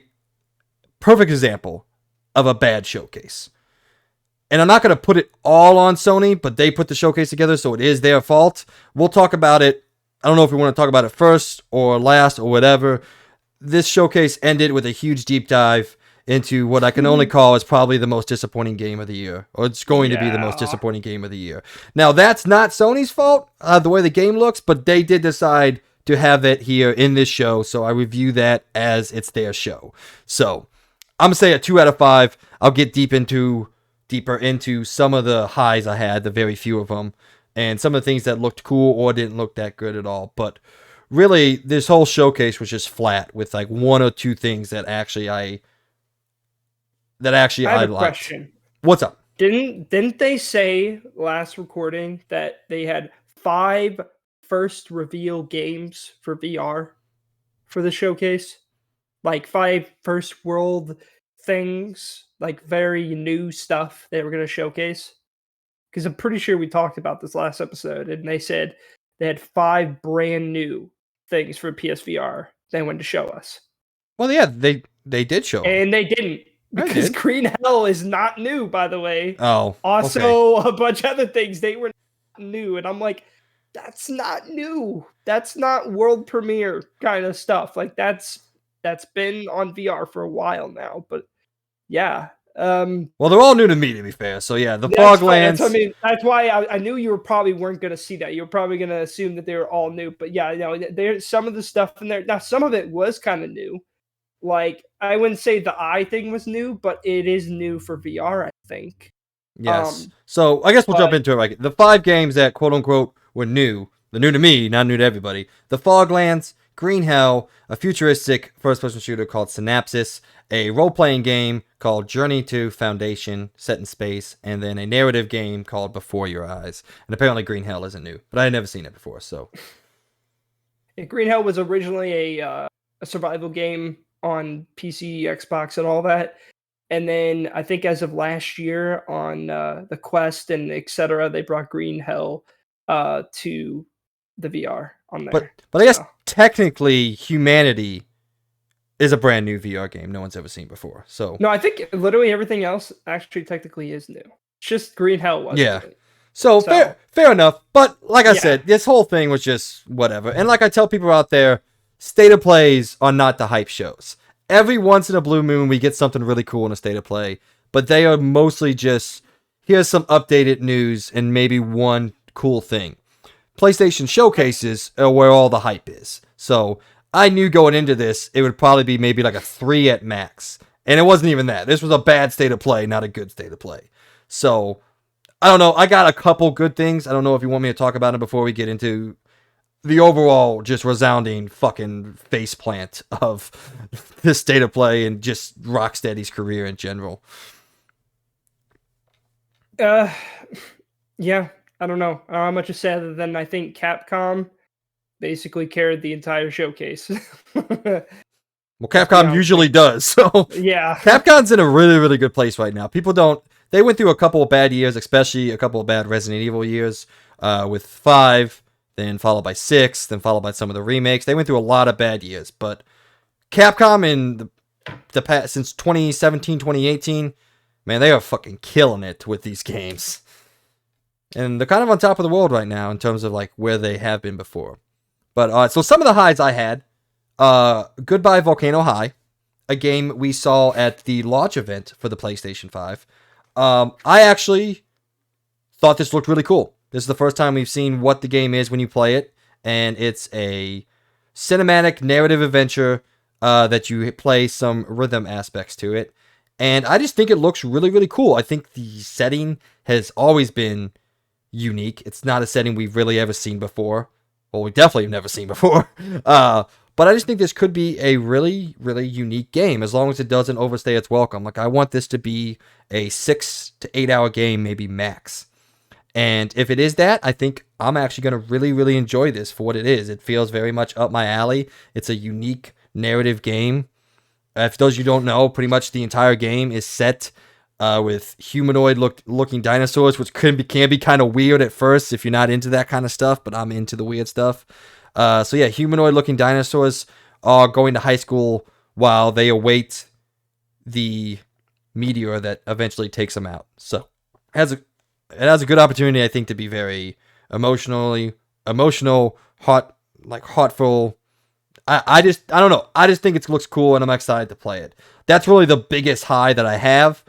perfect example of a bad showcase. And I'm not going to put it all on Sony, but they put the showcase together, so it is their fault. We'll talk about it. I don't know if we want to talk about it first or last or whatever. This showcase ended with a huge deep dive into what I can only call is probably the most disappointing game of the year. Or it's going to be the most disappointing game of the year. Now, that's not Sony's fault, the way the game looks, but they did decide to have it here in this show, so I review that as it's their show. So I'm gonna say a 2 out of 5. I'll get deeper into some of the highs I had, the very few of them, and some of the things that looked cool or didn't look that good at all. But really, this whole showcase was just flat with like one or two things that actually I I have a liked. question. What's up? Didn't they say last recording that they had 5 first reveal games for VR for the showcase? Like 5 first world things, like very new stuff they were going to showcase? Because I'm pretty sure we talked about this last episode, and they said they had 5 brand new things for PSVR they wanted to show us. Well, yeah, they did show them. And they didn't, They because did. Green Hell is not new, by the way. Oh, Also, okay. a bunch of other things they were not new, and I'm like, that's not new. That's not world premiere kind of stuff. Like that's been on VR for a while now. But yeah, Well, they're all new to me, to be fair. So yeah, the that's fine. That's Foglands. that's why I knew you probably weren't going to see that. You were probably going to assume that they were all new. But yeah, there's some of the stuff in there. Now, some of it was kind of new. Like I wouldn't say the eye thing was new, but it is new for VR, I think. Yes. So I guess we'll jump But into it. Like the 5 games that quote unquote were new. They're new to me, not new to everybody. The Foglands, Green Hell, a futuristic first-person shooter called Synapsis, a role-playing game called Journey to Foundation, set in space, and then a narrative game called Before Your Eyes. And apparently Green Hell isn't new, but I had never seen it before. So Green Hell was originally a survival game on PC, Xbox, and all that. And then I think as of last year on the Quest and etc., they brought Green Hell to the VR on there. But I guess technically Humanity is a brand new VR game no one's ever seen before. So no, I think literally everything else actually technically is new. It's just Green Hell wasn't. Yeah. So fair enough. But like I said, this whole thing was just whatever. And like I tell people out there, state of plays are not the hype shows. Every once in a blue moon, we get something really cool in a state of play, but they are mostly just, here's some updated news and maybe one cool thing. PlayStation showcases are where all the hype is. So I knew going into this, it would probably be maybe like a 3 at max. And it wasn't even that. This was a bad state of play, not a good state of play. So I don't know. I got a couple good things. I don't know if you want me to talk about it before we get into the overall just resounding fucking faceplant of this state of play and just Rocksteady's career in general. Yeah, I don't know. I don't know how much to say other than I think Capcom basically carried the entire showcase. Well, Capcom usually does. So yeah, Capcom's in a really, really good place right now. People don't. They went through a couple of bad years, especially a couple of bad Resident Evil years, with 5, then followed by 6, then followed by some of the remakes. They went through a lot of bad years, but Capcom in the past, since 2017, 2018, man, they are fucking killing it with these games. And they're kind of on top of the world right now in terms of like where they have been before. But so some of the highs I had, Goodbye Volcano High, a game we saw at the launch event for the PlayStation 5. I actually thought this looked really cool. This is the first time we've seen what the game is when you play it, and it's a cinematic narrative adventure that you play some rhythm aspects to it. And I just think it looks really, really cool. I think the setting has always been unique. It's not a setting we've really ever seen before. Well, we definitely have never seen before. But I just think this could be a really, really unique game as long as it doesn't overstay its welcome. Like, I want this to be a 6 to 8 hour game, maybe max. And if it is that, I think I'm actually going to really, really enjoy this for what it is. It feels very much up my alley. It's a unique narrative game. If those of you don't know, pretty much the entire game is set with humanoid looking dinosaurs, which can be kind of weird at first if you're not into that kind of stuff, but I'm into the weird stuff. So yeah, humanoid looking dinosaurs are going to high school while they await the meteor that eventually takes them out. So it has a good opportunity, I think, to be very emotional, heartful. I don't know. I just think it looks cool, and I'm excited to play it. That's really the biggest high that I have.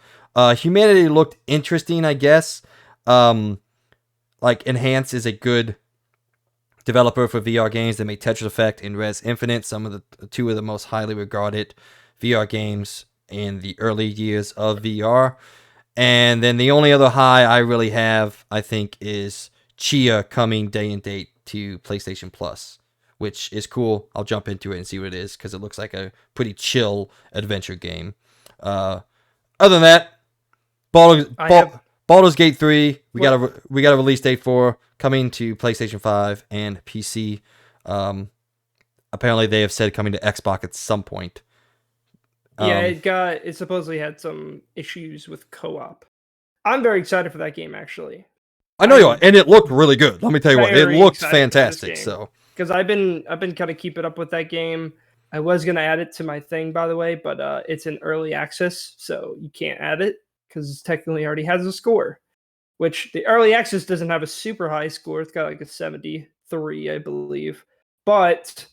Humanity looked interesting, I guess. Like Enhance is a good developer for VR games. They made Tetris Effect and Res Infinite, two of the most highly regarded VR games in the early years of VR. And then the only other high I really have, I think, is Chia coming day and date to PlayStation Plus, which is cool. I'll jump into it and see what it is because it looks like a pretty chill adventure game. Other than that, Baldur's Gate 3, we got a release date for, coming to PlayStation 5 and PC. Apparently they have said coming to Xbox at some point. Yeah, it supposedly had some issues with co-op. I'm very excited for that game, actually. I know you are, and it looked really good. Let me tell you what, it looked fantastic. So because I've been kind of keeping up with that game. I was gonna add it to my thing, by the way, but it's in early access, so you can't add it because it technically already has a score. Which the early access doesn't have a super high score. It's got like a 73, I believe. But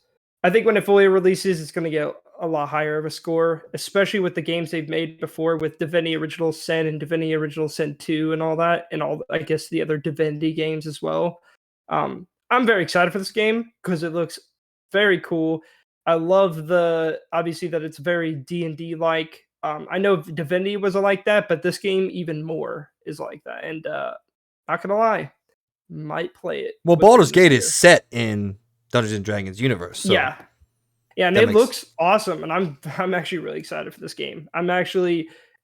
I think when it fully releases, it's going to get a lot higher of a score, especially with the games they've made before with Divinity Original Sin and Divinity Original Sin 2 and all that, and all, I guess, the other Divinity games as well. I'm very excited for this game because it looks very cool. I love obviously that it's very D&D like. I know Divinity was like that, but this game even more is like that. And not gonna lie, might play it. Well, Baldur's Gate is set in Dungeons and Dragons universe. So yeah, and it looks awesome, and I'm actually really excited for this game.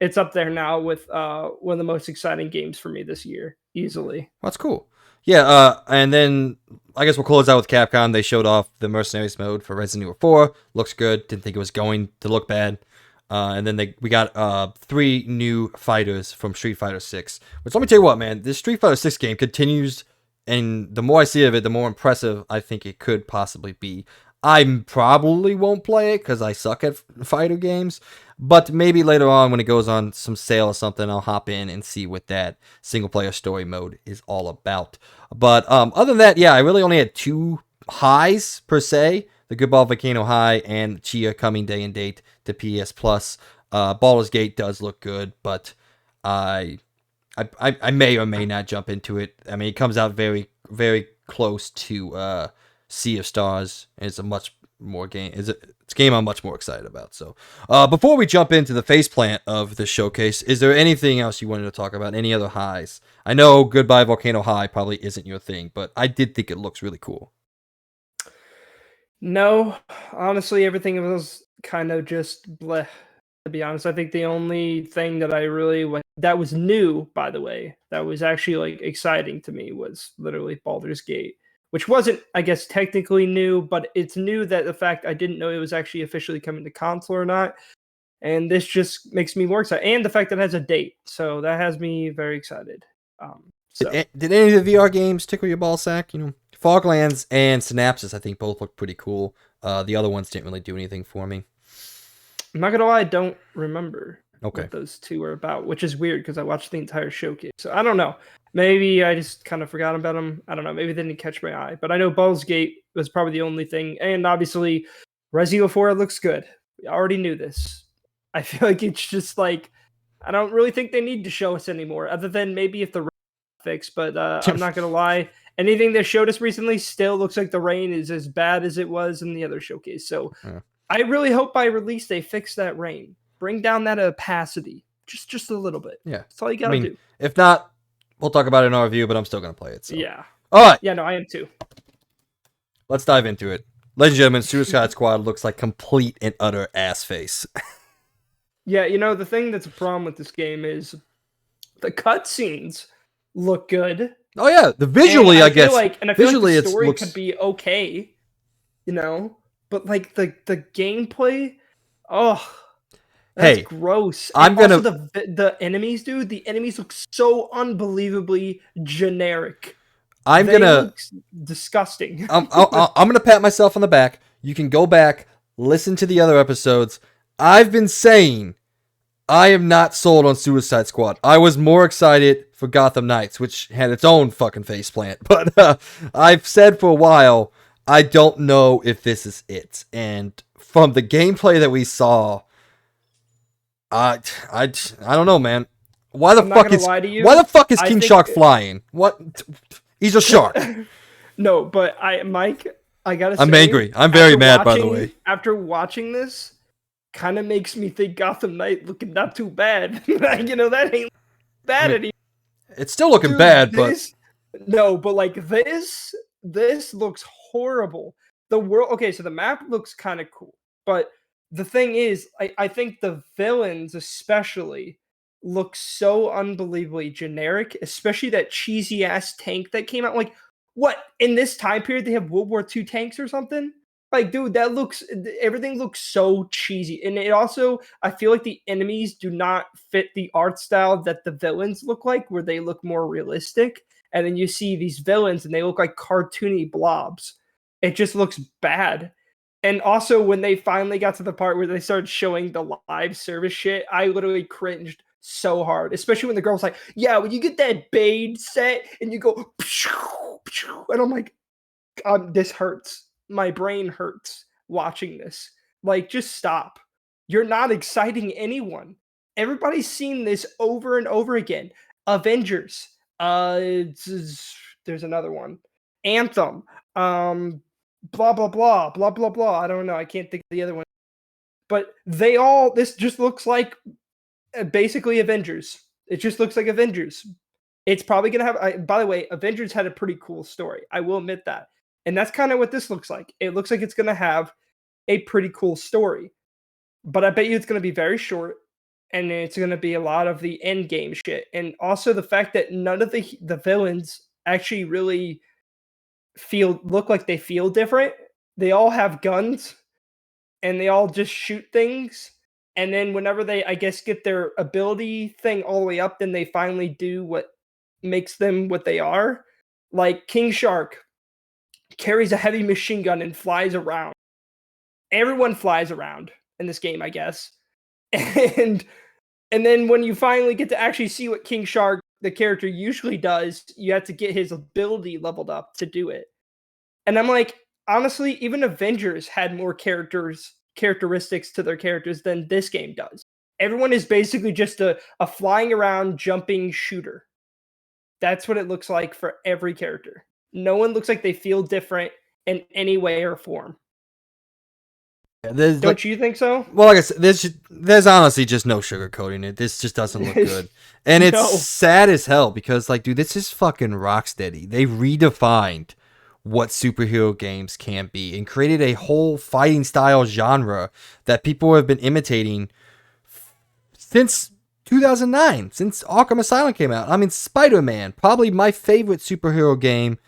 It's up there now with one of the most exciting games for me this year, easily. That's cool. Yeah, and then I guess we'll close out with Capcom. They showed off the Mercenaries mode for Resident Evil 4. Looks good. Didn't think it was going to look bad. And then we got 3 new fighters from Street Fighter 6. Which, let me tell you what, man, this Street Fighter 6 game continues, and the more I see of it, the more impressive I think it could possibly be. I probably won't play it because I suck at fighter games, but maybe later on when it goes on some sale or something, I'll hop in and see what that single-player story mode is all about. But other than that, yeah, I really only had 2 highs per se. The Good Ball Volcano High and Chia coming day and date to PS Plus. Baldur's Gate does look good, but I may or may not jump into it. I mean, it comes out very, very close to Sea of Stars. It's a much more game. It's a game I'm much more excited about. So, before we jump into the faceplant of the showcase, is there anything else you wanted to talk about? Any other highs? I know Goodbye Volcano High probably isn't your thing, but I did think it looks really cool. No, honestly, everything was kind of just bleh. To be honest, I think the only thing that I really that was new, by the way, that was actually like exciting to me was literally Baldur's Gate, which wasn't, I guess, technically new, but it's new that the fact I didn't know it was actually officially coming to console or not, and this just makes me more excited, and the fact that it has a date, so that has me very excited. Did any of the VR games tickle your ball sack? You know, Foglands and Synapses, I think both look pretty cool. The other ones didn't really do anything for me. I'm not gonna lie, I don't remember what those two are about, which is weird because I watched the entire showcase. So I don't know. Maybe I just kind of forgot about them. I don't know. Maybe they didn't catch my eye. But I know Baldur's Gate was probably the only thing. And obviously, Resident Evil 4 looks good. We already knew this. I feel like it's just like, I don't really think they need to show us anymore, other than maybe if the rain fix. But I'm not going to lie. Anything they showed us recently still looks like the rain is as bad as it was in the other showcase. So I really hope by release they fix that rain. Bring down that opacity just a little bit. Yeah. That's all you gotta do. If not, we'll talk about it in our review, but I'm still going to play it. So. Yeah. All right. Yeah, no, I am too. Let's dive into it. Ladies and gentlemen, Suicide Squad looks like complete and utter ass face. Yeah, you know, the thing that's a problem with this game is the cutscenes look good. Oh, yeah. Visually, I guess. And I feel like the story could be okay, you know? But, like, the gameplay, that's gross. I'm going to... The enemies, dude, the enemies look so unbelievably generic. They look disgusting. I'm going to pat myself on the back. You can go back, listen to the other episodes. I've been saying I am not sold on Suicide Squad. I was more excited for Gotham Knights, which had its own fucking faceplant. But I've said for a while, I don't know if this is it. And from the gameplay that we saw, I don't know, man. Why the fuck is King Shark flying? What? He's a shark. No, but Mike, I gotta I'm say, angry. I'm very mad, by the way. after watching this, kind of makes me think Gotham Knight looking not too bad. That ain't I bad mean, anymore. it's still looking Dude, bad, but no, but like this looks horrible. The world, okay, so the map looks kind of cool, but the thing is, I think the villains especially look so unbelievably generic, especially that cheesy ass tank that came out. Like, what in this time period they have World War II tanks or something? Like, dude, everything looks so cheesy, and it also I feel like the enemies do not fit the art style that the villains look like, where they look more realistic. And then you see these villains, and they look like cartoony blobs. It just looks bad. And also, when they finally got to the part where they started showing the live service shit, I literally cringed so hard, especially when the girl was like, "Yeah, when you get that Bade set and you go," and I'm like, this hurts. My brain hurts watching this. Like, just stop. You're not exciting anyone. Everybody's seen this over and over again. Avengers. There's another one. Anthem. Blah blah blah blah blah blah. I don't know. I can't think of the other one. But they all. This just looks like basically Avengers. It just looks like Avengers. It's probably gonna have. By the way, Avengers had a pretty cool story. I will admit that, and that's kind of what this looks like. It looks like it's gonna have a pretty cool story, but I bet you it's gonna be very short, and it's gonna be a lot of the end game shit, and also the fact that none of the villains actually really look like they feel different. They all have guns, and they all just shoot things. And then whenever they, I guess, get their ability thing all the way up, then they finally do what makes them what they are. Like King Shark carries a heavy machine gun and flies around. Everyone flies around in this game, I guess. And and then when you finally get to actually see what King Shark, the character, usually does, you have to get his ability leveled up to do it. And I'm like, honestly, even Avengers had more characteristics to their characters than this game does. Everyone is basically just a flying around, jumping shooter. That's what it looks like for every character. No one looks like they feel different in any way or form. there's Don't like, you think so? well, like I said, there's honestly just no sugarcoating it. This just doesn't look good, and it's No. sad as hell because, like, dude, this is fucking Rocksteady. They redefined what superhero games can be and created a whole fighting style genre that people have been imitating since 2009, since Arkham Asylum came out. I mean, Spider-Man, probably my favorite superhero game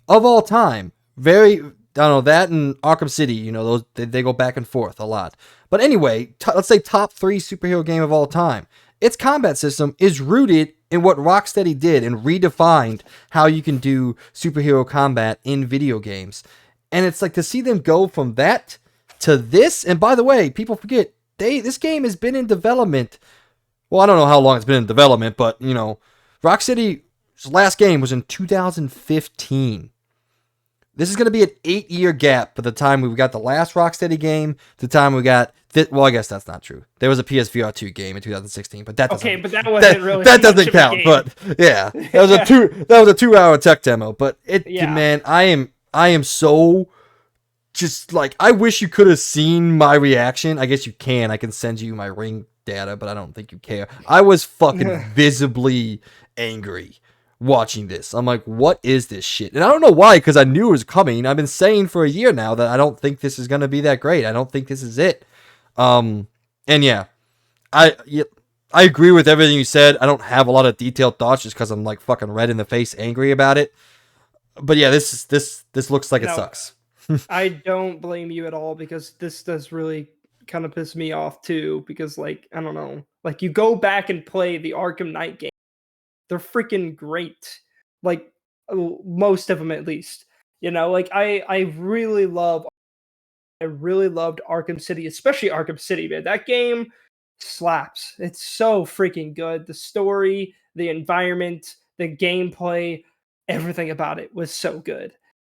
of all time. Very, I don't know, that and Arkham City, those they go back and forth a lot. But anyway, let's say top 3 superhero game of all time. Its combat system is rooted in what Rocksteady did and redefined how you can do superhero combat in video games. And it's like to see them go from that to this. And by the way, people forget this game has been in development. Well, I don't know how long it's been in development, but Rocksteady's last game was in 2015. This is going to be an 8-year gap by the time we got the last Rocksteady game, the time we got well, I guess that's not true. There was a PSVR 2 game in 2016, but that doesn't, Okay, but that wasn't really that much doesn't of a count. game. But yeah, that was a 2-hour tech demo. But Yeah. man, I am so just like, I wish you could have seen my reaction. I guess you can. I can send you my Ring data, but I don't think you care. I was fucking visibly angry watching this. I'm like, what is this shit? And I don't know why, because I knew it was coming. I've been saying for a year now that I don't think this is going to be that great. I don't think this is it. And yeah, I agree with everything you said. I don't have a lot of detailed thoughts just because I'm like fucking red in the face, angry about it. But yeah, this looks like it sucks. I don't blame you at all, because this does really kind of piss me off too, because like, I don't know, like you go back and play the Arkham Knight game. They're freaking great. Like most of them at least. Like I really loved Arkham City, especially Arkham City, man. That game slaps. It's so freaking good. The story, the environment, the gameplay, everything about it was so good.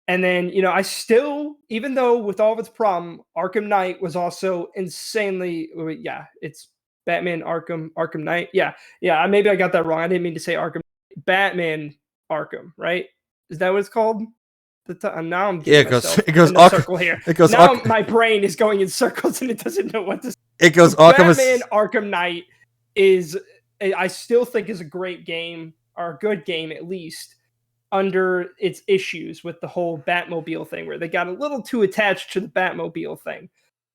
And then, I still, even though with all of its problem, Arkham Knight was also insanely, yeah, it's Arkham Knight. Yeah, yeah, maybe I got that wrong. I didn't mean to say Arkham. Batman Arkham, right? Is that what it's called? Now I'm Yeah, getting myself it goes in a circle here. it goes Now my brain is going in circles and it doesn't know what to say. it goes Batman Arkham Knight is, I still think, is a great game, or a good game at least, under its issues with the whole Batmobile thing, where they got a little too attached to the Batmobile thing.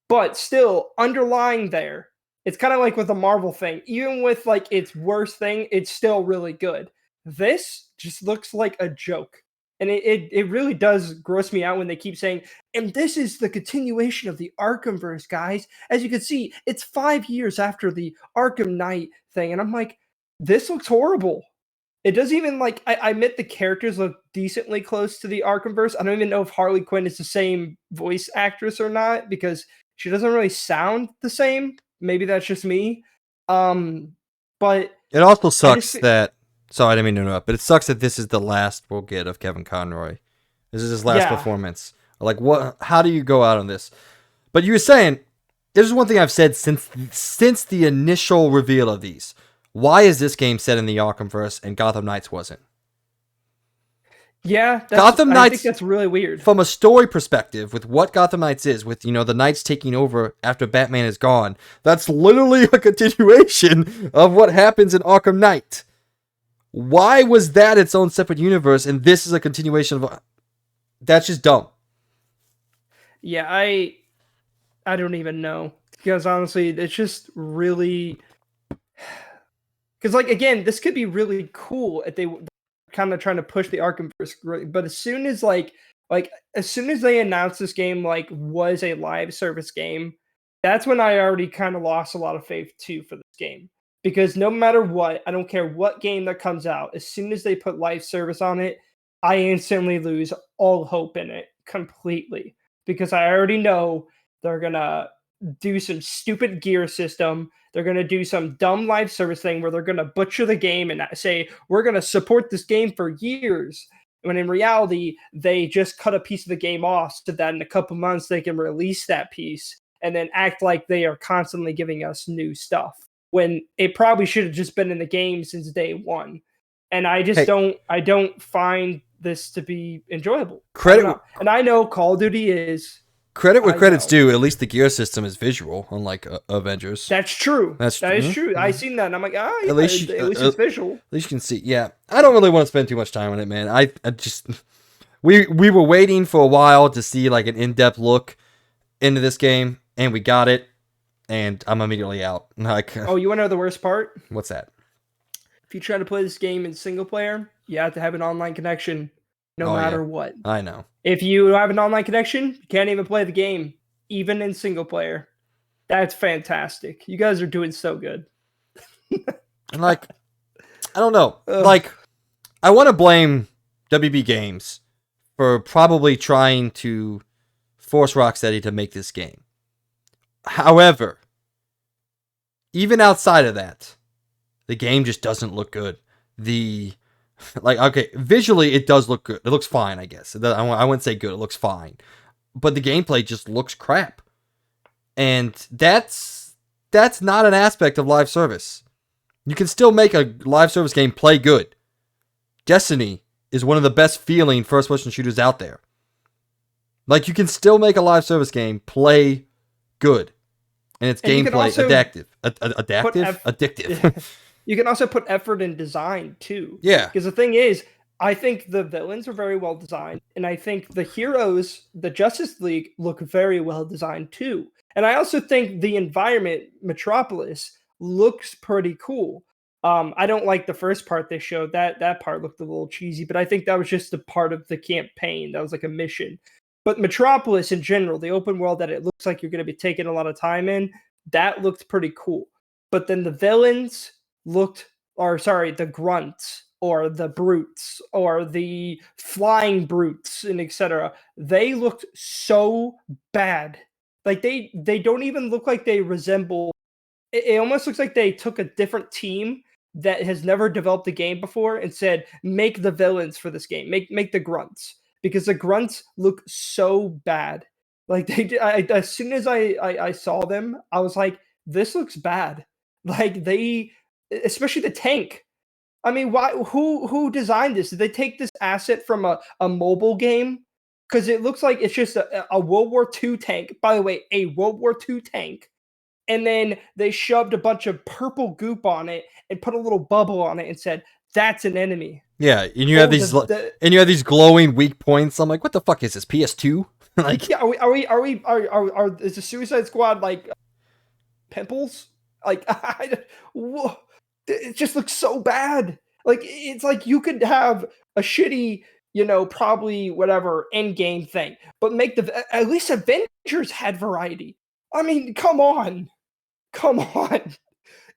But still, underlying there, it's kind of like with the Marvel thing. Even with like its worst thing, it's still really good. This just looks like a joke. And it really does gross me out when they keep saying, and this is the continuation of the Arkhamverse, guys. As you can see, it's 5 years after the Arkham Knight thing. And I'm like, this looks horrible. It doesn't even, like, I admit the characters look decently close to the Arkhamverse. I don't even know if Harley Quinn is the same voice actress or not, because she doesn't really sound the same. Maybe that's just me. But it also sucks that. Sorry, I didn't mean to interrupt, but it sucks that this is the last we'll get of Kevin Conroy. This is his last performance. Like, what? How do you go out on this? But you were saying, this is one thing I've said since the initial reveal of these. Why is this game set in the Arkhamverse and Gotham Knights wasn't? Yeah, Gotham Knights, I think that's really weird. From a story perspective, with what Gotham Knights is, with the Knights taking over after Batman is gone, that's literally a continuation of what happens in Arkham Knight. Why was that its own separate universe, and this is a continuation of? That's just dumb. Yeah, I don't even know, because honestly, it's just really, because, like, again, this could be really cool if they kind of trying to push the Arkhamverse, but as soon as as soon as they announced this game was a live service game, that's when I already kind of lost a lot of faith too for this game. Because no matter what, I don't care what game that comes out, as soon as they put live service on it, I instantly lose all hope in it completely. Because I already know they're going to do some stupid gear system. They're going to do some dumb live service thing where they're going to butcher the game and say, we're going to support this game for years. When in reality, they just cut a piece of the game off so that in a couple months they can release that piece and then act like they are constantly giving us new stuff, when it probably should have just been in the game since day one. And I just don't find this to be enjoyable. And I know Call of Duty is. Credit where credit's due. At least the gear system is visual, unlike Avengers. That's true. That is true. I seen that, and I'm like, yeah, at least it's visual. At least you can see. Yeah, I don't really want to spend too much time on it, man. I just we were waiting for a while to see like an in-depth look into this game, and we got it. And I'm immediately out. Like, oh, you want to know the worst part? What's that? If you try to play this game in single player, you have to have an online connection, no matter what. I know. If you have an online connection, you can't even play the game, even in single player. That's fantastic. You guys are doing so good. And I don't know. I want to blame WB Games for probably trying to force Rocksteady to make this game. However, even outside of that, the game just doesn't look good. Visually it does look good. It looks fine, I guess. I wouldn't say good. It looks fine. But the gameplay just looks crap. And that's not an aspect of live service. You can still make a live service game play good. Destiny is one of the best feeling first-person shooters out there. Like, you can still make a live service game play good. And its gameplay addictive. You can also put effort in design too. Yeah. Because the thing is, I think the villains are very well designed, and I think the heroes, the Justice League, look very well designed too. And I also think the environment, Metropolis, looks pretty cool. I don't like the first part they showed. That part looked a little cheesy, but I think that was just a part of the campaign. That was like a mission. But Metropolis in general, the open world that it looks like you're going to be taking a lot of time in, that looked pretty cool. But then the villains the grunts or the brutes or the flying brutes and etc. They looked so bad. Like they don't even look like they resemble. It almost looks like they took a different team that has never developed a game before and said, make the villains for this game. Make the grunts. Because the grunts look so bad. Like as soon as I saw them, I was like, this looks bad. Like especially the tank. I mean, why? Who designed this? Did they take this asset from a mobile game because it looks like it's just a World War II tank. By the way, a World War II tank. And then they shoved a bunch of purple goop on it and put a little bubble on it and said, "That's an enemy." Yeah, and you have Oh, these glowing weak points. I'm like, what the fuck is this, PS2? Like, yeah, is the Suicide Squad like pimples? Like, whoa, it just looks so bad. Like, it's like you could have a shitty, probably whatever end game thing, but make at least Avengers had variety. I mean, come on. Come on.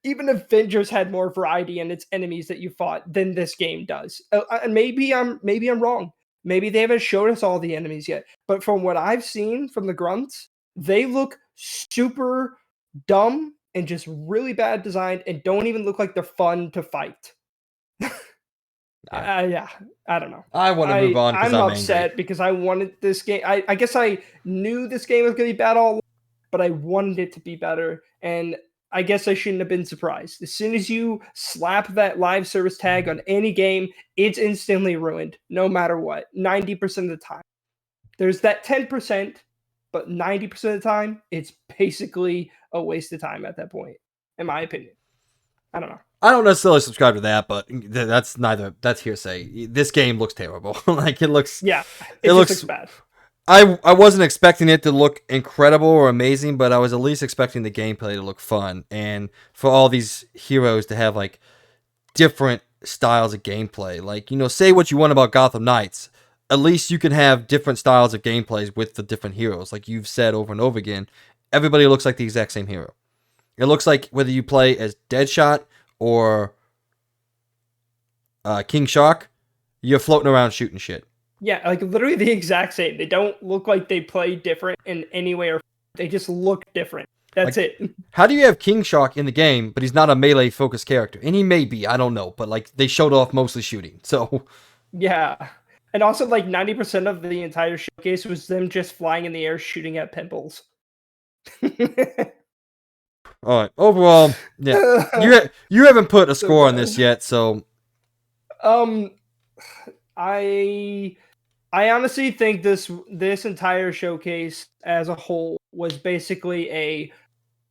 Even Avengers had more variety in its enemies that you fought than this game does. And maybe I'm wrong. Maybe they haven't showed us all the enemies yet. But from what I've seen from the grunts, they look super dumb and just really bad designed and don't even look like they're fun to fight. Yeah, I don't know. I want to move on because I'm upset angry. because I wanted this game. I guess I knew this game was going to be bad all along, but I wanted it to be better. And I guess I shouldn't have been surprised. As soon as you slap that live service tag on any game, it's instantly ruined, no matter what, 90% of the time. There's that 10%, but 90% of the time, it's basically a waste of time at that point, in my opinion. I don't know. I don't necessarily subscribe to that, but that's hearsay. This game looks terrible. Like, it looks bad. I wasn't expecting it to look incredible or amazing, but I was at least expecting the gameplay to look fun and for all these heroes to have like different styles of gameplay. Like, say what you want about Gotham Knights, at least you can have different styles of gameplays with the different heroes. Like you've said over and over again, everybody looks like the exact same hero. It looks like whether you play as Deadshot or King Shark, you're floating around shooting shit. Yeah, like literally the exact same. They don't look like they play different in any way, or they just look different. That's like, it. How do you have King Shark in the game, but he's not a melee focused character? And he may be, I don't know, but like they showed off mostly shooting. So yeah, and also like 90% of the entire showcase was them just flying in the air shooting at pimples. All right. Overall, yeah, you haven't put a score on this yet, so I honestly think this entire showcase as a whole was basically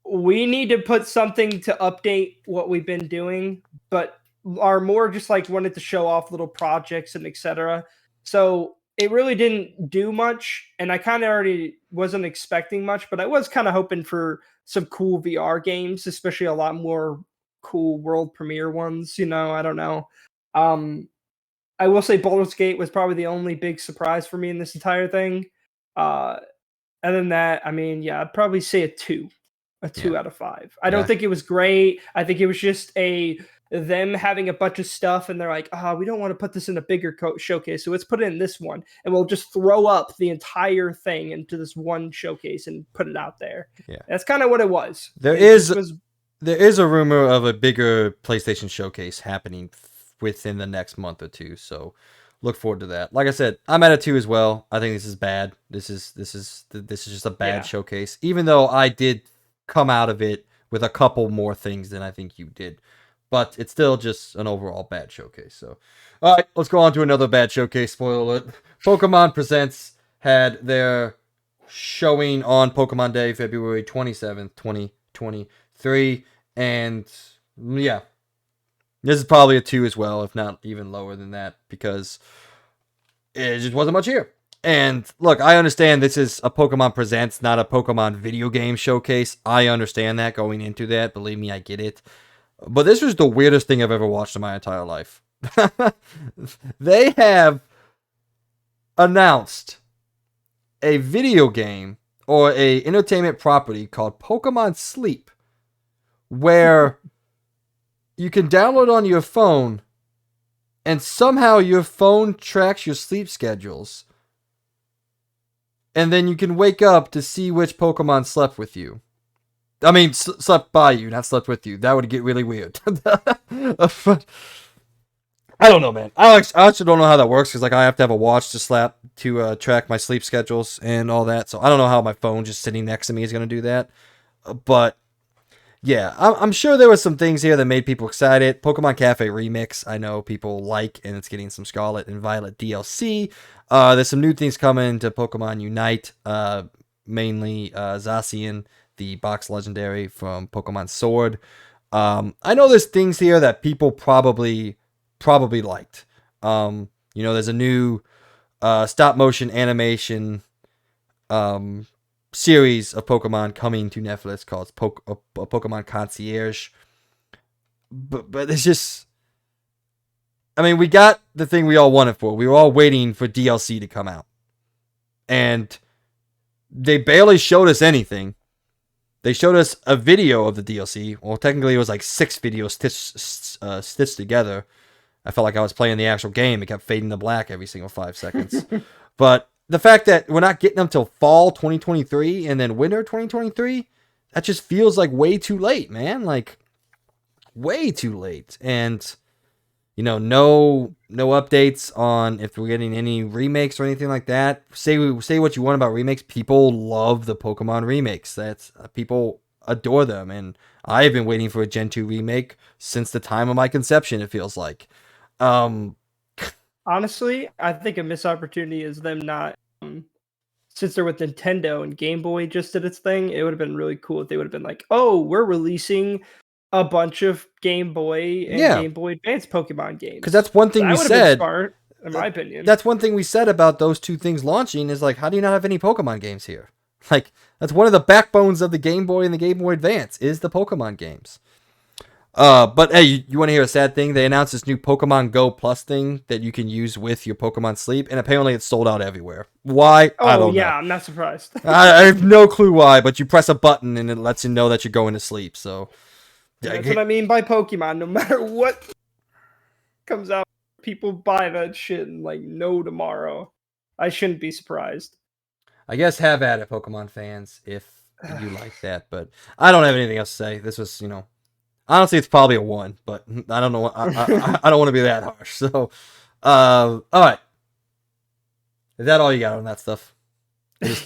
we need to put something to update what we've been doing, but are more just like wanted to show off little projects and etc. So it really didn't do much, and I kind of already wasn't expecting much, but I was kind of hoping for some cool VR games, especially a lot more cool world premiere ones. I don't know. I will say Baldur's Gate was probably the only big surprise for me in this entire thing. Other than that, I mean, yeah, I'd probably say a 2 out of 5. I don't think it was great. I think it was just them having a bunch of stuff, and they're like, we don't want to put this in a bigger showcase, so let's put it in this one, and we'll just throw up the entire thing into this one showcase and put it out there. Yeah, that's kind of what it was. There is a rumor of a bigger PlayStation showcase happening within the next month or two, so look forward to that. Like I said, I'm at a 2 as well. I think this is bad. This is just a bad showcase, even though I did come out of it with a couple more things than I think you did, but it's still just an overall bad showcase. So all right, let's go on to another bad showcase. Spoiler alert. Pokemon Presents had their showing on Pokemon Day, February 27th, 2023, and yeah, this is probably a 2 as well, if not even lower than that, because it just wasn't much here. And look, I understand this is a Pokemon Presents, not a Pokemon video game showcase. I understand that going into that. Believe me, I get it. But this was the weirdest thing I've ever watched in my entire life. They have announced a video game or a entertainment property called Pokemon Sleep, where you can download on your phone, and somehow your phone tracks your sleep schedules. And then you can wake up to see which Pokemon slept with you. I mean, slept by you, not slept with you. That would get really weird. I don't know, man. I actually don't know how that works, because like I have to have a watch to track my sleep schedules and all that. So I don't know how my phone just sitting next to me is going to do that. But Yeah, I'm sure there was some things here that made people excited. Pokemon Cafe Remix, I know people like, and it's getting some Scarlet and Violet DLC. There's some new things coming to Pokemon Unite, mainly Zacian, the box legendary from Pokemon Sword. I know there's things here that people probably liked. There's a new stop motion animation um, series of Pokemon coming to Netflix called Pokemon Concierge. But it's just, I mean, we got the thing we all wanted for. We were all waiting for DLC to come out, and they barely showed us anything. They showed us a video of the DLC. Well, technically, it was like 6 videos stitched together. I felt like I was playing the actual game. It kept fading to black every single 5 seconds. But the fact that we're not getting them till fall 2023 and then winter 2023, that just feels like way too late, man. Like way too late. And no updates on if we're getting any remakes or anything like that. Say what you want about remakes. People love the Pokemon remakes. That's people adore them, and I've been waiting for a Gen 2 remake since the time of my conception, it feels like. Um Honestly, I think a missed opportunity is them not, since they're with Nintendo and Game Boy just did its thing. It would have been really cool if they would have been like, "Oh, we're releasing a bunch of Game Boy and yeah, Game Boy Advance Pokemon because games." that's one thing we That would have been said. smart, in my opinion. That's one thing we said about those two things launching is like, how do you not have any Pokemon games here? Like, that's one of the backbones of the Game Boy and the Game Boy Advance is the Pokemon games. But hey, you want to hear a sad thing? They announced this new Pokemon Go Plus thing that you can use with your Pokemon Sleep, and apparently it's sold out everywhere. Why? I Oh don't know. yeah, I'm not surprised. I have no clue why, but you press a button and it lets you know that you're going to sleep. So, That's what I mean by Pokemon. No matter what comes out, people buy that shit and like no tomorrow. I shouldn't be surprised. I guess have at it, Pokemon fans, if you like that. But I don't have anything else to say. This was, honestly, it's probably a 1, but I don't know. I don't want to be that harsh. So, all right. Is that all you got on that stuff?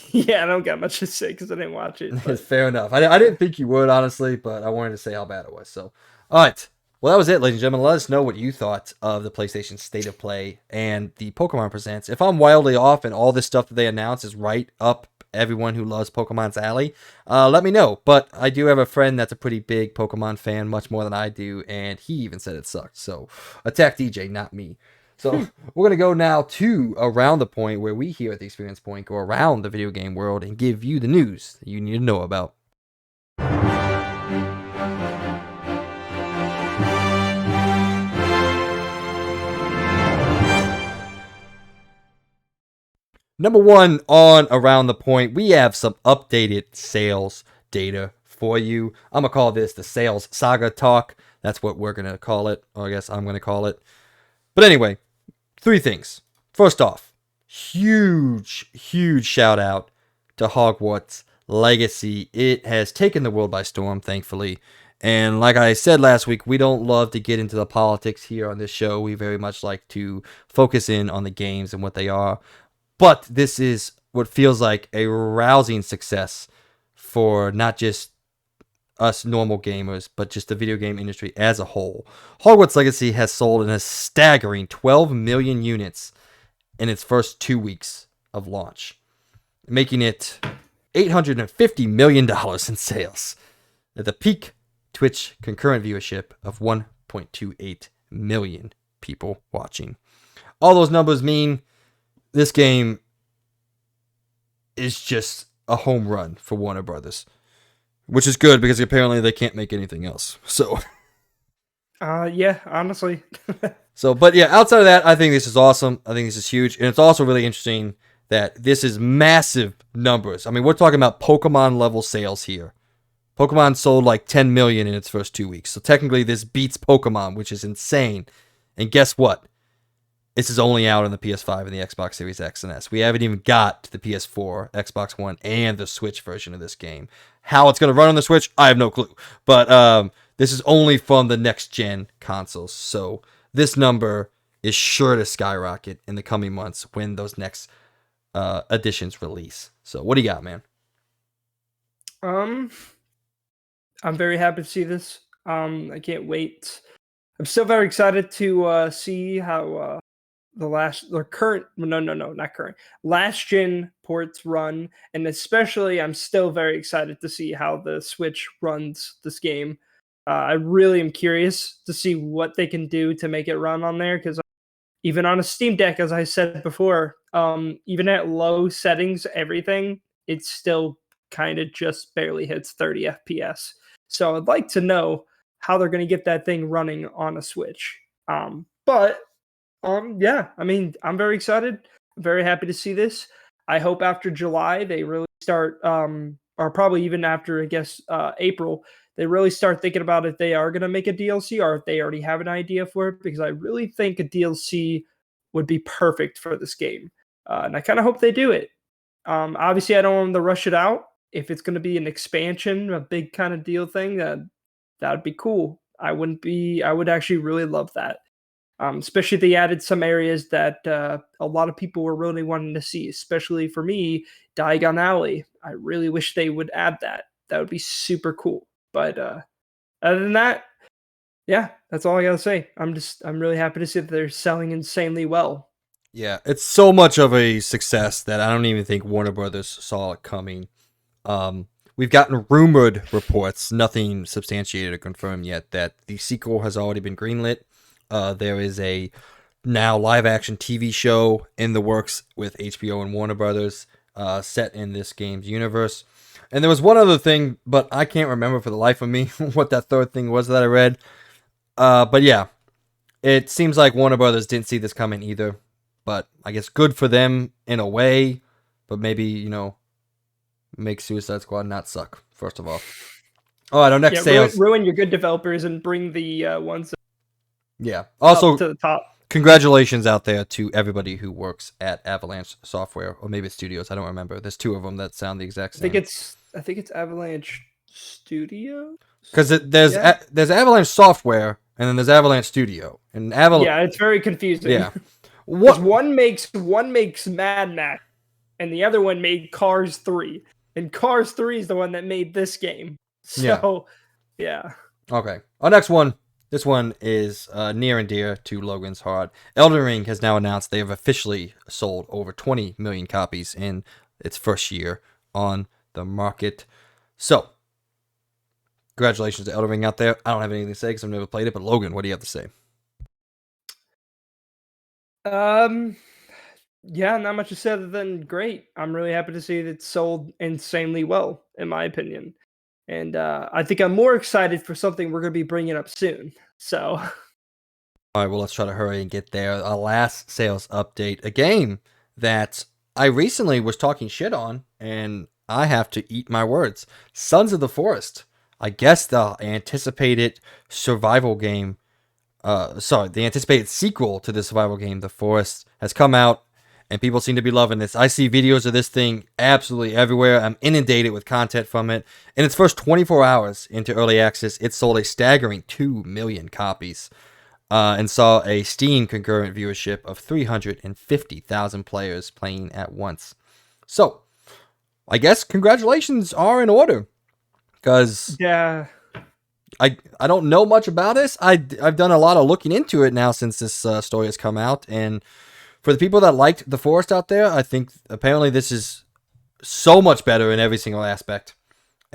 Yeah, I don't got much to say because I didn't watch it. But... Fair enough. I didn't think you would, honestly, but I wanted to say how bad it was. So, all right. Well, that was it, ladies and gentlemen. Let us know what you thought of the PlayStation State of Play and the Pokemon Presents. If I'm wildly off and all this stuff that they announced is right up everyone who loves Pokemon's alley, let me know. But I do have a friend that's a pretty big Pokemon fan, much more than I do, and he even said it sucked. So, attack DJ, not me. So we're going to go now to Around the Point, where we here at the Experience Point go around the video game world and give you the news that you need to know about. Number 1 on Around the Point, we have some updated sales data for you. I'm going to call this the Sales Saga Talk. That's what we're going to call it, or I guess I'm going to call it. But anyway, 3 things. First off, huge shout out to Hogwarts Legacy. It has taken the world by storm, thankfully. And like I said last week, we don't love to get into the politics here on this show. We very much like to focus in on the games and what they are. But this is what feels like a rousing success for not just us normal gamers, but just the video game industry as a whole. Hogwarts Legacy has sold in a staggering 12 million units in its first 2 weeks of launch, making it $850 million in sales at the peak Twitch concurrent viewership of 1.28 million people watching. All those numbers mean this game is just a home run for Warner Brothers, which is good because apparently they can't make anything else. So, yeah, honestly. but yeah, outside of that, I think this is awesome. I think this is huge, and it's also really interesting that this is massive numbers. I mean, we're talking about Pokemon level sales here. Pokemon sold like 10 million in its first 2 weeks, so technically this beats Pokemon, which is insane. And guess what? This is only out on the PS5 and the Xbox Series X and S. We haven't even got to the PS4, Xbox One, and the Switch version of this game. How it's going to run on the Switch, I have no clue. But this is only from the next-gen consoles. So this number is sure to skyrocket in the coming months when those next editions release. So what do you got, man? I'm very happy to see this. I can't wait. I'm still very excited to see how the current no not current last gen ports run, and especially I'm still very excited to see how the Switch runs this game. I really am curious to see what they can do to make it run on there, because even on a Steam Deck, as I said before, even at low settings, everything, it still kind of just barely hits 30 FPS. So I'd like to know how they're going to get that thing running on a Switch. But yeah, I mean, I'm very excited. Very happy to see this. I hope after July they really start, or probably even after, I guess, April, they really start thinking about if they are going to make a DLC or if they already have an idea for it, because I really think a DLC would be perfect for this game. And I kind of hope they do it. Obviously, I don't want them to rush it out. If it's going to be an expansion, a big kind of deal thing, that would be cool. I would actually really love that. Especially they added some areas that a lot of people were really wanting to see, especially for me, Diagon Alley. I really wish they would add that. That would be super cool. But other than that, yeah, that's all I gotta say. I'm really happy to see that they're selling insanely well. Yeah, it's so much of a success that I don't even think Warner Brothers saw it coming. Um, we've gotten rumored reports, nothing substantiated or confirmed yet, that the sequel has already been greenlit. There is a now live action TV show in the works with HBO and Warner Brothers, set in this game's universe. And there was one other thing, but I can't remember for the life of me what that third thing was that I read. But yeah, it seems like Warner Brothers didn't see this coming either. But I guess good for them in a way. But maybe, make Suicide Squad not suck, first of all. All right, our next Yeah, ruin, sales. ruin your good developers and bring the ones Yeah. up Also, to the top. congratulations out there to everybody who works at Avalanche Software, or maybe it's Studios. I don't remember. There's two of them that sound the exact same. I think it's Avalanche Studios. Because Yeah, there's Avalanche Software and then there's Avalanche Studio and yeah, it's very confusing. Yeah. Because What? one makes Mad Max, and the other one made Cars 3. And Cars 3 is the one that made this game. Yeah. So, yeah. Okay. Our next one. This one is near and dear to Logan's heart. Elden Ring has now announced they have officially sold over 20 million copies in its first year on the market. So, congratulations to Elden Ring out there. I don't have anything to say because I've never played it, but Logan, what do you have to say? Um, yeah, not much to say other than great. I'm really happy to see that it sold insanely well, in my opinion. And I think I'm more excited for something we're going to be bringing up soon. So, All right, well, let's try to hurry and get there. A last sales update, a game that I recently was talking shit on, and I have to eat my words. Sons of the Forest. I guess the anticipated survival game, the anticipated sequel to the survival game, The Forest, has come out, and people seem to be loving this. I see videos of this thing absolutely everywhere. I'm inundated with content from it. In its first 24 hours into early access, it sold a staggering 2 million copies. And saw a Steam concurrent viewership of 350,000 players playing at once. So, I guess congratulations are in order, because yeah. I don't know much about this. I've done a lot of looking into it now since this story has come out, and for the people that liked The Forest out there, I think apparently this is so much better in every single aspect.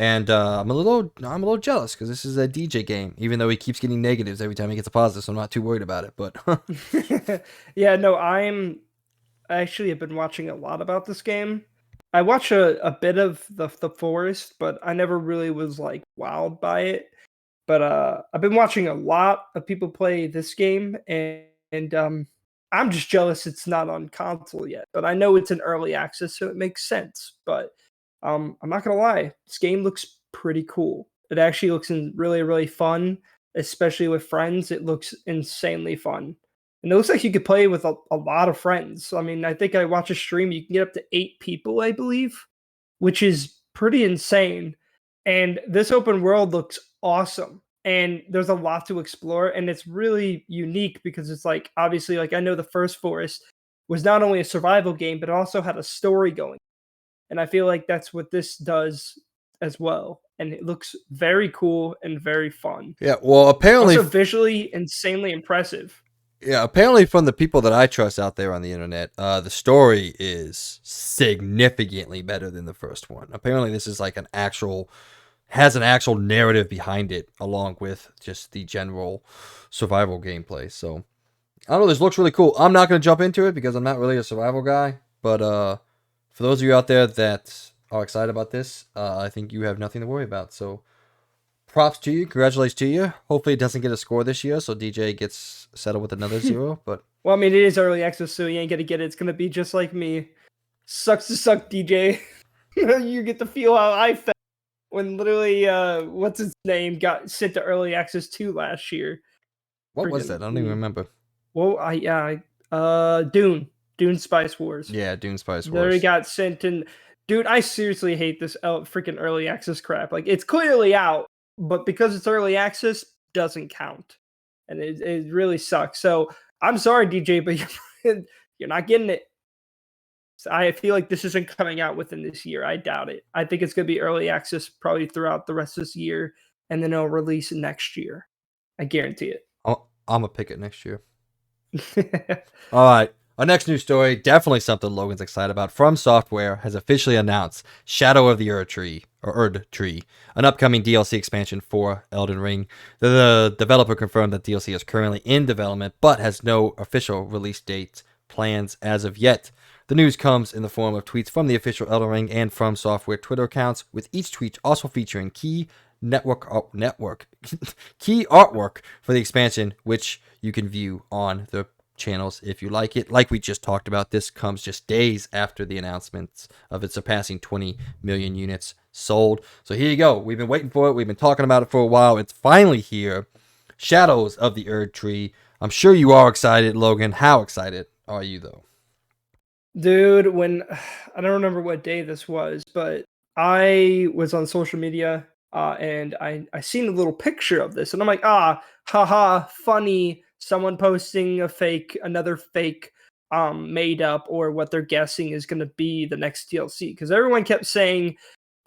And I'm a little jealous because this is a DJ game, even though he keeps getting negatives every time he gets a positive, so I'm not too worried about it. But Yeah, no, I actually have been watching a lot about this game. I watch a bit of the Forest, but I never really was like wowed by it. But I've been watching a lot of people play this game, and I'm just jealous it's not on console yet. But I know it's an early access, so it makes sense. But I'm not gonna lie, this game looks pretty cool. It actually looks really really fun, especially with friends. It looks insanely fun. And it looks like you could play with a lot of friends. I mean, I think I watch a stream, you can get up to 8 people, I believe, which is pretty insane. And this open world looks awesome. And there's a lot to explore. And it's really unique because it's like, obviously, like I know the first Forest was not only a survival game, but it also had a story going. And I feel like that's what this does as well, and it looks very cool and very fun. Yeah, well, apparently, Also visually insanely impressive. yeah, apparently from the people that I trust out there on the internet, the story is significantly better than the first one. Apparently, this is like has an actual narrative behind it, along with just the general survival gameplay. So I don't know. This looks really cool. I'm not gonna jump into it because I'm not really a survival guy. But for those of you out there that are excited about this, I think you have nothing to worry about. So props to you. Congratulations to you. Hopefully it doesn't get a score this year, so DJ gets settled with another 0. But Well, I mean, it is early access, so you ain't gonna get it. It's gonna be just like me. Sucks to suck, DJ. You get to feel how I felt when literally, what's his name got sent to early access 2 last year. what was that? I Freaking, don't even remember. well, Dune Spice Wars. Yeah, Dune Spice Literally Wars. got sent in. Dude, I seriously hate this freaking early access crap. Like, it's clearly out, but because it's early access, doesn't count, and it really sucks. So I'm sorry, DJ, but you're not getting it. So I feel like this isn't coming out within this year. I doubt it. I think it's going to be early access probably throughout the rest of this year, and then it'll release next year. I guarantee I'm gonna pick it next year. it. All right. Our next news story, definitely something Logan's excited about. From Software has officially announced Shadow of the Erd Tree, an upcoming DLC expansion for Elden Ring. The developer confirmed that DLC is currently in development, but has no official release date plans as of yet. The news comes in the form of tweets from the official Elden Ring and From Software Twitter accounts, with each tweet also featuring key key artwork for the expansion, which you can view on the channels if you like it. Like we just talked about, this comes just days after the announcements of it surpassing 20 million units sold. So here you go. We've been waiting for it. We've been talking about it for a while. It's finally here. Shadows of the Erd Tree. I'm sure you are excited, Logan. How excited are you, though? Dude, when I don't remember what day this was, but I was on social media, and I seen a little picture of this, and I'm like, haha, funny. Someone posting another fake, made up, or what they're guessing is going to be the next DLC, because everyone kept saying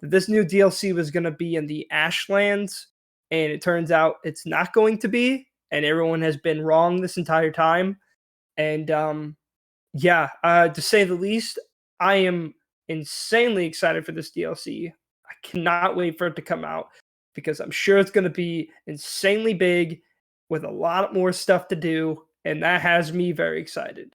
that this new DLC was going to be in the Ashlands, and it turns out it's not going to be, and everyone has been wrong this entire time, and yeah, to say the least, I am insanely excited for this DLC. I cannot wait for it to come out because I'm sure it's going to be insanely big with a lot more stuff to do, and that has me very excited.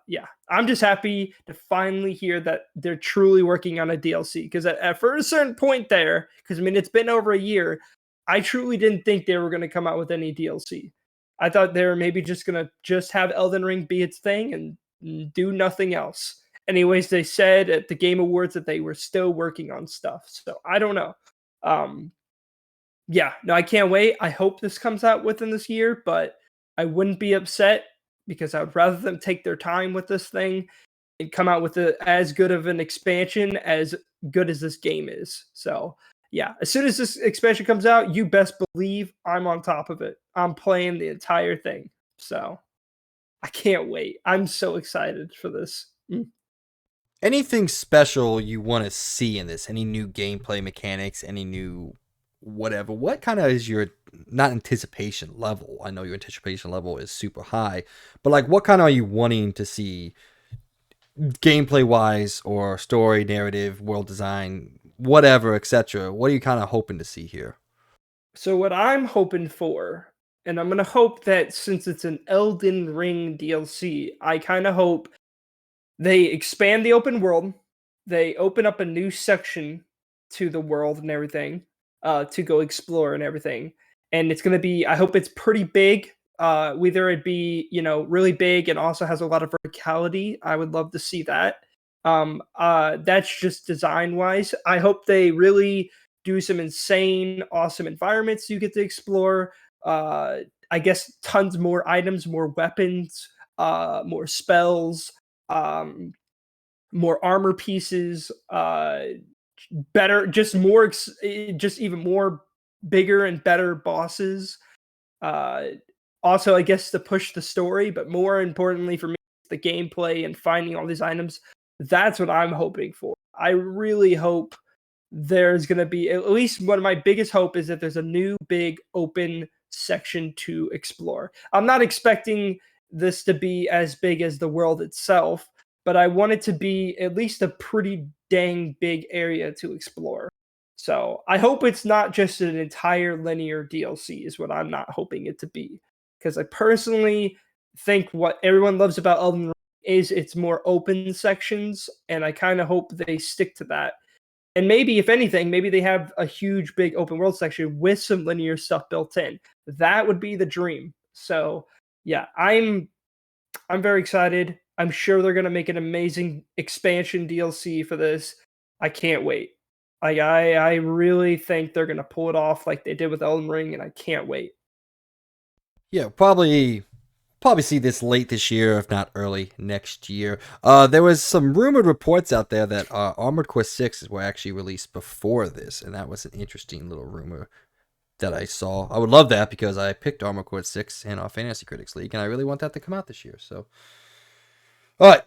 Yeah, I'm just happy to finally hear that they're truly working on a DLC, because for a certain point there, because I mean it's been over a year, I truly didn't think they were going to come out with any DLC. I thought they were maybe just going to just have Elden Ring be its thing and do nothing else. Anyways, they said at the Game Awards that they were still working on stuff. So I don't know. Um, yeah, no, I can't wait. I hope this comes out within this year, but I wouldn't be upset because I would rather them take their time with this thing and come out with as good of an expansion as good as this game is. So yeah, as soon as this expansion comes out, you best believe I'm on top of it. I'm playing the entire thing. So I can't wait. I'm so excited for this. Anything special you want to see in this? Any new gameplay mechanics? Any new whatever? What kind of is your not anticipation level? I know your anticipation level is super high, but like what kind are you wanting to see gameplay wise or story, narrative, world design, whatever, etc.? What are you kind of hoping to see here? So what I'm hoping for, and I'm gonna hope that since it's an Elden Ring DLC, I kind of hope they expand the open world. They open up a new section to the world and everything, to go explore and everything. And it's gonna be. I hope it's pretty big. Whether it be really big and also has a lot of verticality. I would love to see that. That's just design wise. I hope they really do some insane, awesome environments you get to explore. I guess tons more items, more weapons, more spells, um, more armor pieces, better, just more, just even more bigger and better bosses. Uh, Also, I guess to push the story, but more importantly for me, the gameplay and finding all these items. That's what I'm hoping for. I really hope there's going to be, at least one of my biggest hope is that there's a new big open section to explore. I'm not expecting this to be as big as the world itself, but I want it to be at least a pretty dang big area to explore. So I hope it's not just an entire linear DLC, is what I'm not hoping it to be. Because I personally think what everyone loves about Elden Ring is its more open sections, and I kind of hope they stick to that. And maybe, if anything, maybe they have a huge, big open world section with some linear stuff built in. That would be the dream. So, yeah, I'm very excited. I'm sure they're gonna make an amazing expansion DLC for this. I can't wait. I really think they're gonna pull it off like they did with Elden Ring, and I can't wait. Yeah, probably see this late this year, if not early next year. There was some rumored reports out there that Armored Core 6 were actually released before this, and that was an interesting little rumor that I saw. I would love that because I picked Armored Core 6 in our Fantasy Critics League, and I really want that to come out this year. So, all right,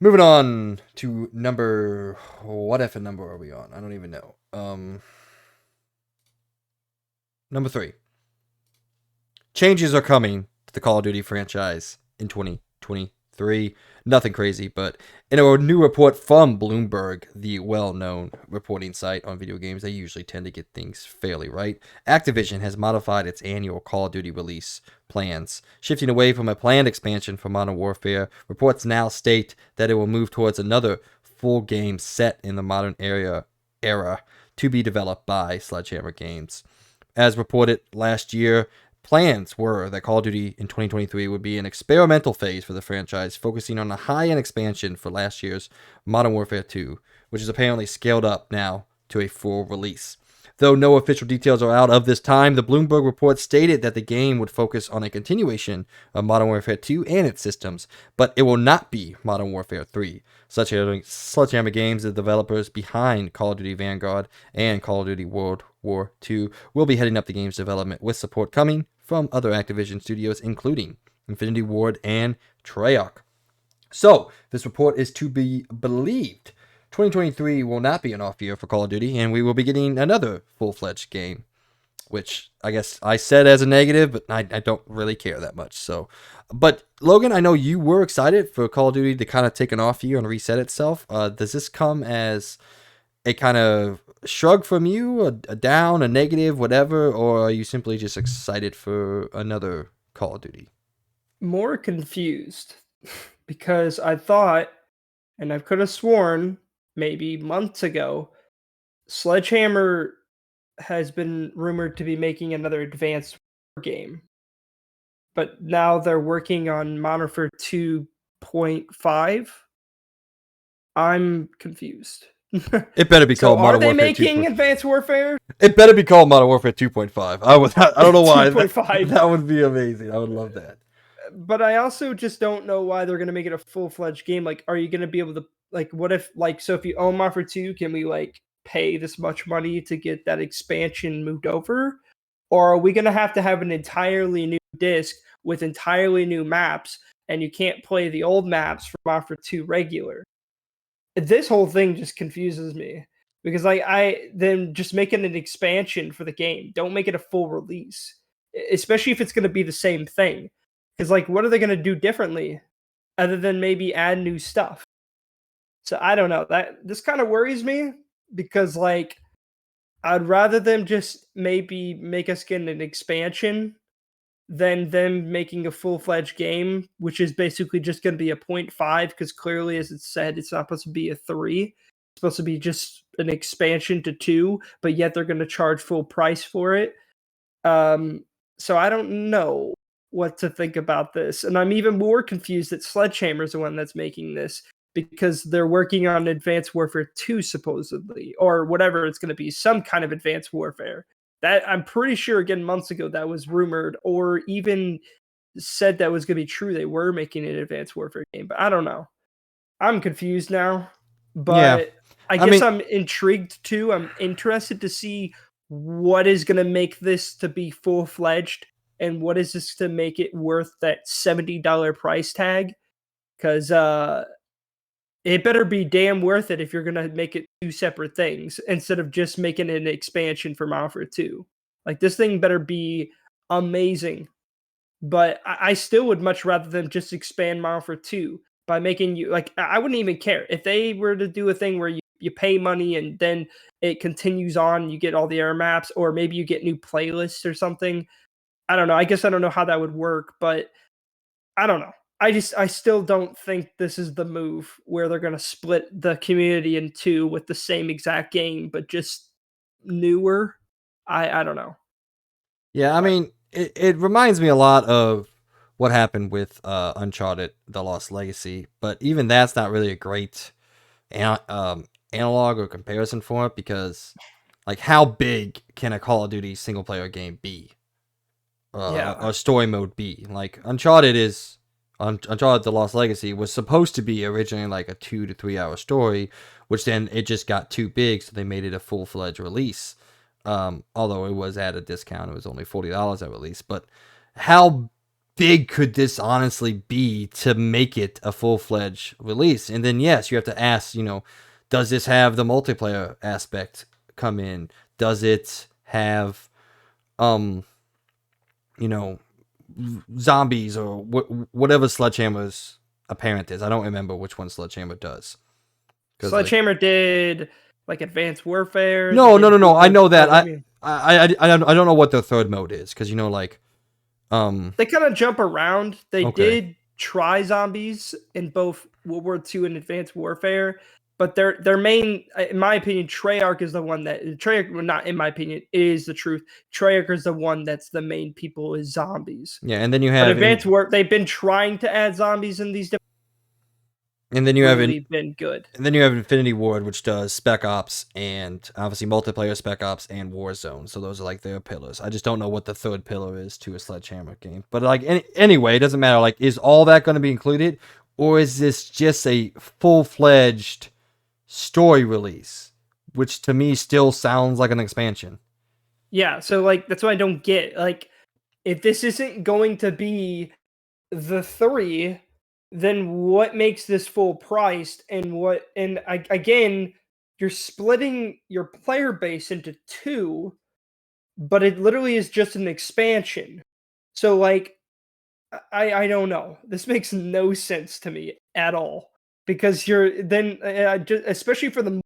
moving on to number. What effing number are we on? I don't even know. Number 3. Changes are coming to the Call of Duty franchise in 2023. Nothing crazy, but in a new report from Bloomberg, the well-known reporting site on video games, they usually tend to get things fairly right. Activision has modified its annual Call of Duty release plans, shifting away from a planned expansion for Modern Warfare. Reports now state that it will move towards another full game set in the modern era to be developed by Sledgehammer Games. As reported last year, plans were that Call of Duty in 2023 would be an experimental phase for the franchise, focusing on a high-end expansion for last year's Modern Warfare 2, which is apparently scaled up now to a full release. Though no official details are out of this time, the Bloomberg report stated that the game would focus on a continuation of Modern Warfare 2 and its systems, but it will not be Modern Warfare 3. Sledgehammer Games, the developers behind Call of Duty Vanguard and Call of Duty World War II, will be heading up the game's development, with support coming from other Activision studios, including Infinity Ward and Treyarch. So, this report is to be believed. 2023 will not be an off year for Call of Duty, and we will be getting another full-fledged game, which I guess I said as a negative, but I don't really care that much. So, but Logan, I know you were excited for Call of Duty to kind of take an off year and reset itself. Does this come as a kind of shrug from you, a down, a negative, whatever, or are you simply just excited for another Call of Duty? More confused because I thought, and I could have sworn maybe months ago, Sledgehammer has been rumored to be making another advanced game, but now they're working on Modern Warfare 2.5. I'm confused. It better be So called are Modern they Warfare making 2. Advanced Warfare It better be called Modern Warfare 2.5. I don't know why. 2.5? That would be amazing. I would love that. But I also just don't know why they're gonna make it a full-fledged game. Like, are you gonna be able to, like, what if, like, so if you own Modern Warfare 2, can we like pay this much money to get that expansion moved over? Or are we gonna have to have an entirely new disc with entirely new maps, and you can't play the old maps from Modern Warfare 2 regular? This whole thing just confuses me because I then just make it an expansion for the game. Don't make it a full release, especially if it's going to be the same thing. Because like, what are they going to do differently other than maybe add new stuff? So I don't know. That this kind of worries me because like I'd rather them just maybe make us get an expansion than them making a full-fledged game, which is basically just going to be a point 0.5, because clearly, as it said, it's not supposed to be a 3. It's supposed to be just an expansion to 2, but yet they're going to charge full price for it. So I don't know what to think about this. And I'm even more confused that Sledgehammer's the one that's making this, because they're working on Advanced Warfare 2, supposedly, or whatever it's going to be, some kind of Advanced Warfare. That I'm pretty sure, again, months ago, that was rumored or even said that was going to be true. They were making an Advanced Warfare game, but I don't know. I'm confused now, Yeah. but I I guess mean, I'm intrigued too. I'm interested to see what is going to make this to be full fledged, and what is this to make it worth that $70 price tag. Because it better be damn worth it if you're gonna make it two separate things instead of just making an expansion for Modern Warfare 2. Like this thing better be amazing. But I still would much rather them just expand Modern Warfare 2 by making you like I wouldn't even care if they were to do a thing where you pay money and then it continues on, you get all the air maps, or maybe you get new playlists or something. I don't know. I guess I don't know how that would work, but I don't know. I still don't think this is the move where they're gonna split the community in two with the same exact game, but just newer. I don't know. Yeah, I But mean, it reminds me a lot of what happened with Uncharted: The Lost Legacy, but even that's not really a great analog or comparison for it because, like, how big can a Call of Duty single player game be? yeah. Or story mode be? Like, Uncharted: The Lost Legacy was supposed to be originally like a 2 to 3 hour story, which then it just got too big, so they made it a full fledged release. Although it was at a discount, it was only $40 at release. But how big could this honestly be to make it a full fledged release? And then yes, you have to ask, does this have the multiplayer aspect come in? Does it have you know, zombies or whatever Sledgehammer's apparent is? I don't remember which one Sledgehammer does. Like, Sledgehammer did like Advanced Warfare. They no, no, did no, no. I know that. I mean, I don't know what the third mode is because like they kind of jump around. They okay. did try zombies in both World War II and Advanced Warfare, but their main, in my opinion, Treyarch is the one that Treyarch. Well, not in my opinion, it is the truth. Treyarch is the one that's the main people is zombies. Yeah, and then you But have Advanced War, they've been trying to add zombies in these. and then you have Really been good. And then you have Infinity Ward, which does Spec Ops and obviously multiplayer Spec Ops and Warzone. So those are like their pillars. I just don't know what the third pillar is to a Sledgehammer game. But like anyway, it doesn't matter. Like, is all that going to be included, or is this just a full fledged story release, which to me still sounds like an expansion? Yeah, so like that's what I don't get. Like, if this isn't going to be the three, then what makes this full priced and what and again, you're splitting your player base into two, but it literally is just an expansion. So like I don't know. This makes no sense to me at all because you're then just, especially for the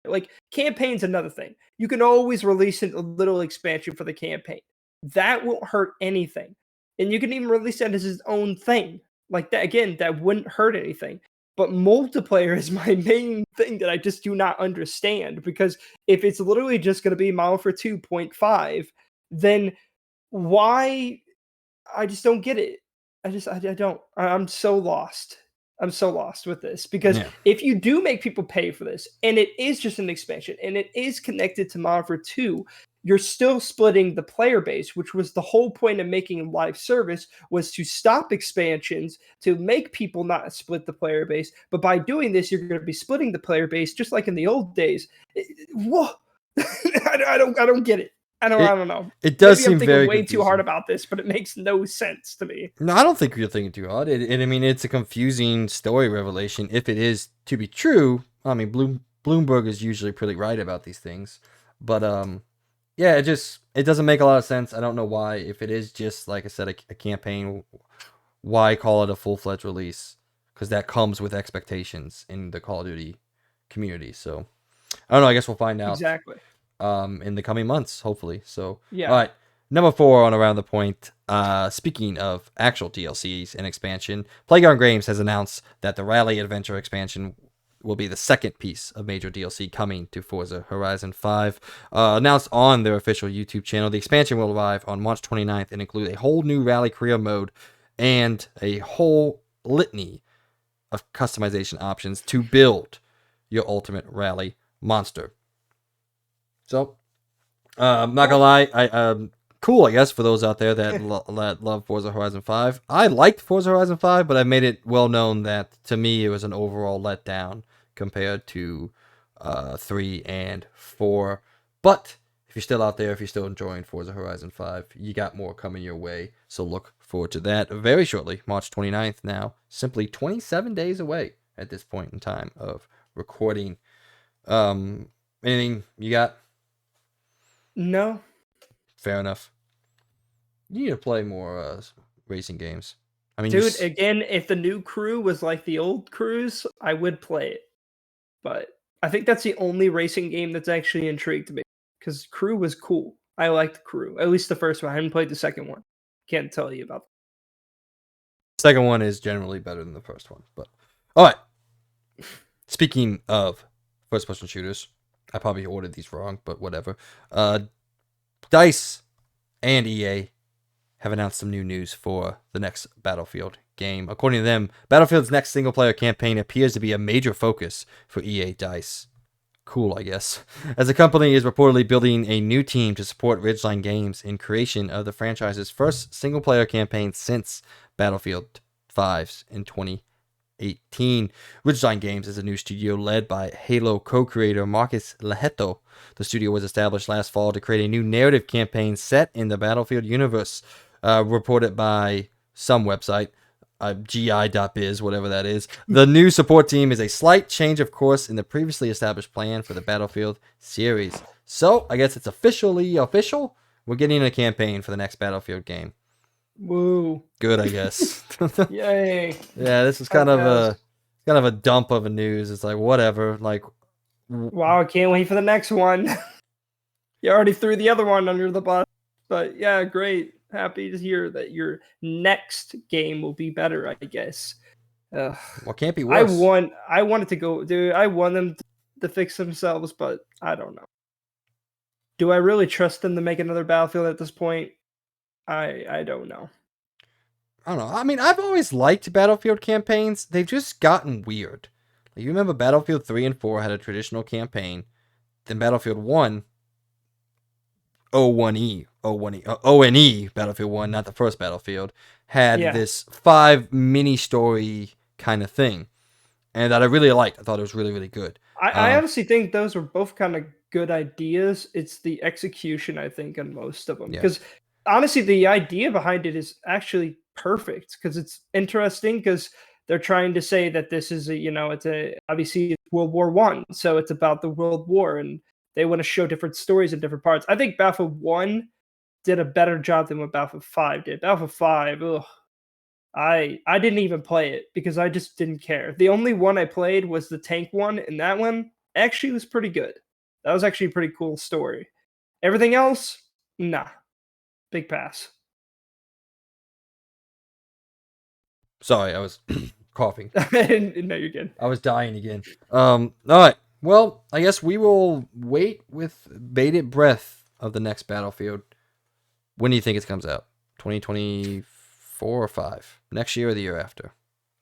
like campaign's another thing. You can always release a little expansion for the campaign. That won't hurt anything. And you can even release that as its own thing. Like that again, that wouldn't hurt anything. But multiplayer is my main thing that I just do not understand because if it's literally just going to be Modern Warfare 2.5, then why I just don't get it. I don't. I'm so lost. I'm so lost with this because Yeah. if you do make people pay for this and it is just an expansion and it is connected to Modern Warfare 2, you're still splitting the player base, which was the whole point of making a live service was to stop expansions to make people not split the player base. But by doing this, you're going to be splitting the player base just like in the old days. Whoa. I don't get it. I It don't know. it does Maybe I'm seem thinking very way too hard confusing. about this, but it makes no sense to me. No, I don't think you're thinking too hard. I mean, it's a confusing story revelation if it is to be true. I mean, Bloomberg is usually pretty right about these things, but yeah, it doesn't make a lot of sense. I don't know why. If it is just like I said, a campaign, why call it a full fledged release? Because that comes with expectations in the Call of Duty community. So I don't know. I guess we'll find out Exactly. in the coming months, hopefully. So all Yeah. right. Number 4 on Around the Point. Speaking of actual DLCs and expansion, Playground Games has announced that the Rally Adventure expansion will be the second piece of major DLC coming to Forza Horizon 5. Announced on their official YouTube channel, the expansion will arrive on March 29th and include a whole new Rally career mode and a whole litany of customization options to build your ultimate rally monster. So, I'm not gonna lie, cool, I guess, for those out there that that love Forza Horizon 5. I liked Forza Horizon 5, but I made it well known that to me it was an overall letdown compared to 3 and 4. But if you're still out there, if you're still enjoying Forza Horizon 5, you got more coming your way. So look forward to that very shortly, March 29th now, simply 27 days away at this point in time of recording. Anything you got? No, Fair enough. You need to play more racing games. I mean, dude. Again, if the new crew was like the old crews, I would play it. But I think that's the only racing game that's actually intrigued me because Crew was cool. I liked Crew, at least the first one. I haven't played the second one. Can't tell you about. second one is generally better than the first one. But all right. Speaking of first-person shooters, I probably ordered these wrong, but whatever. DICE and EA have announced some new news for the next Battlefield game. According to them, Battlefield's next single-player campaign appears to be a major focus for EA DICE. Cool, I guess. As the company is reportedly building a new team to support Ridgeline Games in creation of the franchise's first single-player campaign since Battlefield 5's in 2018. Ridgeline Games is a new studio led by Halo co-creator Marcus Lehetto. The studio was established last fall to create a new narrative campaign set in the Battlefield universe. Reported by some website, gi.biz, whatever that is. The new support team is a slight change of course in the previously established plan for the Battlefield series. So, I guess it's officially official. We're getting a campaign for the next Battlefield game. Woo. Good, I guess. Yay. Yeah, this is kind of a dump of a news. It's like whatever. Like, wow, I can't wait for the next one. You already threw the other one under the bus. But yeah, great. Happy to hear that your next game will be better, I guess. Well, can't be worse. I wanted to go, dude. I want them to fix themselves, but I don't know. Do I really trust them to make another Battlefield at this point? I don't know. I don't know. I mean, I've always liked Battlefield campaigns. They've just gotten weird. Like, you remember Battlefield 3 and 4 had a traditional campaign. Then Battlefield 1, ONE, Battlefield 1, not the first Battlefield, had this 5 mini story kind of thing. And that I really liked. I thought it was really, really good. I honestly think those were both kind of good ideas. It's the execution, I think, on most of them. Because honestly, the idea behind it is actually perfect because it's interesting because they're trying to say that this is obviously World War One, so it's about the World War and they want to show different stories in different parts. I think Battlefield 1 did a better job than what Battlefield 5 did. Battlefield 5, ugh, I didn't even play it because I just didn't care. The only one I played was the tank one, and that one actually was pretty good. That was actually a pretty cool story. Everything else, nah. Big pass. Sorry, I was coughing. No, you're good. I was dying again. All right. Well, I guess we will wait with bated breath of the next Battlefield. When do you think it comes out? 2024 or 5? Next year or the year after?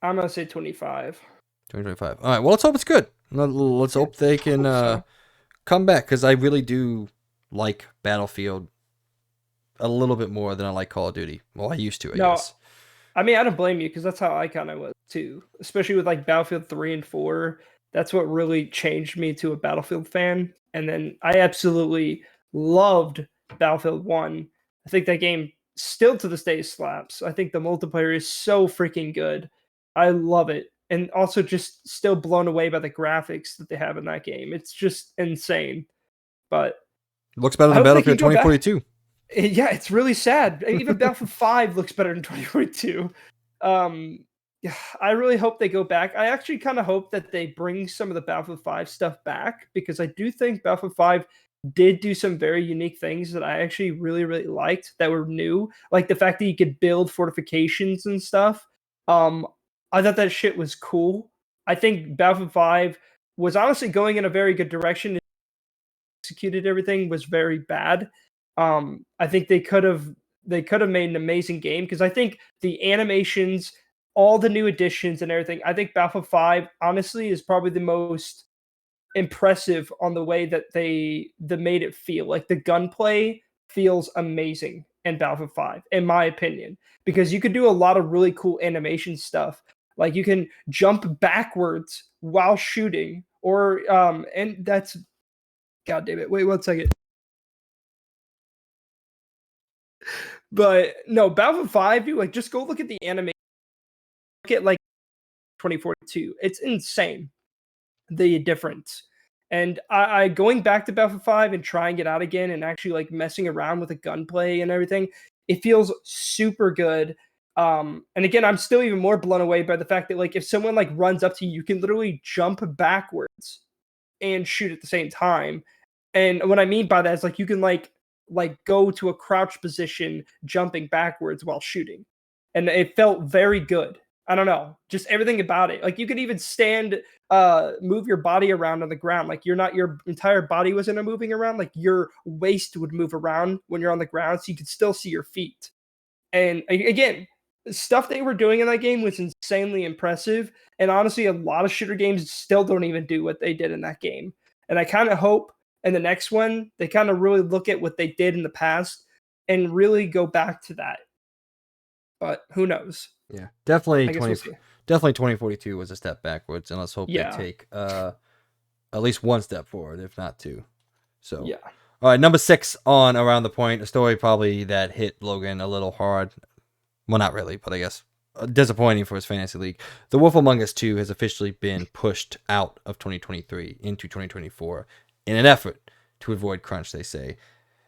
I'm going to say 25. 2025. All right. Well, let's hope it's good. Let's hope they can come back because I really do like Battlefield a little bit more than I like Call of Duty. Well, I used to, I guess. I mean, I don't blame you because that's how I kind of was too, especially with like Battlefield 3 and 4. That's what really changed me to a Battlefield fan. And then I absolutely loved Battlefield 1. I think that game still to this day slaps. I think the multiplayer is so freaking good. I love it. And also just still blown away by the graphics that they have in that game. It's just insane. But it looks better than Battlefield 2042. Yeah, it's really sad. Even Battlefield 5 looks better in 2042. I really hope they go back. I actually kind of hope that they bring some of the Battlefield 5 stuff back because I do think Battlefield 5 did do some very unique things that I actually really, really liked that were new. Like the fact that you could build fortifications and stuff. I thought that shit was cool. I think Battlefield 5 was honestly going in a very good direction. Executed everything was very bad. I think they could have made an amazing game because I think the animations, all the new additions and everything, I think Battlefield 5 honestly is probably the most impressive on the way that they made it feel. Like the gunplay feels amazing in Battlefield 5, in my opinion, because you could do a lot of really cool animation stuff. Like you can jump backwards while shooting, or and that's God damn it. Wait 1 second. But no, Battlefield 5, dude, like just go look at the animation. Look at like 2042. It's insane, the difference. And I going back to Battlefield 5 and trying it out again and actually like messing around with the gunplay and everything, it feels super good. And again, I'm still even more blown away by the fact that like if someone like runs up to you, you can literally jump backwards and shoot at the same time. And what I mean by that is like you can like go to a crouch position jumping backwards while shooting. And it felt very good. I don't know, just everything about it. Like you could even stand move your body around on the ground. Like your entire body wasn't moving around, like your waist would move around when you're on the ground so you could still see your feet. And again, stuff they were doing in that game was insanely impressive. And honestly, a lot of shooter games still don't even do what they did in that game. And I kind of hope in the next one, they kind of really look at what they did in the past and really go back to that. But who knows? Yeah, definitely I guess 20, we'll see. definitely 2042 was a step backwards, and let's hope they Yeah. take at least one step forward, if not two. So, Yeah. all right, number 6 on Around the Point, a story probably that hit Logan a little hard. Well, not really, but I guess disappointing for his fantasy league. The Wolf Among Us 2 has officially been pushed out of 2023 into 2024 in an effort to avoid crunch, they say.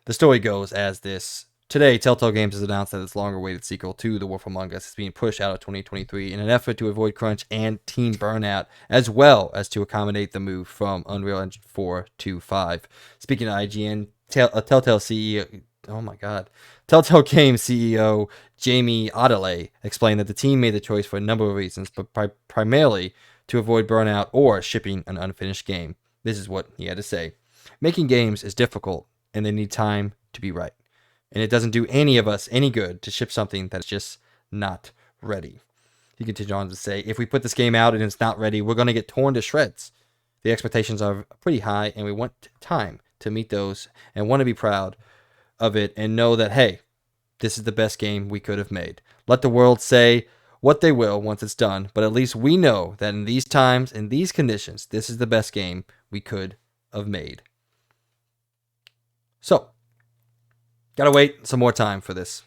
The story goes as this. Today, Telltale Games has announced that its longer-awaited sequel to The Wolf Among Us is being pushed out of 2023 in an effort to avoid crunch and team burnout, as well as to accommodate the move from Unreal Engine 4 to 5. Speaking of IGN, Telltale CEO, oh my god, Telltale Games CEO Jamie Adelaide explained that the team made the choice for a number of reasons, but primarily to avoid burnout or shipping an unfinished game. This is what he had to say. Making games is difficult, and they need time to be right. And it doesn't do any of us any good to ship something that's just not ready. He continued on to say, if we put this game out and it's not ready, we're going to get torn to shreds. The expectations are pretty high, and we want time to meet those and want to be proud of it and know that, hey, this is the best game we could have made. Let the world say what they will once it's done, but at least we know that in these times, in these conditions, this is the best game we could have made. So, gotta wait some more time for this.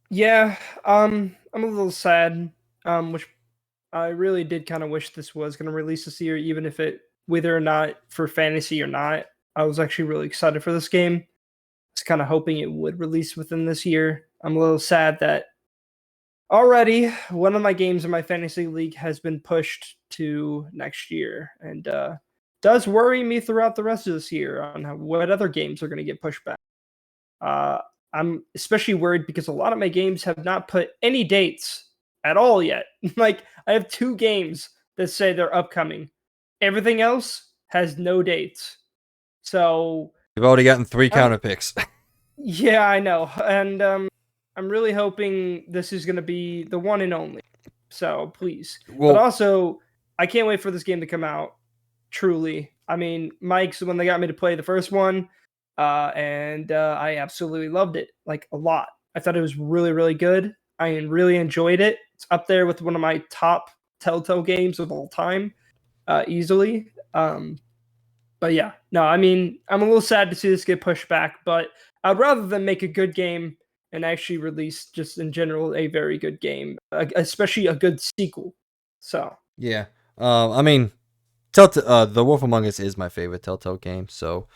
Yeah, I'm a little sad, which I really did kind of wish this was going to release this year, even if it, whether or not for fantasy or not. I was actually really excited for this game. I was kind of hoping it would release within this year. I'm a little sad that already one of my games in my fantasy league has been pushed to next year, and does worry me throughout the rest of this year on what other games are going to get pushed back. Uh, I'm especially worried because a lot of my games have not put any dates at all yet. Like, I have 2 games that say they're upcoming. Everything else has no dates. So, You've already gotten 3 I'm counter picks. yeah, I know. And I'm really hoping this is going to be the one and only. So, please. But Well, also, I can't wait for this game to come out. Truly. I mean, Mike's when they got me to play the first one, and I absolutely loved it, like, a lot. I thought it was really, really good. I really enjoyed it. It's up there with one of my top Telltale games of all time, easily. But yeah, no, I mean, I'm a little sad to see this get pushed back, but I'd rather than make a good game and actually release just in general a very good game, especially a good sequel. So yeah. I mean, The Wolf Among Us is my favorite Telltale game, so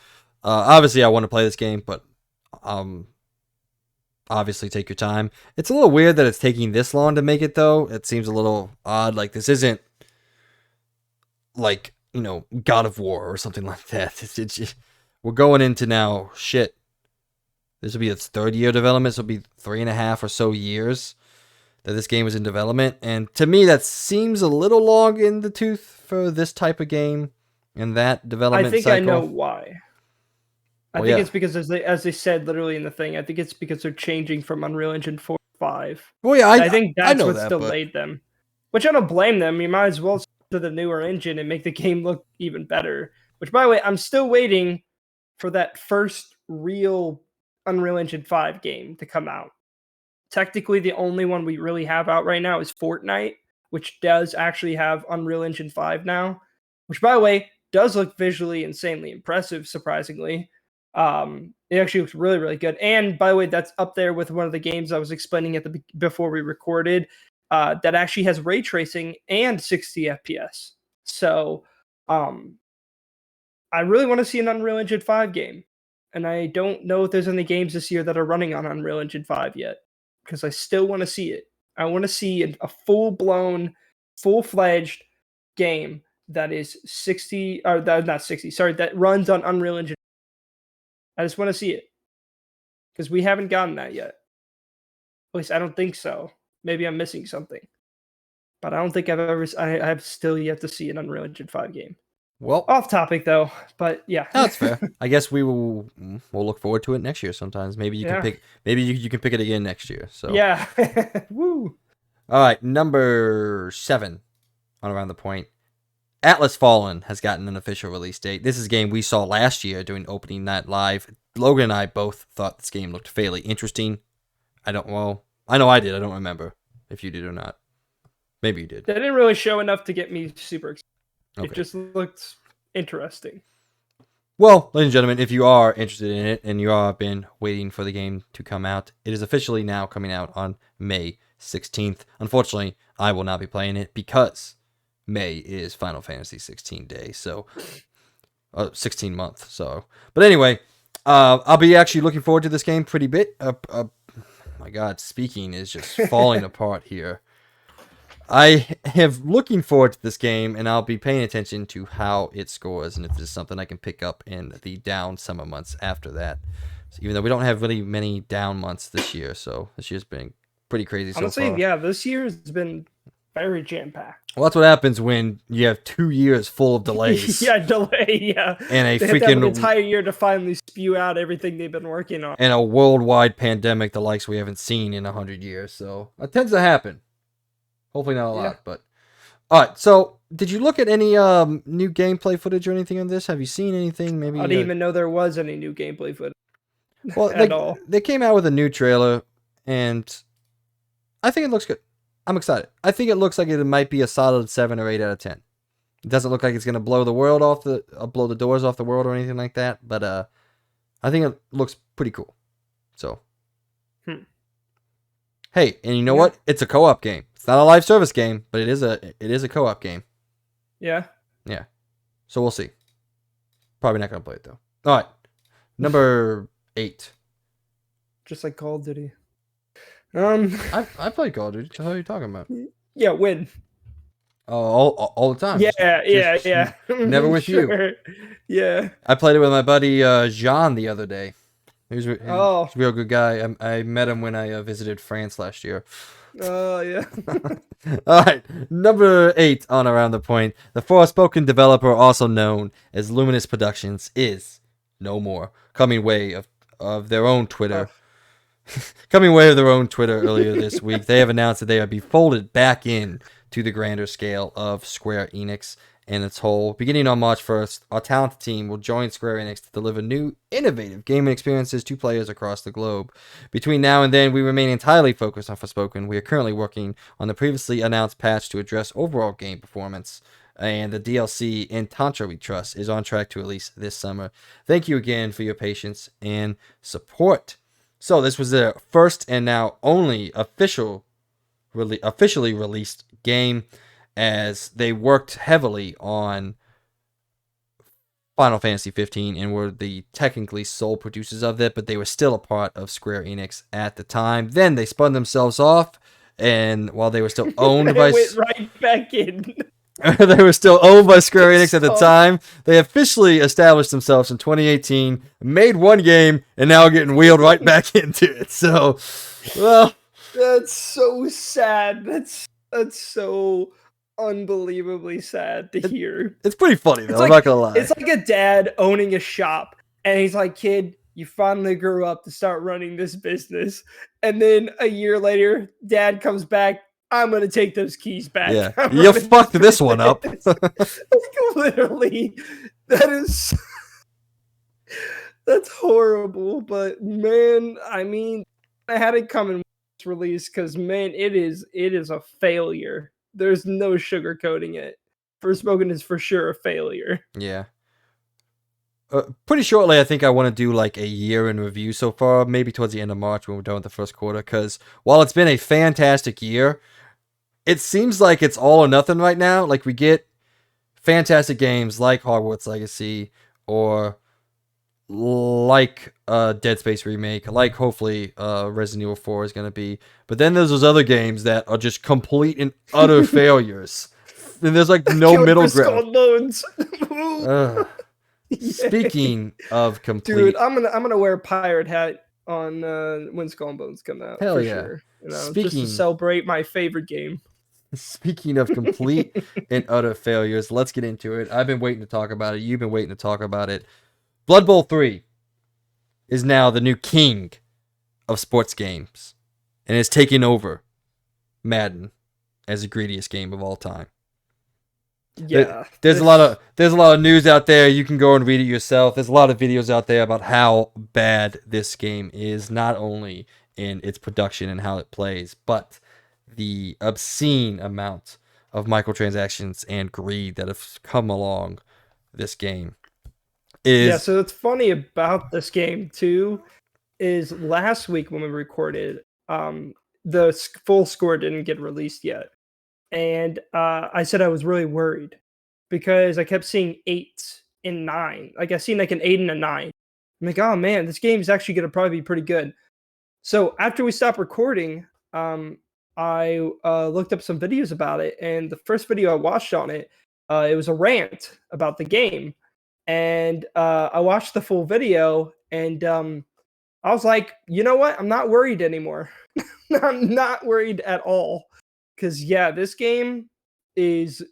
obviously I want to play this game, but obviously take your time. It's a little weird that it's taking this long to make it, though. It seems a little odd. Like, this isn't like, God of War or something like that. It's just, we're going into now, shit. This will be its 3rd year of development, so it'll be 3.5 or so years that this game was in development. And to me, that seems a little long in the tooth for this type of game and that development I think cycle. I know why. I Well, think yeah. it's because as they said literally in the thing, I think it's because they're changing from Unreal Engine 4 to 5. Well, yeah, I think I that's know what's that, but delayed them. Which I don't blame them. You might as well switch to the newer engine and make the game look even better. Which, by the way, I'm still waiting for that first real Unreal Engine 5 game to come out. Technically, the only one we really have out right now is Fortnite, which does actually have Unreal Engine 5 now. Which, by the way, does look visually insanely impressive, surprisingly. It actually looks really, really good. And by the way, that's up there with one of the games I was explaining before we recorded. that actually has ray tracing and 60 FPS. So I really want to see an Unreal Engine 5 game. And I don't know if there's any games this year that are running on Unreal Engine 5 yet, because I still want to see it. I want to see a full-blown, full-fledged game that is 60, or that, not 60, sorry, that runs on Unreal Engine. I just want to see it, because we haven't gotten that yet. At least I don't think so. Maybe I'm missing something. But I don't think I have still yet to see an Unreal Engine 5 game. Well, off topic though, but yeah. No, that's fair. I guess we'll look forward to it next year sometimes. Maybe you can pick. Maybe you can pick it again next year. So yeah. Woo. All right, number 7 on Around the Point. Atlas Fallen has gotten an official release date. This is a game we saw last year during opening night live. Logan and I both thought this game looked fairly interesting. I know I did. I don't remember if you did or not. Maybe you did. They didn't really show enough to get me super excited. Okay. It just looked interesting. Well, ladies and gentlemen, if you are interested in it and you have been waiting for the game to come out, it is officially now coming out on May 16th. Unfortunately, I will not be playing it because May is Final Fantasy 16 day, so 16 month. So, but anyway, I'll be actually looking forward to this game pretty bit. My God, speaking is just falling apart here. I have looking forward to this game, and I'll be paying attention to how it scores, and if this is something I can pick up in the down summer months after that. So even though we don't have really many down months this year, so this year's been pretty crazy so far. Honestly, yeah, this year has been very jam-packed. Well, that's what happens when you have 2 years full of delays. Yeah, delay, yeah. And they have to have an entire year to finally spew out everything they've been working on. And a worldwide pandemic, the likes we haven't seen in 100 years, so it tends to happen. Hopefully not a lot, but... Alright, so, did you look at any new gameplay footage or anything on this? Have you seen anything? Maybe I didn't even know there was any new gameplay footage. Well, at all. They came out with a new trailer, and I think it looks good. I'm excited. I think it looks like it might be a solid 7 or 8 out of 10. It doesn't look like it's going to blow the world off blow the doors off the world or anything like that, but I think it looks pretty cool. So... Hey, and you know what? It's a co-op game. It's not a live service game, but it is a co-op game. Yeah. Yeah. So we'll see. Probably not gonna play it though. All right, number 8. Just like Call of Duty. I played Call of Duty. What the hell are you talking about? Yeah, when? All the time. Yeah. Never with you. Yeah. I played it with my buddy Jean the other day. He was a real good guy. I met him when I visited France last year. Oh, yeah. All right, number 8 on Around the Point. The Forspoken developer, also known as Luminous Productions, is no more. Coming way of their own Twitter. Coming way of their own Twitter earlier this week, they have announced that they will be folded back in to the grander scale of Square Enix and its whole. Beginning on March 1st, our talented team will join Square Enix to deliver new, innovative gaming experiences to players across the globe. Between now and then, we remain entirely focused on Forspoken. We are currently working on the previously announced patch to address overall game performance, and the DLC in Tantra We Trust is on track to release this summer. Thank you again for your patience and support. So this was their first and now only officially released game, as they worked heavily on Final Fantasy 15 and were the technically sole producers of it, but they were still a part of Square Enix at the time. Then they spun themselves off, and while they were still owned by... went right back in. They were still owned by Square Enix at the time. They officially established themselves in 2018, made one game, and now are getting wheeled right back into it. So, well... That's so sad. That's so... unbelievably sad to hear. It's pretty funny though, I'm not gonna lie. It's like a dad owning a shop, and he's like, "Kid, you finally grew up to start running this business." And then a year later, dad comes back, "I'm gonna take those keys back." Yeah, you fucked this one up. Like, literally, that's horrible. But man, I mean, I had it coming with this release because man, it is a failure. There's no sugarcoating it. Forspoken is for sure a failure. Yeah. Pretty shortly, I think I want to do like a year in review so far, maybe towards the end of March when we're done with the first quarter, because while it's been a fantastic year, it seems like it's all or nothing right now. Like we get fantastic games like Hogwarts Legacy or like Dead Space remake, like hopefully Resident Evil 4 is gonna be. But then there's those other games that are just complete and utter failures. And there's like no Killing middle for ground. skull bones. Speaking of complete, Dude, I'm gonna wear a pirate hat on when Skull and Bones come out hell for yeah. sure. You know, just to Speaking celebrate my favorite game. speaking of complete and utter failures, let's get into it. I've been waiting to talk about it. You've been waiting to talk about it. Blood Bowl 3 is now the new king of sports games and is taking over Madden as the greediest game of all time. Yeah, there's a lot of news out there. You can go and read it yourself. There's a lot of videos out there about how bad this game is, not only in its production and how it plays, but the obscene amount of microtransactions and greed that have come along this game. So what's funny about this game too is last week when we recorded, the full score didn't get released yet. And I said I was really worried because I kept seeing 8 and 9. Like I seen like an 8 and a 9. I'm like, oh man, this game is actually gonna probably be pretty good. So after we stopped recording, I looked up some videos about it, and the first video I watched on it, it was a rant about the game, and I watched the full video, and I was like, you know what? I'm not worried anymore. I'm not worried at all. Because, yeah, this game is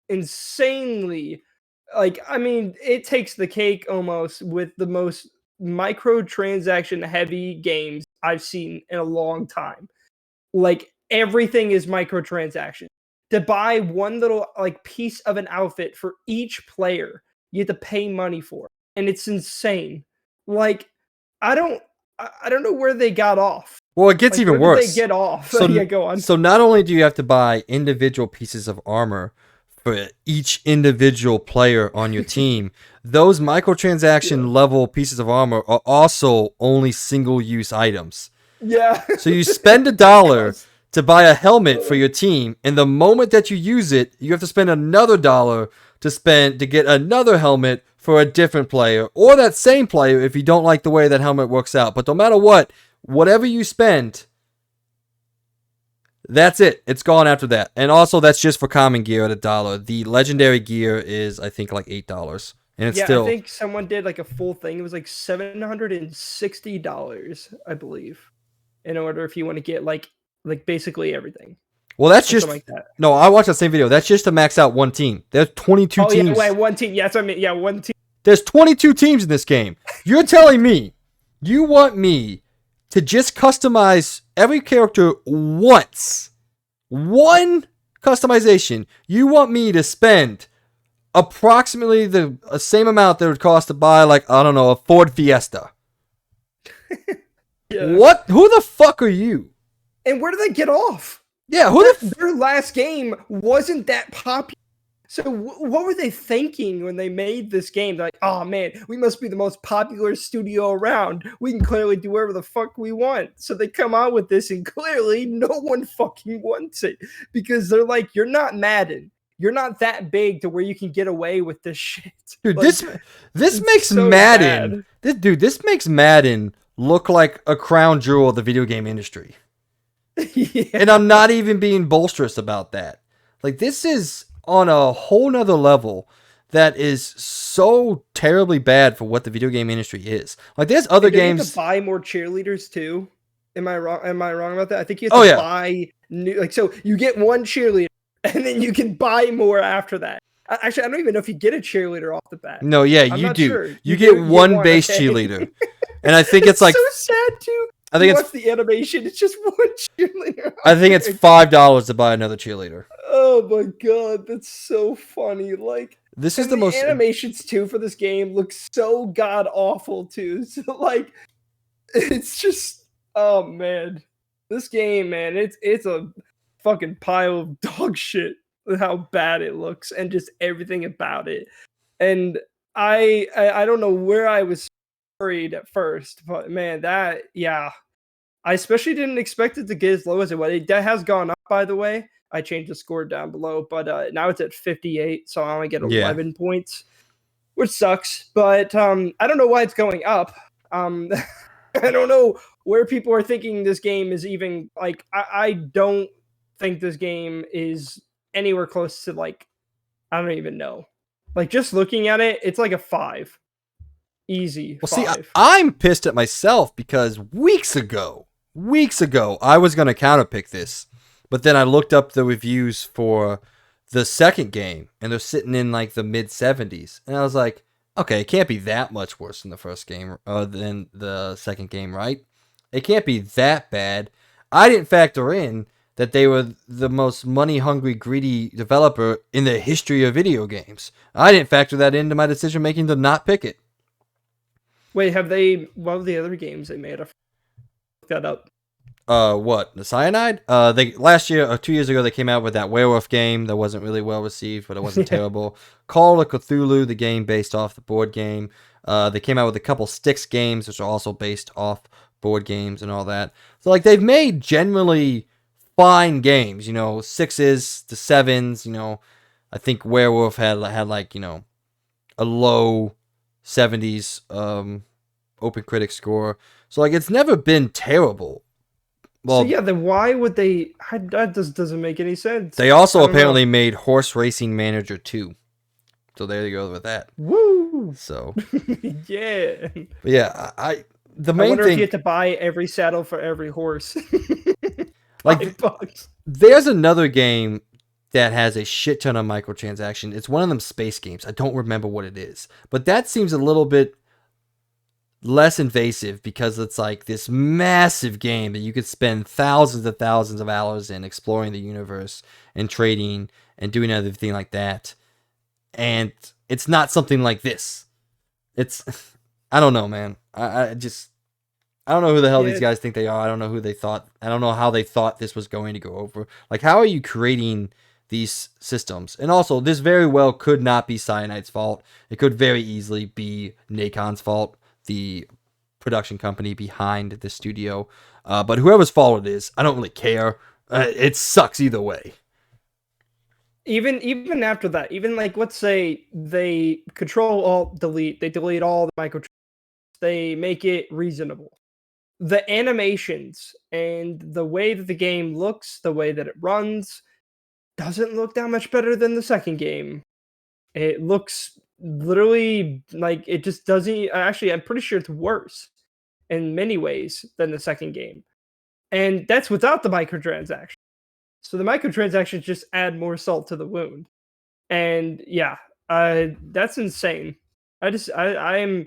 insanely, like, I mean, it takes the cake almost with the most microtransaction heavy games I've seen in a long time. Like, everything is microtransaction. To buy one little, like, piece of an outfit for each player, you have to pay money for. And it's insane. Like, I don't I don't know where they got off. Well, it gets Like, even where did they worse. get off? So, Yeah, go on. so not only do you have to buy individual pieces of armor for each individual player on your team, those microtransaction level pieces of armor are also only single-use items. Yeah. So you spend $1 to buy a helmet for your team, and the moment that you use it, you have to spend another $1 to get another helmet for a different player, or that same player if you don't like the way that helmet works out. But no matter what, whatever you spend, that's it. It's gone after that. And also, that's just for common gear at $1. The legendary gear is, I think, like $8. And it's still... I think someone did like a full thing. It was like $760, I believe, in order if you want to get like basically everything. Well, that's just like that. No, I watched that same video. That's just to max out one team. There's 22 teams. Yeah, wait, one team. Yeah, that's what I mean. Yeah, one team. There's 22 teams in this game. You're telling me you want me to just customize every character once? One customization. You want me to spend approximately the same amount that it would cost to buy, like, I don't know, a Ford Fiesta. Yeah. What? Who the fuck are you? And where do they get off? Yeah, their last game wasn't that popular. So what were they thinking when they made this game? They're like, oh man, we must be the most popular studio around. We can clearly do whatever the fuck we want. So they come out with this, and clearly no one fucking wants it because they're like, you're not Madden. You're not that big to where you can get away with this shit. Dude, like, this makes so Madden. This makes Madden look like a crown jewel of the video game industry. Yeah. And I'm not even being boisterous about that. Like, this is on a whole nother level that is so terribly bad for what the video game industry is. Like, there's other games. You have to buy more cheerleaders too. Am I wrong? Am I wrong about that? I think you have to buy new. Like, so you get one cheerleader, and then you can buy more after that. Actually, I don't even know if you get a cheerleader off the bat. No, yeah, you do. Sure. You get one base cheerleader, and I think it's like so sad too. I think it's the animation. It's just one cheerleader. I think it's $5 to buy another cheerleader. Oh my god, that's so funny! Like, this is the most animations too for this game look so god awful too. So like, it's just, oh man, this game, man, it's a fucking pile of dog shit. How bad it looks and just everything about it. And I don't know where I was worried at first, but man, I especially didn't expect it to get as low as it was. It has gone up by the way. I changed the score down below, but now it's at 58, so I only get Yeah. 11 points, which sucks. But I don't know why it's going up. I don't know where people are thinking this game is even like. I don't think this game is anywhere close to like. I don't even know. Like just looking at it, it's like a 5, easy Well, see, 5. I'm pissed at myself because weeks ago, I was going to counterpick this. But then I looked up the reviews for the second game, and they're sitting in like the mid 70s. And I was like, okay, it can't be that much worse than the first game, than the second game, right? It can't be that bad. I didn't factor in that they were the most money-hungry, greedy developer in the history of video games. I didn't factor that into my decision making to not pick it. Wait, have they? What were the other games they made? I looked that up. What, the Cyanide? They last year or 2 years ago they came out with that werewolf game that wasn't really well received, but it wasn't terrible. Call of Cthulhu, the game based off the board game. They came out with a couple Styx games, which are also based off board games and all that. So like they've made generally fine games, you know, 6s to 7s. You know, I think Werewolf had like, you know, a low 70s open critic score. So like it's never been terrible. Well, so yeah, then why would they? That doesn't make any sense. they also apparently made Horse Racing Manager 2. So there you go with that. Woo! So yeah. but yeah, the I main wonder thing, if you had to buy every saddle for every horse. like $5. there's another game that has a shit ton of microtransaction. It's one of them space games. I don't remember what it is, but that seems a little bit less invasive because it's like this massive game that you could spend thousands of hours in exploring the universe and trading and doing everything like that. And it's not something like this. It's I don't know, man. I don't know who the hell these guys think they are. I don't know who they thought. I don't know how they thought this was going to go over. Like, how are you creating these systems? And also, this very well could not be Cyanide's fault. It could very easily be Nakon's fault, the production company behind the studio. But whoever's fault it is, I don't really care. It sucks either way. Even after that, even like let's say they control alt delete, they delete all the microtransactions, they make it reasonable. The animations and the way that the game looks, the way that it runs, doesn't look that much better than the second game. It looks literally like it just doesn't. Actually, I'm pretty sure it's worse in many ways than the second game. And that's without the microtransactions. So the microtransactions just add more salt to the wound. And yeah, that's insane. I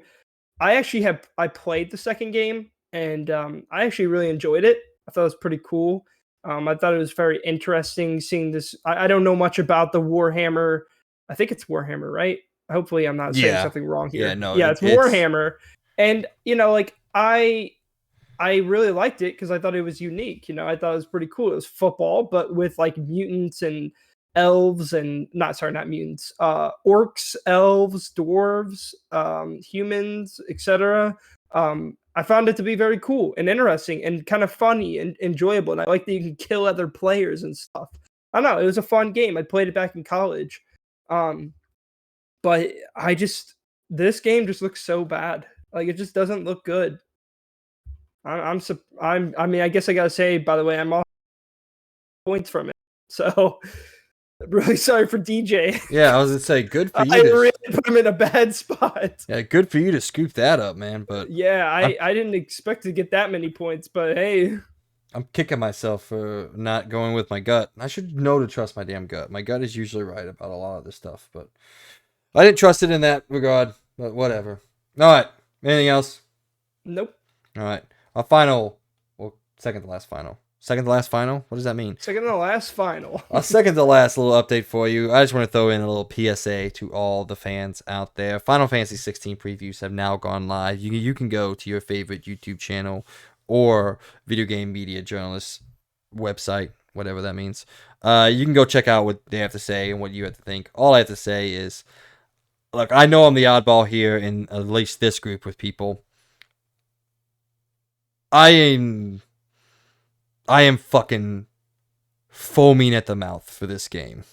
actually have I played the second game and I actually really enjoyed it. I thought it was pretty cool. I thought it was very interesting seeing this. I don't know much about the Warhammer. I think it's Warhammer, right? Hopefully, I'm not saying something wrong here. Yeah, no, yeah, it's Warhammer, and you know, like I really liked it because I thought it was unique. You know, I thought it was pretty cool. It was football, but with like mutants and elves and not mutants, orcs, elves, dwarves, humans, etc. I found it to be very cool and interesting and kind of funny and enjoyable. And I like that you can kill other players and stuff. I don't know. It was a fun game. I played it back in college. But this game just looks so bad. Like it just doesn't look good. I mean, I guess I gotta say, by the way, I'm off points from it. So I'm really sorry for DJ. Yeah, I was gonna say, good for you. I really put him in a bad spot. Yeah, good for you to scoop that up, man. But yeah, I didn't expect to get that many points, but hey. I'm kicking myself for not going with my gut. I should know to trust my damn gut. My gut is usually right about a lot of this stuff, but I didn't trust it in that regard. But whatever. All right. Anything else? Nope. All right. Our final, well, second to last final. Second to last final? What does that mean? Second to last final. A second to last little update for you. I just want to throw in a little PSA to all the fans out there. Final Fantasy 16 previews have now gone live. You can go to your favorite YouTube channel or video game media journalist website, whatever that means. You can go check out what they have to say and what you have to think. All I have to say is, look, I know I'm the oddball here in at least this group with people. I am fucking foaming at the mouth for this game.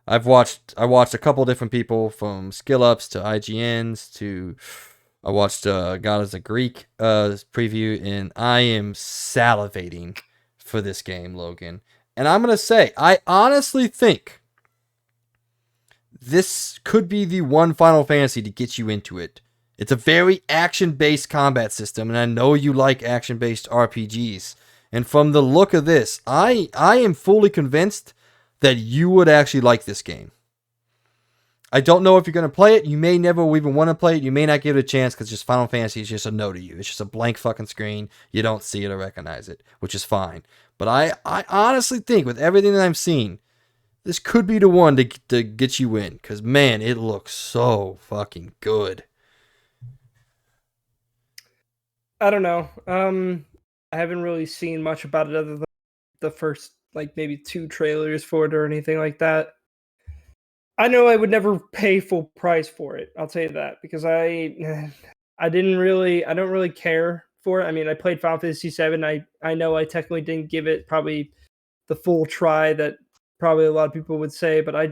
I watched a couple different people, from skill ups to IGNs to I watched God is a Greek preview, and I am salivating for this game, Logan. And I'm gonna say, I honestly think this could be the one Final Fantasy to get you into it. It's a very action-based combat system, and I know you like action-based RPGs. And from the look of this, I am fully convinced that you would actually like this game. I don't know if you're going to play it. You may never even want to play it. You may not give it a chance because just Final Fantasy is just a no to you. It's just a blank fucking screen. You don't see it or recognize it, which is fine. But I honestly think with everything that I've seen, this could be the one to get you in. Because, man, it looks so fucking good. I don't know. I haven't really seen much about it other than the first, like, maybe 2 trailers for it or anything like that. I know I would never pay full price for it. I'll tell you that, because I don't really care for it. I mean, I played Final Fantasy 7. I know I technically didn't give it probably the full try that probably a lot of people would say, but I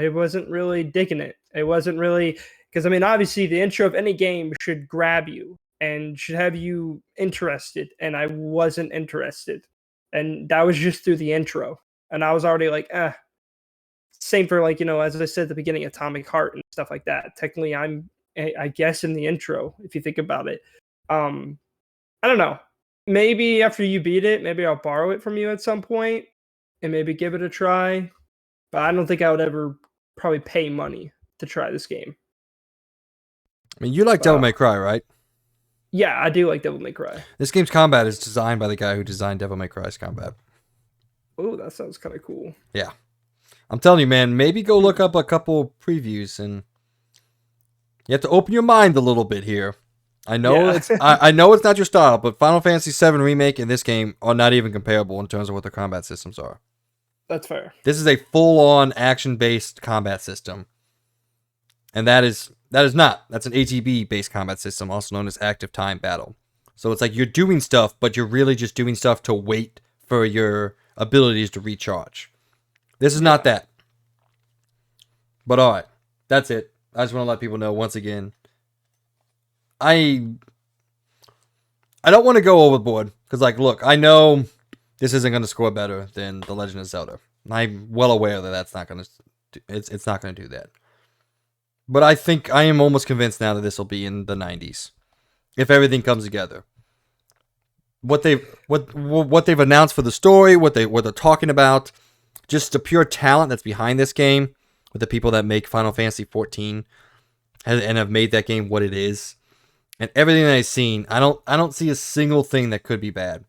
wasn't really digging it. It wasn't really, because I mean, obviously the intro of any game should grab you and should have you interested, and I wasn't interested. And that was just through the intro. And I was already like, same for, like, as I said at the beginning, Atomic Heart and stuff like that. Technically, I guess in the intro, if you think about it. I don't know. Maybe after you beat it, maybe I'll borrow it from you at some point and maybe give it a try. But I don't think I would ever probably pay money to try this game. I mean, you like Devil May Cry, right? Yeah, I do like Devil May Cry. This game's combat is designed by the guy who designed Devil May Cry's combat. Oh, that sounds kind of cool. Yeah. I'm telling you, man, maybe go look up a couple previews, and you have to open your mind a little bit here. I know I know it's not your style, but Final Fantasy VII Remake and this game are not even comparable in terms of what their combat systems are. That's fair. This is a full-on action-based combat system. And that is not. That's an ATB-based combat system, also known as active time battle. So it's like you're doing stuff, but you're really just doing stuff to wait for your abilities to recharge. This is not that. But alright, that's it. I just want to let people know once again. I don't want to go overboard, because, like, look, I know this isn't going to score better than The Legend of Zelda. I'm well aware that that's not going to. It's not going to do that. But I think I am almost convinced now that this will be in the 90s, if everything comes together. What they've announced for the story, what they're talking about, just the pure talent that's behind this game, with the people that make Final Fantasy 14 and have made that game what it is, and everything that I've seen, I don't see a single thing that could be bad.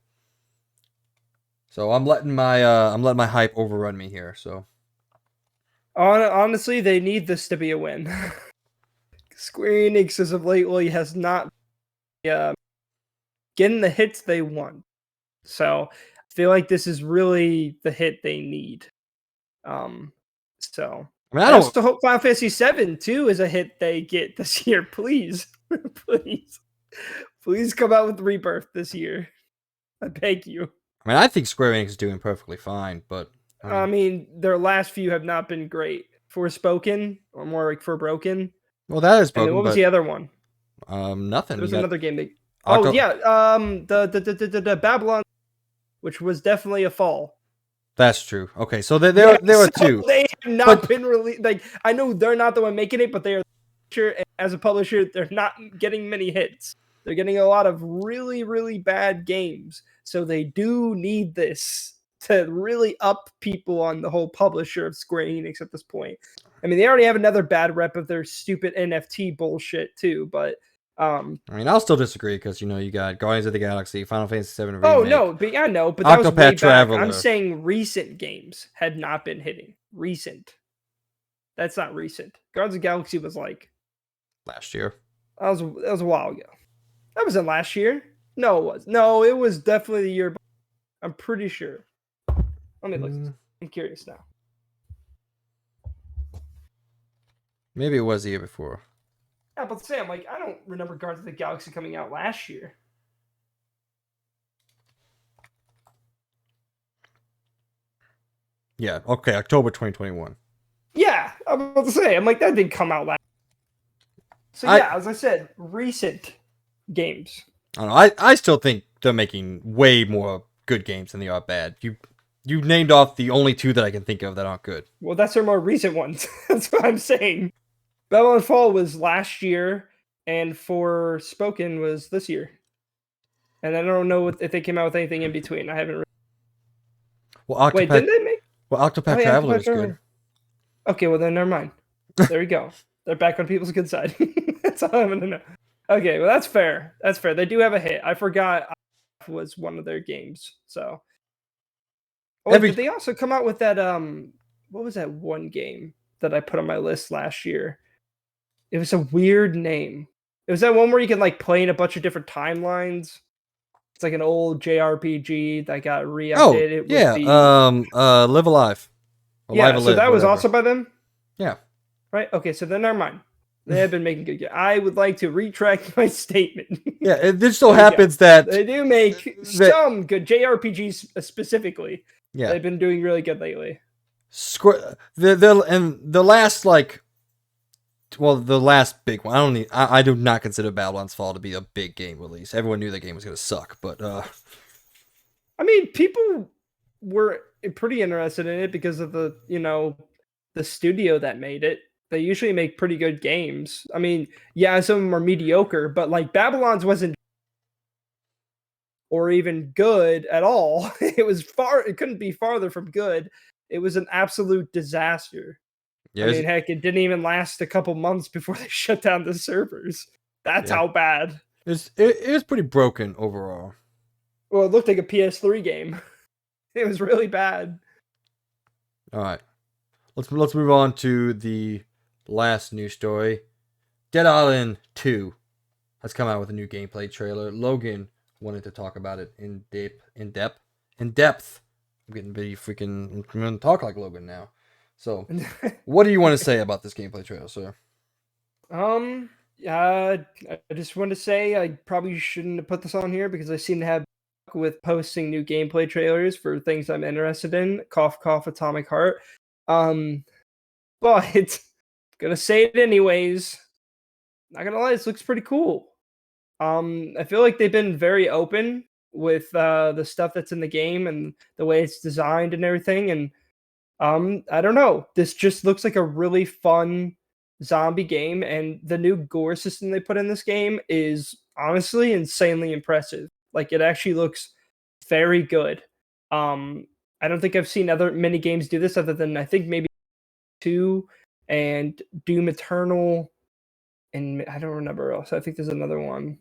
So I'm letting my hype overrun me here. So honestly, they need this to be a win. Square Enix, as of lately, has not getting the hits they want. So I feel like this is really the hit they need. So I mean, I also hope Final Fantasy VII too is a hit they get this year. Please, please come out with Rebirth this year. I beg you. I mean, I think Square Enix is doing perfectly fine, but I mean, their last few have not been great. Forspoken, or more like Forbroken. Well, that is broken. And what was the other one? Nothing. There was another game that. Octo- Oh yeah, the Babylon, which was definitely a fall. That's true. Okay, so there are two. They have not been released. Like, I know they're not the one making it, but they are. As a publisher, they're not getting many hits. They're getting a lot of really, really bad games. So they do need this to really up people on the whole publisher of Square Enix at this point. I mean, they already have another bad rep of their stupid NFT bullshit too, but I mean, I'll still disagree, because you got Guardians of the Galaxy, Final Fantasy VII Remake. Oh no, but I know, but that was way back. Traveler. I'm saying recent games had not been hitting. Recent. That's not recent. Guardians of the Galaxy was like last year. That was a while ago. That wasn't last year. No, it was. No, it was definitely the year. I'm pretty sure. Let me look. I'm curious now. Maybe it was the year before. Yeah, but Sam, like, I don't remember Guardians of the Galaxy coming out last year. Yeah. Okay. October 2021. Yeah, I'm about to say. I'm like, that didn't come out last. So I yeah, as I said, recent games. I don't know. I still think they're making way more good games than they are bad. You named off the only two that I can think of that aren't good. Well, that's their more recent ones. That's what I'm saying. Babylon Fall was last year, and Forspoken was this year. And I don't know if they came out with anything in between. I haven't. Well, Wait, didn't they make? Oh Octopath yeah, Traveler Octopath is good. Traveler. Okay, well then never mind. There we go. They're back on people's good side. That's all I'm gonna know. Okay, well that's fair. That's fair. They do have a hit. I forgot was one of their games. So, oh, did Every they also come out with that? What was that one game that I put on my list last year? It was a weird name. It was that one where you can like play in a bunch of different timelines. It's like an old JRPG that got Oh re-updated with yeah, the Live Alive, Alive yeah. So Alive, that was whatever. also by them. Yeah. Right? Okay, so then never mind. They have been making good games. I would like to retract my statement. Yeah, it just so There we go. happens that They do make that some good JRPGs specifically. yeah, They've been doing really good lately. the last the last big one. I do not consider Babylon's Fall to be a big game release. Everyone knew the game was gonna suck, but I mean, people were pretty interested in it because of the studio that made it. They usually make pretty good games. I mean, yeah, some of them are mediocre, but like Babylon's wasn't or even good at all. It couldn't be farther from good. It was an absolute disaster. I yeah, mean, heck, it didn't even last a couple months before they shut down the servers. That's yeah, how bad. it was pretty broken overall. Well, it looked like a PS3 game. It was really bad. All right, let's move on to the last news story. Dead Island 2 has come out with a new gameplay trailer. Logan wanted to talk about it in depth. I'm getting very freaking. I'm gonna talk like Logan now. So, what do you want to say about this gameplay trailer, sir? um, I just want to say I probably shouldn't have put this on here because I seem to have with posting new gameplay trailers for things I'm interested in. Cough, cough, Atomic Heart. Um, but gonna say it anyways. Not gonna lie, this looks pretty cool. I feel like they've been very open with the stuff that's in the game and the way it's designed and everything. And I don't know. This just looks like a really fun zombie game, and the new gore system they put in this game is honestly insanely impressive. Like it actually looks very good. I don't think I've seen other many games do this other than I think maybe two and Doom Eternal, and I don't remember else. I think there's another one.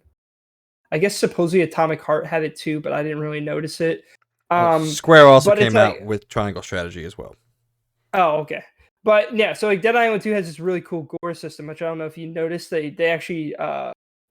I guess supposedly Atomic Heart had it too, but I didn't really notice it. Square also But it's came out like, with Triangle Strategy as well. oh, okay. But yeah, so like Dead Island 2 has this really cool gore system, which I don't know if you noticed. They actually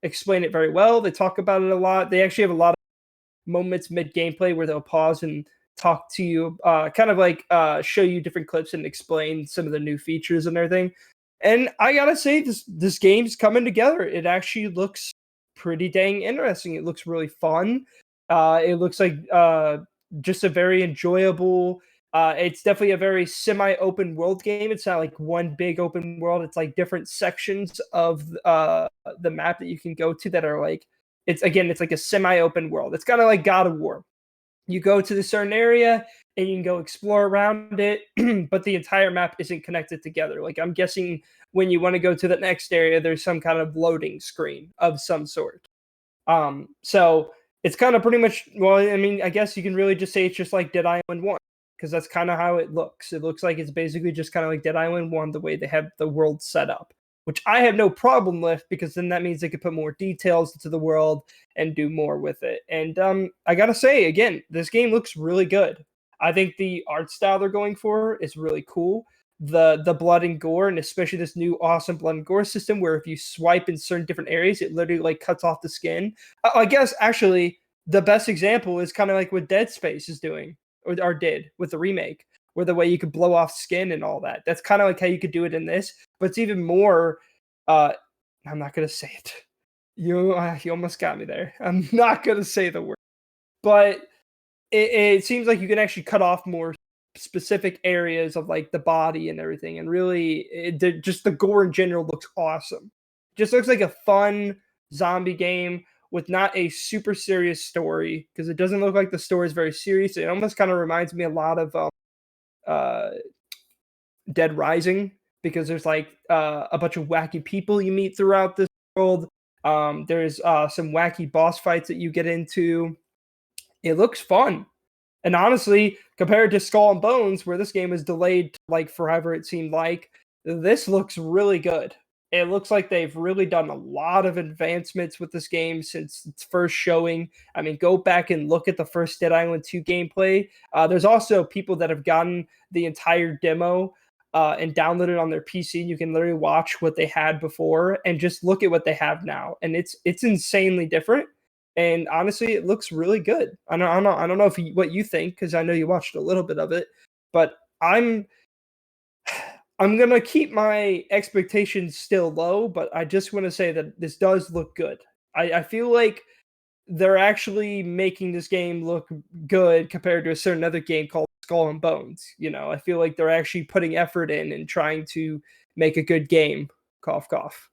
explain it very well. They talk about it a lot. They actually have a lot of moments mid gameplay where they'll pause and talk to you, kind of like show you different clips and explain some of the new features and everything. And I gotta say, this game's coming together. It actually looks pretty dang interesting. It looks really fun. It looks like just a very enjoyable. It's definitely a very semi-open world game. It's not like one big open world. It's like different sections of the map that you can go to that are like it's like a semi-open world. It's kind of like God of War. You go to the certain area and you can go explore around it, but the entire map isn't connected together. Like I'm guessing when you want to go to the next area, there's some kind of loading screen of some sort. So it's kind of pretty much well, I mean, I guess you can really just say it's just like Dead Island 1, because that's kind of how it looks. It looks like it's basically just kind of like Dead Island 1, the way they have the world set up, which I have no problem with because then that means they could put more details into the world and do more with it. And I gotta say, again, this game looks really good. I think the art style they're going for is really cool. The blood and gore, and especially this new awesome blood and gore system, where if you swipe in certain different areas, it literally like cuts off the skin. I guess actually the best example is kind of like what Dead Space is doing or did with the remake, where the way you could blow off skin and all that. That's kind of like how you could do it in this, but it's even more. I'm not gonna say it. You almost got me there. I'm not gonna say the word, but it seems like you can actually cut off more. specific areas of like the body and everything, and really, just the gore in general looks awesome. Just looks like a fun zombie game with not a super serious story, because it doesn't look like the story is very serious. It almost kind of reminds me a lot of uh, Dead Rising, because there's like a bunch of wacky people you meet throughout this world. There's some wacky boss fights that you get into. It looks fun. And honestly, compared to Skull and Bones, where this game was delayed like forever, it seemed like, this looks really good. It looks like they've really done a lot of advancements with this game since its first showing. I mean, go back and look at the first Dead Island 2 gameplay. There's also people that have gotten the entire demo and downloaded on their PC. You can literally watch what they had before and just look at what they have now, and it's insanely different. And honestly, it looks really good. I don't know if what you think, because I know you watched a little bit of it, but I'm gonna keep my expectations still low. But I just want to say that this does look good. I feel like they're actually making this game look good compared to a certain other game called Skull and Bones. I feel like they're actually putting effort in and trying to make a good game. Cough, cough.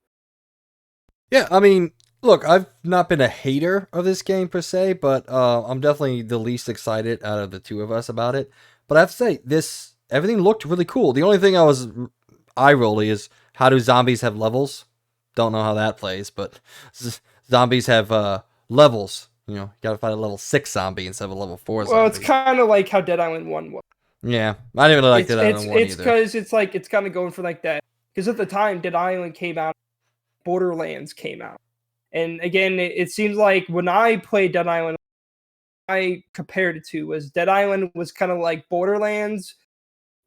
Yeah, I mean, look, I've not been a hater of this game per se, but I'm definitely the least excited out of the two of us about it. But I have to say, this everything looked really cool. The only thing I was eye rolly is, how do zombies have levels? Don't know how that plays, but zombies have levels. You gotta fight a level 6 zombie instead of a level 4 Well, it's zombie. kind of like how Dead Island 1 was. Yeah, I didn't really like It's that it's on one it's either. because it's like it's kind of going for like that, because at the time Dead Island came out, Borderlands came out, and again, it seems like when I played Dead Island, I compared it to was Dead Island was kind of like Borderlands,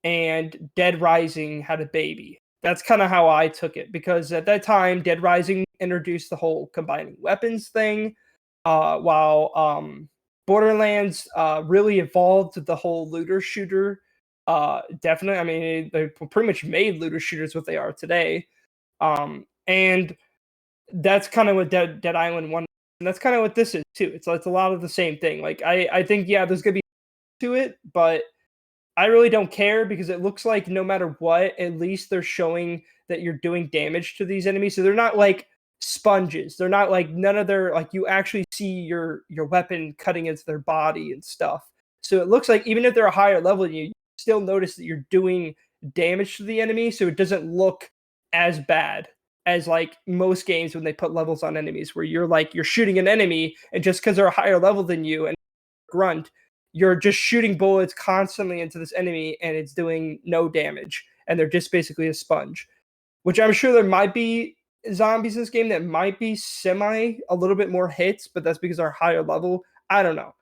and Dead Rising had a baby. That's kind of how I took it, because at that time Dead Rising introduced the whole combining weapons thing, while Borderlands really evolved the whole looter shooter. Definitely, I mean, they pretty much made looter shooters what they are today. And that's kind of what Dead Island 1, and that's kind of what this is too. It's a lot of the same thing. Like, I think, yeah, there's gonna be to it, but I really don't care, because it looks like no matter what, at least they're showing that you're doing damage to these enemies. So they're not like sponges. They're not like, none of their, like, you actually see your weapon cutting into their body and stuff. So it looks like even if they're a higher level than you, you still notice that you're doing damage to the enemy. So it doesn't look as bad as like most games when they put levels on enemies, where you're shooting an enemy, and just because they're a higher level than you and grunt, you're just shooting bullets constantly into this enemy, and it's doing no damage, and they're just basically a sponge. Which I'm sure there might be zombies in this game that might be a little bit more hits, but that's because they're higher level. I don't know.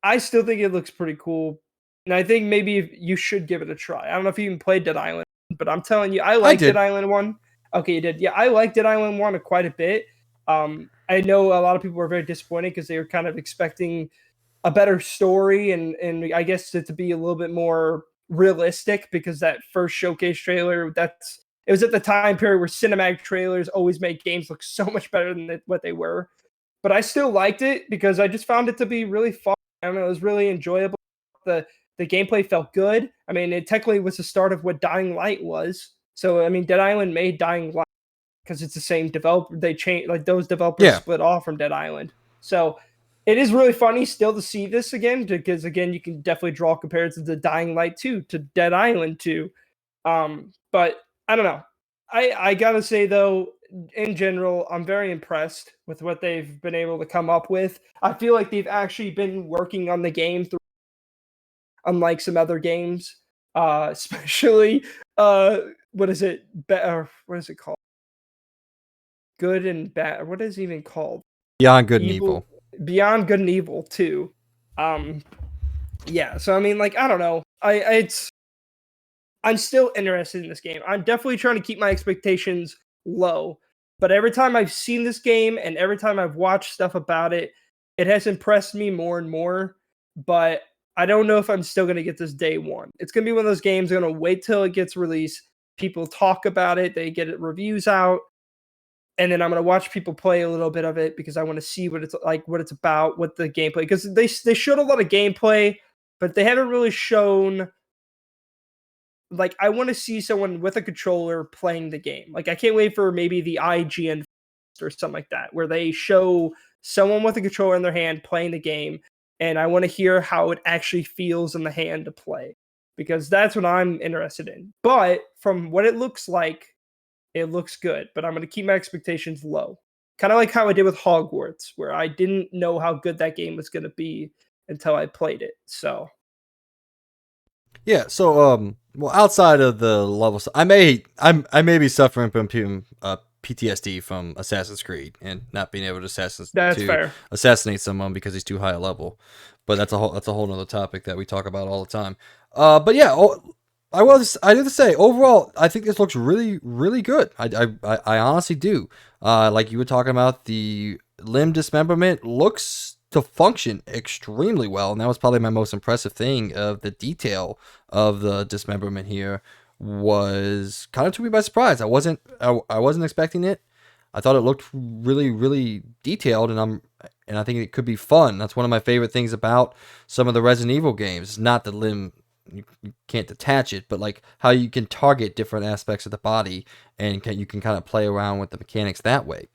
I still think it looks pretty cool, and I think maybe you should give it a try. I don't know if you even played Dead Island, but I'm telling you, I I like Dead did. Island 1. Okay, you did. Yeah, I like Dead Island 1 quite a bit. I know a lot of people were very disappointed because they were kind of expecting a better story, and I guess it to be a little bit more realistic, because that first showcase trailer, it was at the time period where cinematic trailers always make games look so much better than what they were. But I still liked it because I just found it to be really fun. I don't know, it was really enjoyable. The gameplay felt good. I mean, it technically was the start of what Dying Light was. So I mean, Dead Island made Dying Light because it's the same developer. They changed, like, those developers Yeah, split off from Dead Island. So it is really funny still to see this again, because again, you can definitely draw comparisons to Dying Light 2 to Dead Island 2. But I don't know. I gotta say though, in general, I'm very impressed with what they've been able to come up with. I feel like they've actually been working on the game through, unlike some other games, especially what is it? What is it called? Good and bad. What is it even called? Beyond Good and Evil, Evil. Beyond Good and Evil too. Um, yeah. So I mean, like, I don't know. I'm still interested in this game. I'm definitely trying to keep my expectations low. But every time I've seen this game and every time I've watched stuff about it, it has impressed me more and more. But I don't know if I'm still going to get this day one. It's going to be one of those games I'm going to wait till it gets released. People talk about it, they get it reviews out, and then I'm going to watch people play a little bit of it because I want to see what it's like, what it's about, what the gameplay, because they showed a lot of gameplay, but they haven't really shown like I want to see someone with a controller playing the game. Like I can't wait for maybe the IGN or something like that, where they show someone with a controller in their hand playing the game, and I want to hear how it actually feels in the hand to play, because that's what I'm interested in. But from what it looks like, it looks good. But I'm going to keep my expectations low, kind of like how I did with Hogwarts, where I didn't know how good that game was going to be until I played it. So Yeah, so well, outside of the levels, I may be suffering from PTSD from Assassin's Creed and not being able that's to fair. assassinate someone because he's too high a level. But that's a whole nother topic that we talk about all the time. But yeah, I do to say overall, I think this looks really good. I honestly do. Like you were talking about, the limb dismemberment looks to function extremely well, and that was probably my most impressive thing. Of the detail of the dismemberment here was kind of took me by surprise. I wasn't expecting it. I thought it looked really detailed, and I think it could be fun. That's one of my favorite things about some of the Resident Evil games. It's not the limb, you can't detach it, but like how you can target different aspects of the body, and you can kind of play around with the mechanics that way.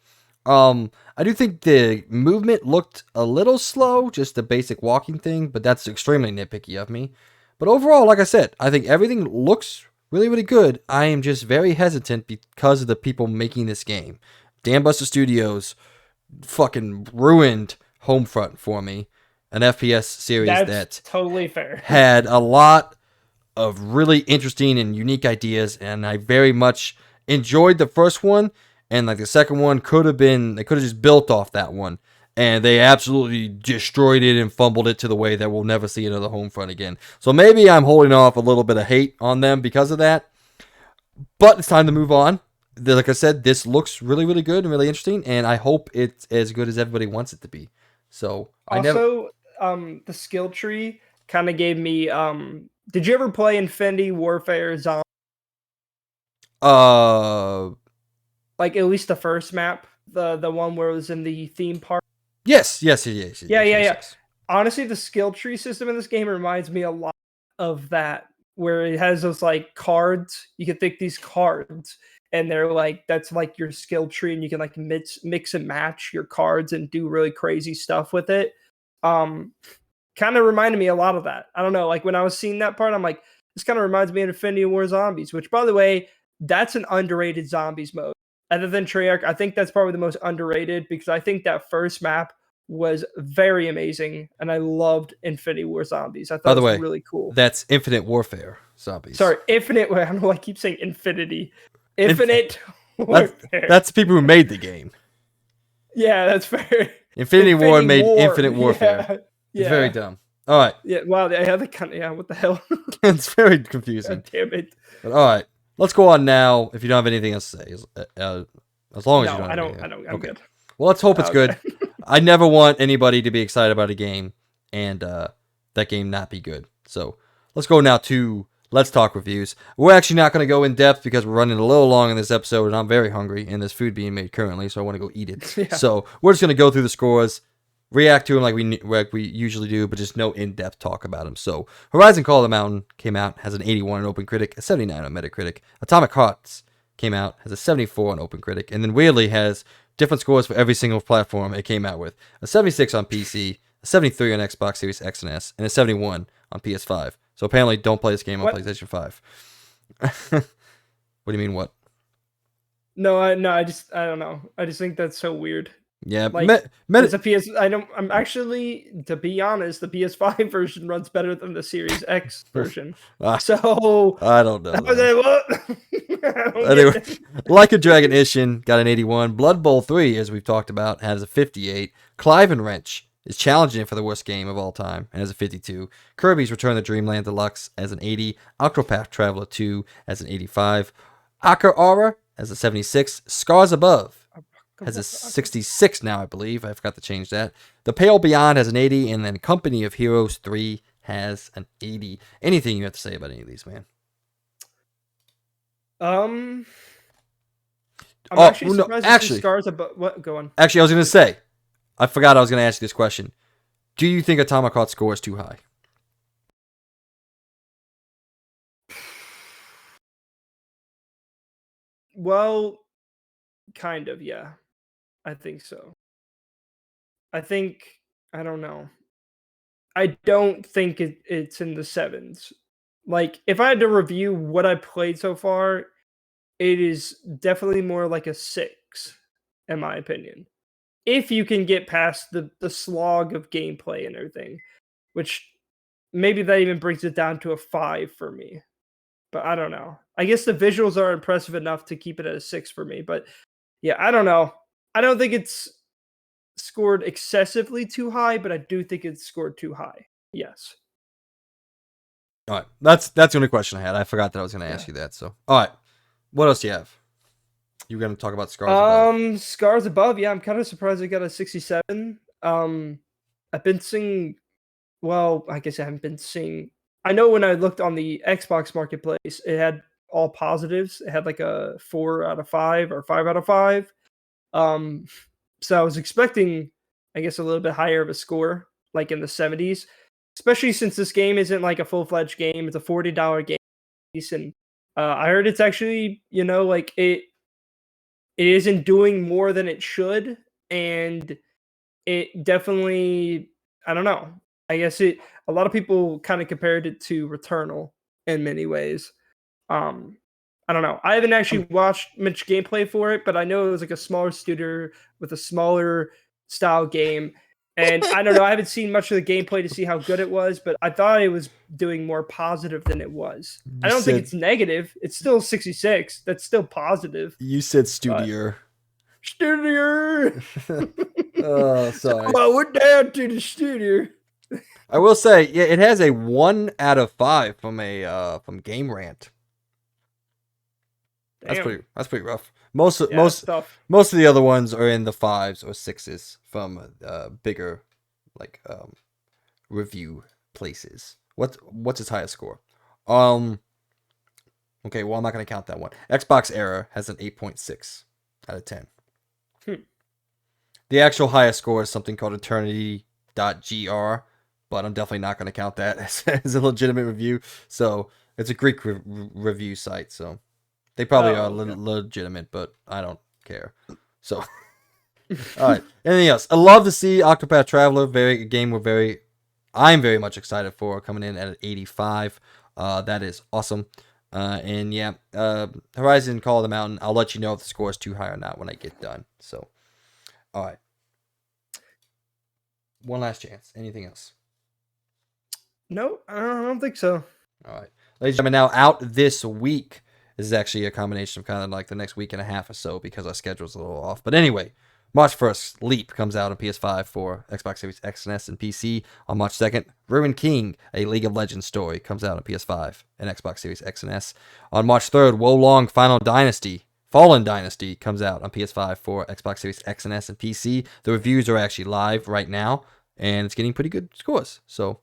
I do think the movement looked a little slow, just the basic walking thing, but that's extremely nitpicky of me. But overall, like I said, I think everything looks really good. I am just very hesitant because of the people making this game. Dan Buster Studios fucking ruined Homefront for me, an FPS series That's that totally fair. had a lot of really interesting and unique ideas, and I very much enjoyed the first one. And like the second one they could have just built off that one, and they absolutely destroyed it and fumbled it to the way that we'll never see another Homefront again. So maybe I'm holding off a little bit of hate on them because of that, but it's time to move on. Like I said, this looks really good and really interesting, and I hope it's as good as everybody wants it to be. So I never. Also, the skill tree kind of gave me. Did you ever play Infinity Warfare Zombie? Uh, Like at least the first map, the one where it was in the theme park. yes. Honestly, the skill tree system in this game reminds me a lot of that, where it has those like cards. You can take these cards, and they're like that's like your skill tree, and you can like mix and match your cards and do really crazy stuff with it. Um, Kind of reminded me a lot of that. I don't know, like when I was seeing that part, I'm like, this kind of reminds me of Infinity War Zombies, which by the way, that's an underrated zombies mode. Other than Treyarch, I think that's probably the most underrated, because I think that first map was very amazing, and I loved Infinity War Zombies. I By thought the it was way, really cool. that's Infinite Warfare Zombies. Sorry, Infinite. I don't know why I keep saying Infinity. Inf- Infinite Warfare. that's the people who made the game. Yeah, that's fair. Infinity War made War. Infinite Warfare. Yeah. It's very dumb. All right. Yeah. Wow. I had the kind of, yeah. What the hell? It's very confusing. God damn it. But all right. Let's go on now. If you don't have anything else to say, as long as you don't. I have don't. anything. I don't. I'm Okay. good. Well, let's hope it's Okay. good. I never want anybody to be excited about a game and that game not be good. So let's go now to Let's Talk reviews. We're actually not going to go in depth because we're running a little long in this episode, and I'm very hungry, and there's food being made currently, so I want to go eat it. Yeah. So we're just going to go through the scores, react to them like we usually do, but just no in-depth talk about them. So Horizon Call of the Mountain came out, has an 81 on OpenCritic, a 79 on Metacritic. Atomic Hearts came out, has a 74 on OpenCritic, and then weirdly has different scores for every single platform it came out with. A 76 on PC, a 73 on Xbox Series X and S, and a 71 on PS5. So apparently don't play this game on PlayStation 5. What do you mean, what? No, I don't know. I just think that's so weird. Yeah, Like, it's a PS. I'm actually, to be honest, the PS5 version runs better than the Series X version. So I don't know. I was like, what? I don't Anyway, get it. Like a Dragon Ishin got an 81. Blood Bowl 3, as we've talked about, has a 58. Clive and Wrench is challenging for the worst game of all time and has a 52. Kirby's Return to Dreamland Deluxe as an 80. Octopath Traveler 2 as an 85. Aka Aura as a 76. Scars Above has a 66 now, I believe. I forgot to change that. The Pale Beyond has an 80, and then Company of Heroes 3 has an 80. Anything you have to say about any of these, man? I'm actually surprised to see Scars Above. What? Go on. Actually, I was going to say, I forgot I was going to ask you this question. Do you think Atomic Heart score is too high? Well, kind of, yeah. I think so. I think I don't know. I don't think it's in the sevens. Like, if I had to review what I played so far, it is definitely more like a 6, in my opinion. If you can get past the slog of gameplay and everything, which maybe that even brings it down to a 5 for me. But I don't know. I guess the visuals are impressive enough to keep it at a 6 for me. But yeah, I don't know. I don't think it's scored excessively too high, but I do think it's scored too high. Yes. All right, that's the only question I had. I forgot that I was going to Yeah. ask you that. So, all right, what else do you have? You were going to talk about Scars Above. Scars Above. Yeah, I'm kind of surprised it got a 67. I've been seeing. Well, I guess I haven't been seeing. I know when I looked on the Xbox Marketplace, it had all positives. It had like a 4 out of 5 or 5 out of 5. Um, so I was expecting, I guess, a little bit higher of a score, like in the 70s, especially since this game isn't like a full fledged game. It's a $40 game, and I heard it's actually, like it isn't doing more than it should, and it definitely, I don't know. I guess a lot of people kind of compared it to Returnal in many ways. Um, I don't know. I haven't actually watched much gameplay for it, but I know it was like a smaller studio with a smaller style game. And I don't know. I haven't seen much of the gameplay to see how good it was, but I thought it was doing more positive than it was. I You don't think said it's negative. It's still 66. That's still positive. you said But studio. studio. Oh, So sorry. I went down to the studio. I will say, yeah, it has a 1 out of 5 from Game Rant. Damn. That's pretty rough. Most Yeah, that's tough. most of the other ones are in the 5s or 6s from bigger like review places. What's its highest score? Um okay, well I'm not gonna count that one. Xbox Era has an 8.6 out of 10. Hmm. The actual highest score is something called Eternity.gr, but I'm definitely not gonna count that as a legitimate review. So it's a Greek review site, so they probably are Oh, okay. legitimate, but I don't care. So, all right. Anything else? I love to see Octopath Traveler. I'm very much excited for coming in at an 85. That is awesome. And yeah, Horizon Call of the Mountain. I'll let you know if the score is too high or not when I get done. So, all right. One last chance. Anything else? No, I don't think so. All right. Ladies and gentlemen, now out this week. This is actually a combination of kind of like the next week and a half or so because our schedule's a little off. But anyway, March 1st, Leap comes out on PS5 for Xbox Series X and S and PC. On March 2nd, Ruin King, a League of Legends story, comes out on PS5 and Xbox Series X and S. On March 3rd, Wolong Fallen Dynasty comes out on PS5 for Xbox Series X and S and PC. The reviews are actually live right now, and it's getting pretty good scores. So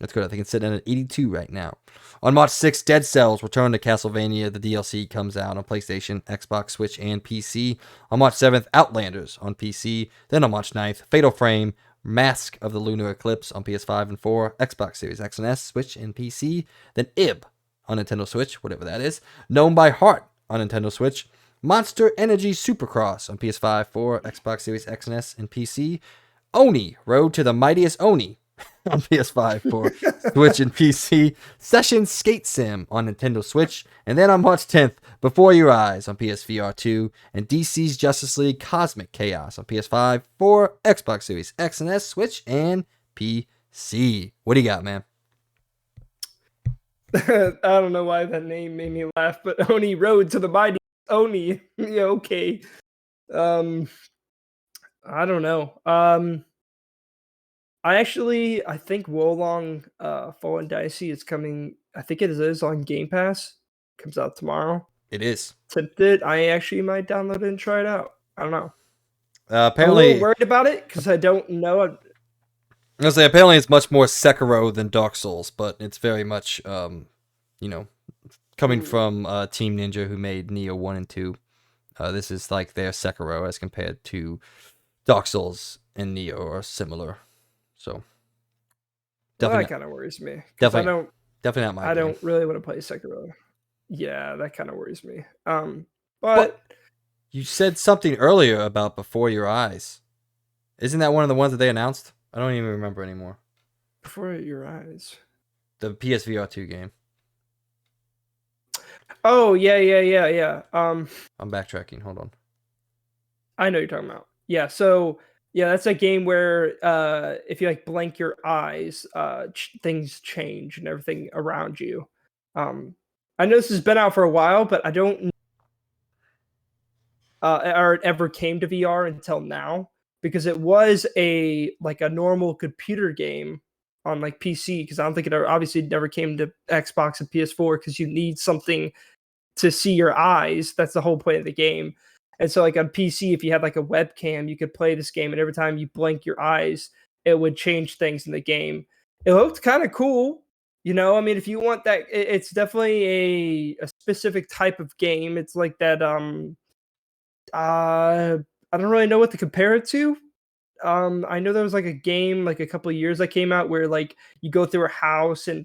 that's good. I think it's sitting at 82 right now. On March 6th, Dead Cells Return to Castlevania. The DLC comes out on PlayStation, Xbox, Switch, and PC. On March 7th, Outlanders on PC. Then on March 9th, Fatal Frame, Mask of the Lunar Eclipse on PS5 and 4, Xbox Series X and S, Switch, and PC. Then IB on Nintendo Switch, whatever that is. Known by Heart on Nintendo Switch. Monster Energy Supercross on PS5, 4, Xbox Series X and S, and PC. Oni, Road to the Mightiest Oni on PS5 for Switch and PC, Session Skate Sim on Nintendo Switch, and then on March 10th, Before Your Eyes on PSVR 2, and DC's Justice League Cosmic Chaos on PS5 for Xbox Series X and S, Switch, and PC. What do you got, man? I don't know why that name made me laugh, but Oni Road to the Mighty Oni. Yeah, okay. Um, I don't know. I think Wolong Fallen Dicey is coming. I think it is on Game Pass. Comes out tomorrow. It is. Tempted. I actually might download it and try it out. I don't know. I'm a little Apparently, worried about it because I don't know. apparently it's much more Sekiro than Dark Souls, but it's very much, you know, coming from Team Ninja who made Neo 1 and 2. This is like their Sekiro as compared to Dark Souls and Neo are similar. So Well, that definitely, kind of worries me because I definitely, don't. definitely not my I game. don't really want to play Sekiro. Yeah, that kind of worries me. But But you said something earlier about Before Your Eyes. Isn't that one of the ones that they announced? I don't even remember anymore. before your eyes. The PSVR 2 game. Oh yeah. I'm backtracking. Hold on. I know what you're talking about. Yeah, so yeah, that's a game where if you like blank your eyes, things change and everything around you. Um, I know this has been out for a while, but I don't or it ever came to VR until now because it was a like a normal computer game on like PC because I don't think it obviously never came to Xbox and PS4 because you need something to see your eyes. That's the whole point of the game. And so, like on PC, if you had like a webcam, you could play this game, and every time you blink your eyes, it would change things in the game. It looked kind of cool, you know. I mean, if you want that, it's definitely a specific type of game. It's like that. I don't really know what to compare it to. I know there was like a game like a couple of years that came out where like you go through a house and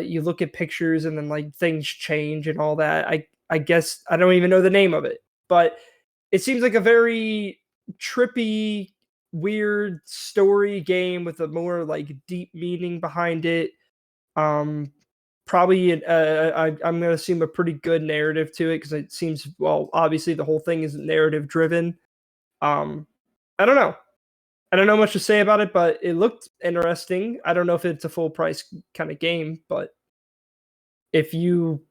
you look at pictures and then like things change and all that. I guess I don't even know the name of it, but it seems like a very trippy, weird story game with a more like deep meaning behind it. Um, probably I'm gonna assume a pretty good narrative to it because it seems well obviously the whole thing is narrative driven. Um, I don't know. I don't know much to say about it, but it looked interesting. I don't know if it's a full price kind of game, but if you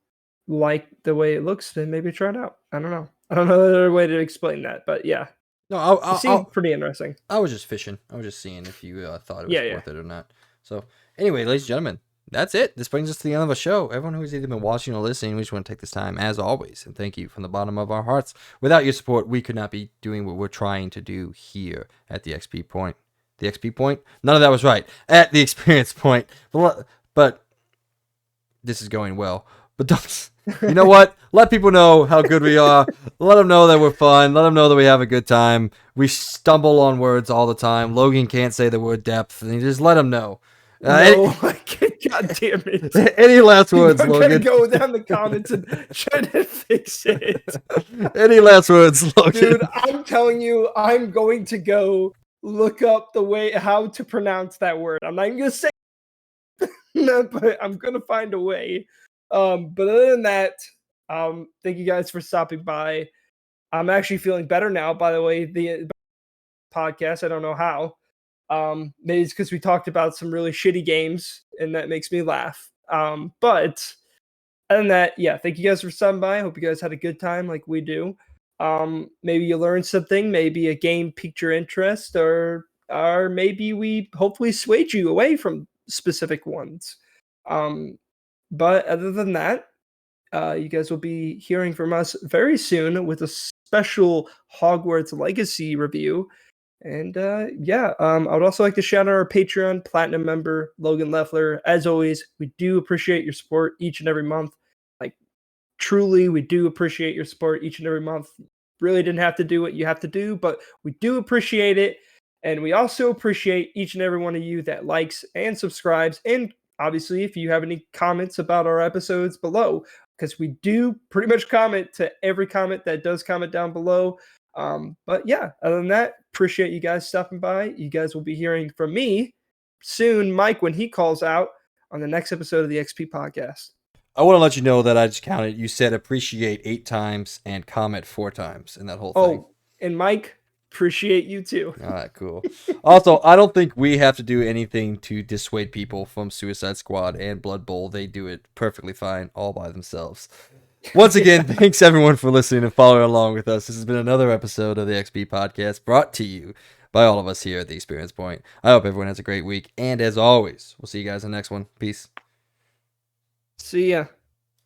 like the way it looks, then maybe try it out. I don't know. I don't know another way to explain that, but yeah, No, it seemed pretty interesting. I was just fishing. I was just seeing if you thought it was Yeah. worth it or not. So, anyway, ladies and gentlemen, that's it. This brings us to the end of the show. Everyone who's either been watching or listening, we just want to take this time, as always, and thank you from the bottom of our hearts. Without your support, we could not be doing what we're trying to do here at the XP Point. The XP Point? None of that was right. At the Experience Point. But this is going well. But don't, you know what? Let people know how good we are. Let them know that we're fun. Let them know that we have a good time. We stumble on words all the time. Logan can't say the word depth, and you just let him know. No, I can't. God damn it! Any last words, I'm gonna Logan? go down the comments and try to fix it, Any last words, Logan? dude. I'm telling you, I'm going to go look up the way how to pronounce that word. I'm not even gonna say no, but I'm gonna find a way. But other than that, thank you guys for stopping by. I'm actually feeling better now. By the way, the podcast. I don't know how. Maybe it's because we talked about some really shitty games, and that makes me laugh. But other than that, yeah, thank you guys for stopping by. I hope you guys had a good time, like we do. Maybe you learned something. Maybe a game piqued your interest, or maybe we hopefully swayed you away from specific ones. Um, but other than that, you guys will be hearing from us very soon with a special Hogwarts Legacy review. And yeah, I would also like to shout out our Patreon Platinum member, Logan Leffler. As always, we do appreciate your support each and every month. Like, truly, we do appreciate your support each and every month. Really didn't have to do what you have to do, but we do appreciate it. And we also appreciate each and every one of you that likes and subscribes. And obviously, if you have any comments about our episodes below, because we do pretty much comment to every comment that does comment down below. But yeah, other than that, appreciate you guys stopping by. You guys will be hearing from me soon, Mike, when he calls out on the next episode of the XP podcast. I want to let you know that I just counted. You said appreciate 8 times and comment 4 times in that whole thing. Oh, and Mike, appreciate you too. All right, cool. Also, I don't think we have to do anything to dissuade people from Suicide Squad and Blood Bowl. They do it perfectly fine all by themselves. Once again, thanks everyone for listening and following along with us. This has been another episode of the XP Podcast brought to you by all of us here at the Experience Point. I hope everyone has a great week. And as always, we'll see you guys in the next one. Peace. See ya.